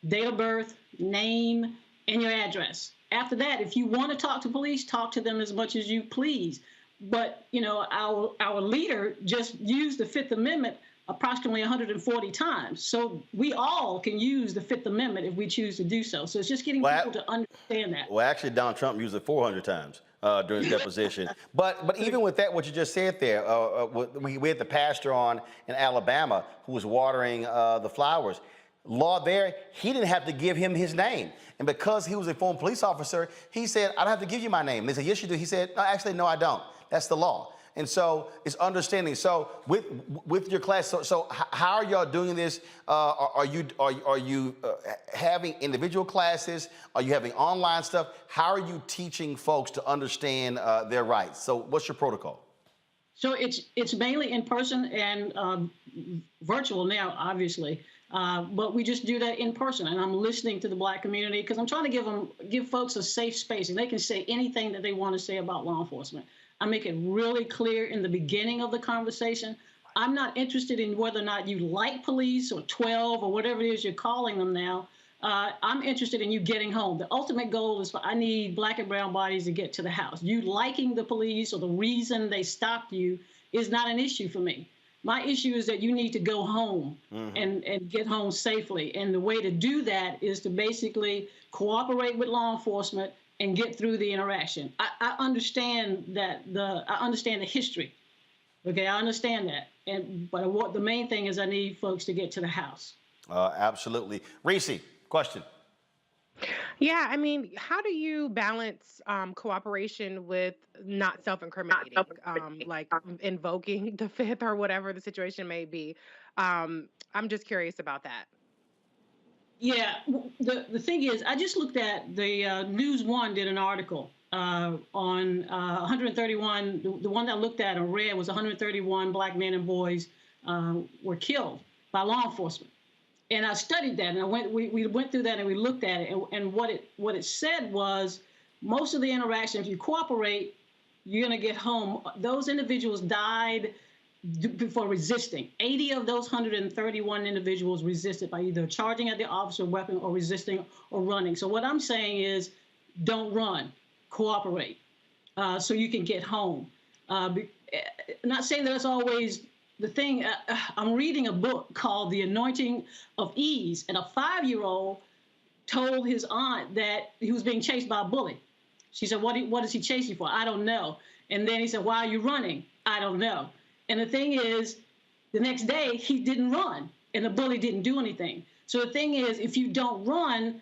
date of birth, name, and your address. After that, if you want to talk to police, talk to them as much as you please. But, you know, our leader just used the Fifth Amendment approximately 140 times. So we all can use the Fifth Amendment if we choose to do so. So it's just getting people to understand that. Well, actually, Donald Trump used it 400 times during his deposition. But even with that, what you just said there, we had the pastor on in Alabama who was watering the flowers. Law there, he didn't have to give him his name. And because he was a former police officer, he said, I don't have to give you my name. And they said, yes, you do. He said, no, actually, no, I don't. That's the law. And so it's understanding. So with your class, so how are y'all doing this? Are you having individual classes? Are you having online stuff? How are you teaching folks to understand their rights? So what's your protocol? So it's mainly in person and virtual now, obviously. But we just do that in person, and I'm listening to the black community because I'm trying to give folks a safe space, and they can say anything that they want to say about law enforcement. I make it really clear in the beginning of the conversation. I'm not interested in whether or not you like police or 12 or whatever it is you're calling them now. I'm interested in you getting home. The ultimate goal is I need black and brown bodies to get to the house. You liking the police or the reason they stopped you is not an issue for me. My issue is that you need to go home and get home safely. And the way to do that is to basically cooperate with law enforcement and get through the interaction. I understand that I understand the history. Okay, I understand that. But what the main thing is I need folks to get to the house. Absolutely. Reese, question. Yeah, I mean, how do you balance cooperation with not self-incriminating, like invoking the Fifth or whatever the situation may be? I'm just curious about that. Yeah, the thing is, I just looked at the News One did an article on 131. The one that I looked at and read was 131 black men and boys were killed by law enforcement. And I studied that, and we went through that and we looked at it, and what it said was most of the interaction, if you cooperate, you're going to get home. Those individuals died before resisting. 80 of those 131 individuals resisted by either charging at the officer weapon or resisting or running. So what I'm saying is don't run. cooperate so you can get home. Not saying that that's always the thing. I'm reading a book called The Anointing of Ease, and a 5-year-old told his aunt that he was being chased by a bully. She said, what is he chasing for? I don't know. And then he said, why are you running? I don't know. And the thing is, the next day, he didn't run, and the bully didn't do anything. So the thing is, if you don't run,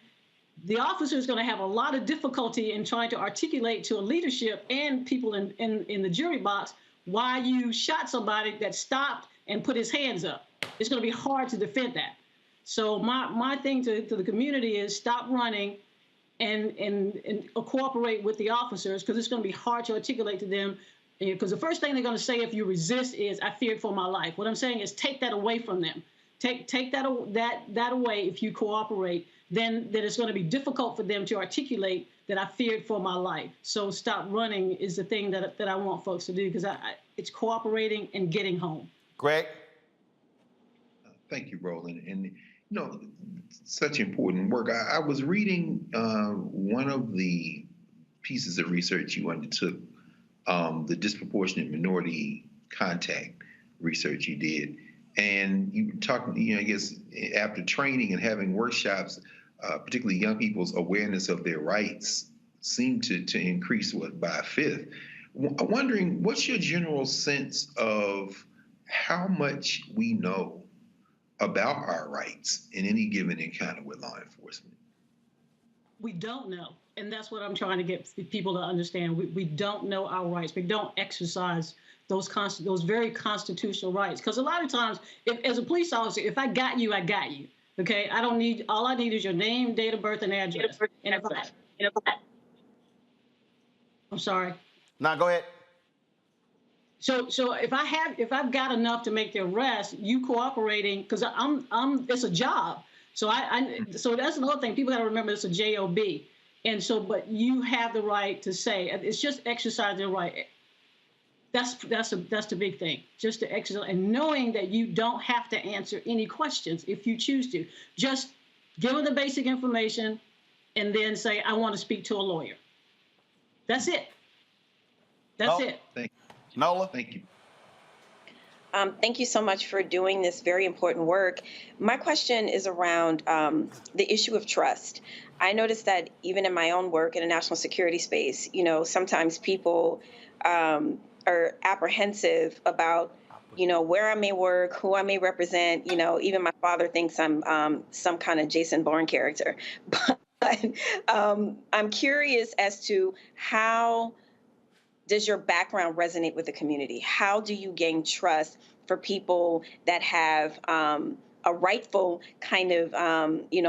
the officer is going to have a lot of difficulty in trying to articulate to a leadership and people in the jury box why you shot somebody that stopped and put his hands up. It's going to be hard to defend that. So my thing to the community is stop running and cooperate with the officers, because it's going to be hard to articulate to them. Because the first thing they're going to say if you resist is, I feared for my life. What I'm saying is take that away from them. Take that away. If you cooperate, then it's going to be difficult for them to articulate that I feared for my life. So stop running is the thing that I want folks to do, because it's cooperating and getting home. Greg? Thank you, Roland. And, such important work. I was reading one of the pieces of research you undertook, the disproportionate minority contact research you did. And you talked, I guess, after training and having workshops, particularly young people's awareness of their rights seemed to increase, by a fifth. I'm wondering, what's your general sense of how much we know about our rights in any given encounter with law enforcement? We don't know. And that's what I'm trying to get people to understand. We don't know our rights. We don't exercise those very constitutional rights. Because a lot of times, as a police officer, if I got you, I got you. Okay? All I need is your name, date of birth, and address. I'm sorry. No, go ahead. So if I've got enough to make the arrest, you cooperating, because it's a job. So so that's another thing. People got to remember it's a job. And so, but you have the right to say, it's just exercising the right. That's the big thing, just to exercise, and knowing that you don't have to answer any questions if you choose to. Just give them the basic information and then say, I want to speak to a lawyer. That's it. That's it. Thank you. Nola? Thank you. Thank you so much for doing this very important work. My question is around the issue of trust. I noticed that even in my own work in a national security space, sometimes people are apprehensive about, where I may work, who I may represent. Even my father thinks I'm some kind of Jason Bourne character. But I'm curious as to how does your background resonate with the community? How do you gain trust for people that have a rightful kind of,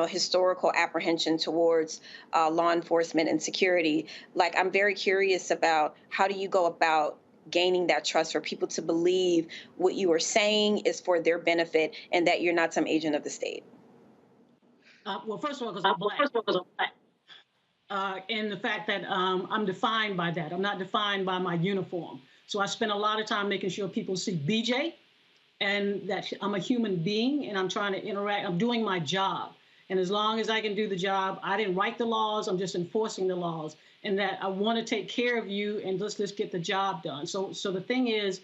historical apprehension towards law enforcement and security? Like, I'm very curious about how do you go about gaining that trust for people to believe what you are saying is for their benefit and that you're not some agent of the state? Well, first of all, because I'm Black. And the fact that I'm defined by that. I'm not defined by my uniform. So I spend a lot of time making sure people see BJ and that I'm a human being and I'm trying to interact. I'm doing my job. And as long as I can do the job, I didn't write the laws, I'm just enforcing the laws. And that I want to take care of you and let's just get the job done. So the thing is,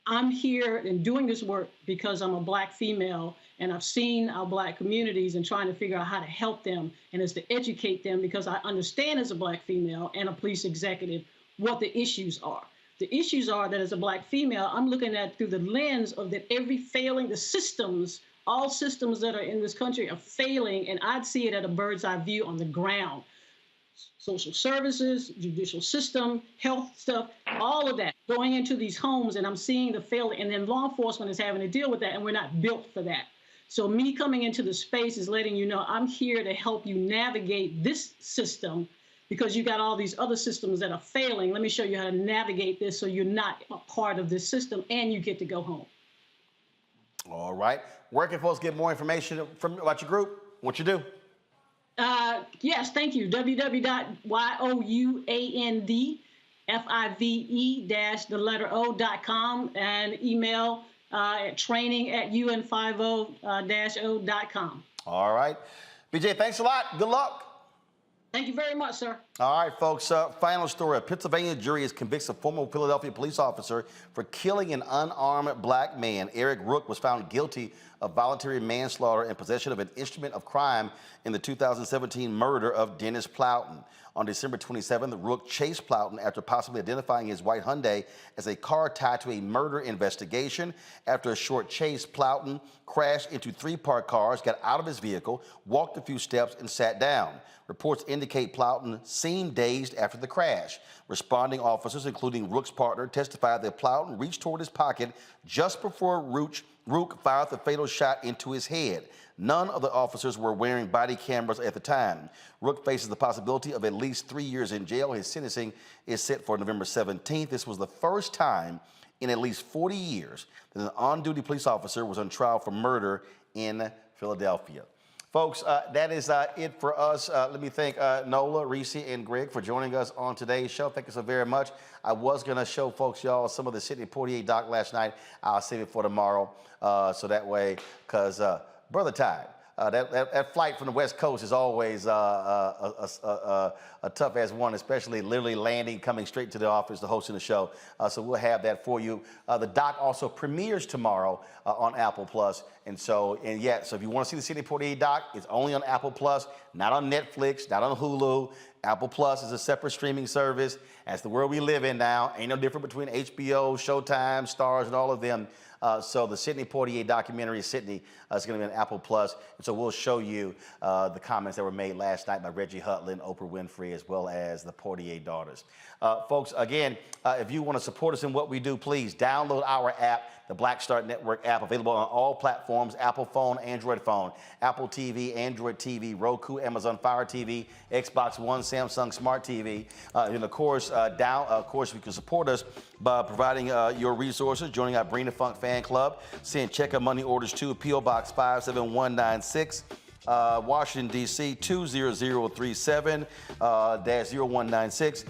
I'm here and doing this work because I'm a Black female and I've seen our Black communities and trying to figure out how to help them and is to educate them, because I understand as a Black female and a police executive what the issues are. The issues are that as a Black female, I'm looking at through the lens of that every failing, the systems, all systems that are in this country are failing, and I'd see it at a bird's eye view on the ground. Social services, judicial system, health stuff, all of that going into these homes, and I'm seeing the failing, and then law enforcement is having to deal with that, and we're not built for that. So me coming into the space is letting you know I'm here to help you navigate this system, because you got all these other systems that are failing. Let me show you how to navigate this so you're not a part of this system and you get to go home. All right. Where can folks get more information about your group? What you do? Yes, thank you. www.youndfive-o.com and email at training@un50-o.com. All right. BJ, thanks a lot. Good luck. Thank you very much, sir. All right, folks. Final story. A Pennsylvania jury has convicted a former Philadelphia police officer for killing an unarmed black man. Eric Rook was found guilty of voluntary manslaughter and possession of an instrument of crime in the 2017 murder of Dennis Plowton. On December 27th, Rook chased Plowton after possibly identifying his white Hyundai as a car tied to a murder investigation. After a short chase, Plowton crashed into 3 parked cars, got out of his vehicle, walked a few steps, and sat down. Reports indicate Plowton seemed dazed after the crash. Responding officers, including Rook's partner, testified that Plowton reached toward his pocket just before Rook fired the fatal shot into his head. None of the officers were wearing body cameras at the time. Rook faces the possibility of at least 3 years in jail. His sentencing is set for November 17th. This was the first time in at least 40 years that an on-duty police officer was on trial for murder in Philadelphia. Folks, that is it for us. Let me thank Nola, Reese, and Greg for joining us on today's show. Thank you so very much. I was going to show folks, y'all, some of the Sidney Poitier doc last night. I'll save it for tomorrow. So that way, because Brother Tide, that flight from the West Coast is always a tough-ass one, especially literally landing, coming straight to the office, to hosting the show. So we'll have that for you. The doc also premieres tomorrow on Apple Plus. So if you want to see the Sidney Poitier doc, it's only on Apple Plus, not on Netflix, not on Hulu. Apple Plus is a separate streaming service. That's the world we live in now. Ain't no different between HBO, Showtime, Stars, and all of them. So the Sidney Poitier documentary, Sidney, is going to be on Apple Plus. And so we'll show you the comments that were made last night by Reggie Hutland, Oprah Winfrey, as well as the Poitier daughters. Folks, again, if you want to support us in what we do, please download our app, the Black Start Network app, available on all platforms: Apple phone, Android phone, Apple TV, Android TV, Roku, Amazon Fire TV, Xbox One, Samsung Smart TV. And of course, you can support us by providing your resources, joining our Bring the Funk fan club, send check and money orders to P.O. Box 57196. Washington, D.C. 20037-0196.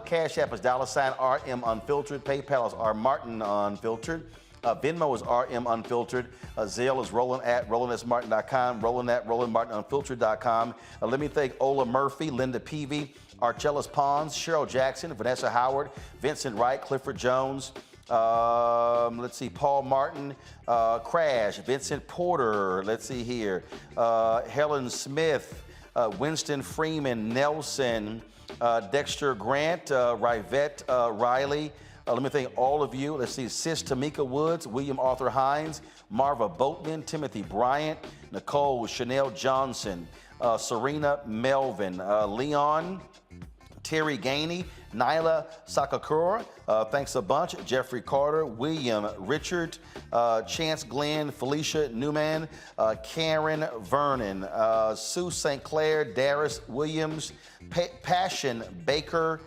Cash App is $RM Unfiltered. PayPal is R Martin Unfiltered. Venmo is RM Unfiltered. Zelle is Roland@RolandSMartin.com. Roland@RolandMartinUnfiltered.com. Let me thank Ola Murphy, Linda Peavy, Archellis Pons, Cheryl Jackson, Vanessa Howard, Vincent Wright, Clifford Jones. Let's see, Paul Martin, Crash, Vincent Porter, let's see here, Helen Smith, Winston Freeman, Nelson, Dexter Grant, Rivette Riley. Let me thank all of you. Let's see, Sis Tamika Woods, William Arthur Hines, Marva Boatman, Timothy Bryant, Nicole Chanel Johnson, Serena Melvin, Leon, Terry Gainey, Nyla Sakakura, thanks a bunch. Jeffrey Carter, William Richard, Chance Glenn, Felicia Newman, Karen Vernon, Sue St. Clair, Darius Williams, Passion Baker,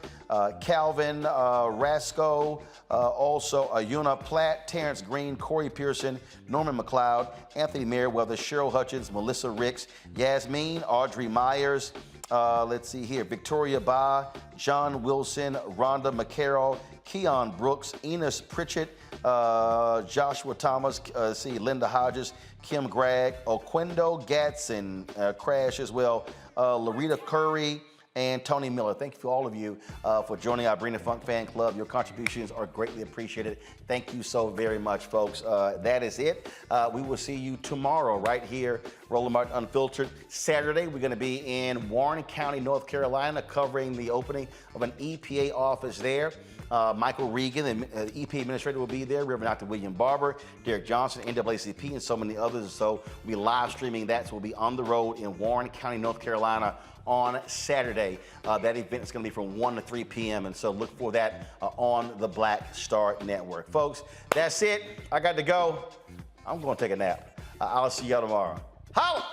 Calvin Rasco, also Ayuna Platt, Terrence Green, Corey Pearson, Norman McLeod, Anthony Merriweather, Cheryl Hutchins, Melissa Ricks, Yasmin, Audrey Myers, let's see here, Victoria Ba, John Wilson, Rhonda McCarroll, Keon Brooks, Enos Pritchett, Joshua Thomas, Linda Hodges, Kim Gregg, Oquendo Gatson, Crash as well, Larita Curry, and Tony Miller. Thank you for all of you for joining our Bring the Funk fan club. Your contributions are greatly appreciated. Thank you so very much, folks. That is it. We will see you tomorrow right here, Roland Martin Unfiltered. Saturday, we're going to be in Warren County, North Carolina, covering the opening of an EPA office there. Michael Regan, the EPA administrator, will be there. Reverend Dr. William Barber, Derek Johnson, NAACP, and so many others. So we'll be live streaming that. So we'll be on the road in Warren County, North Carolina on Saturday. That event is going to be from 1 to 3 p.m. And so look for that on the Black Star Network. Folks, that's it. I got to go. I'm going to take a nap. I'll see y'all tomorrow. Holla!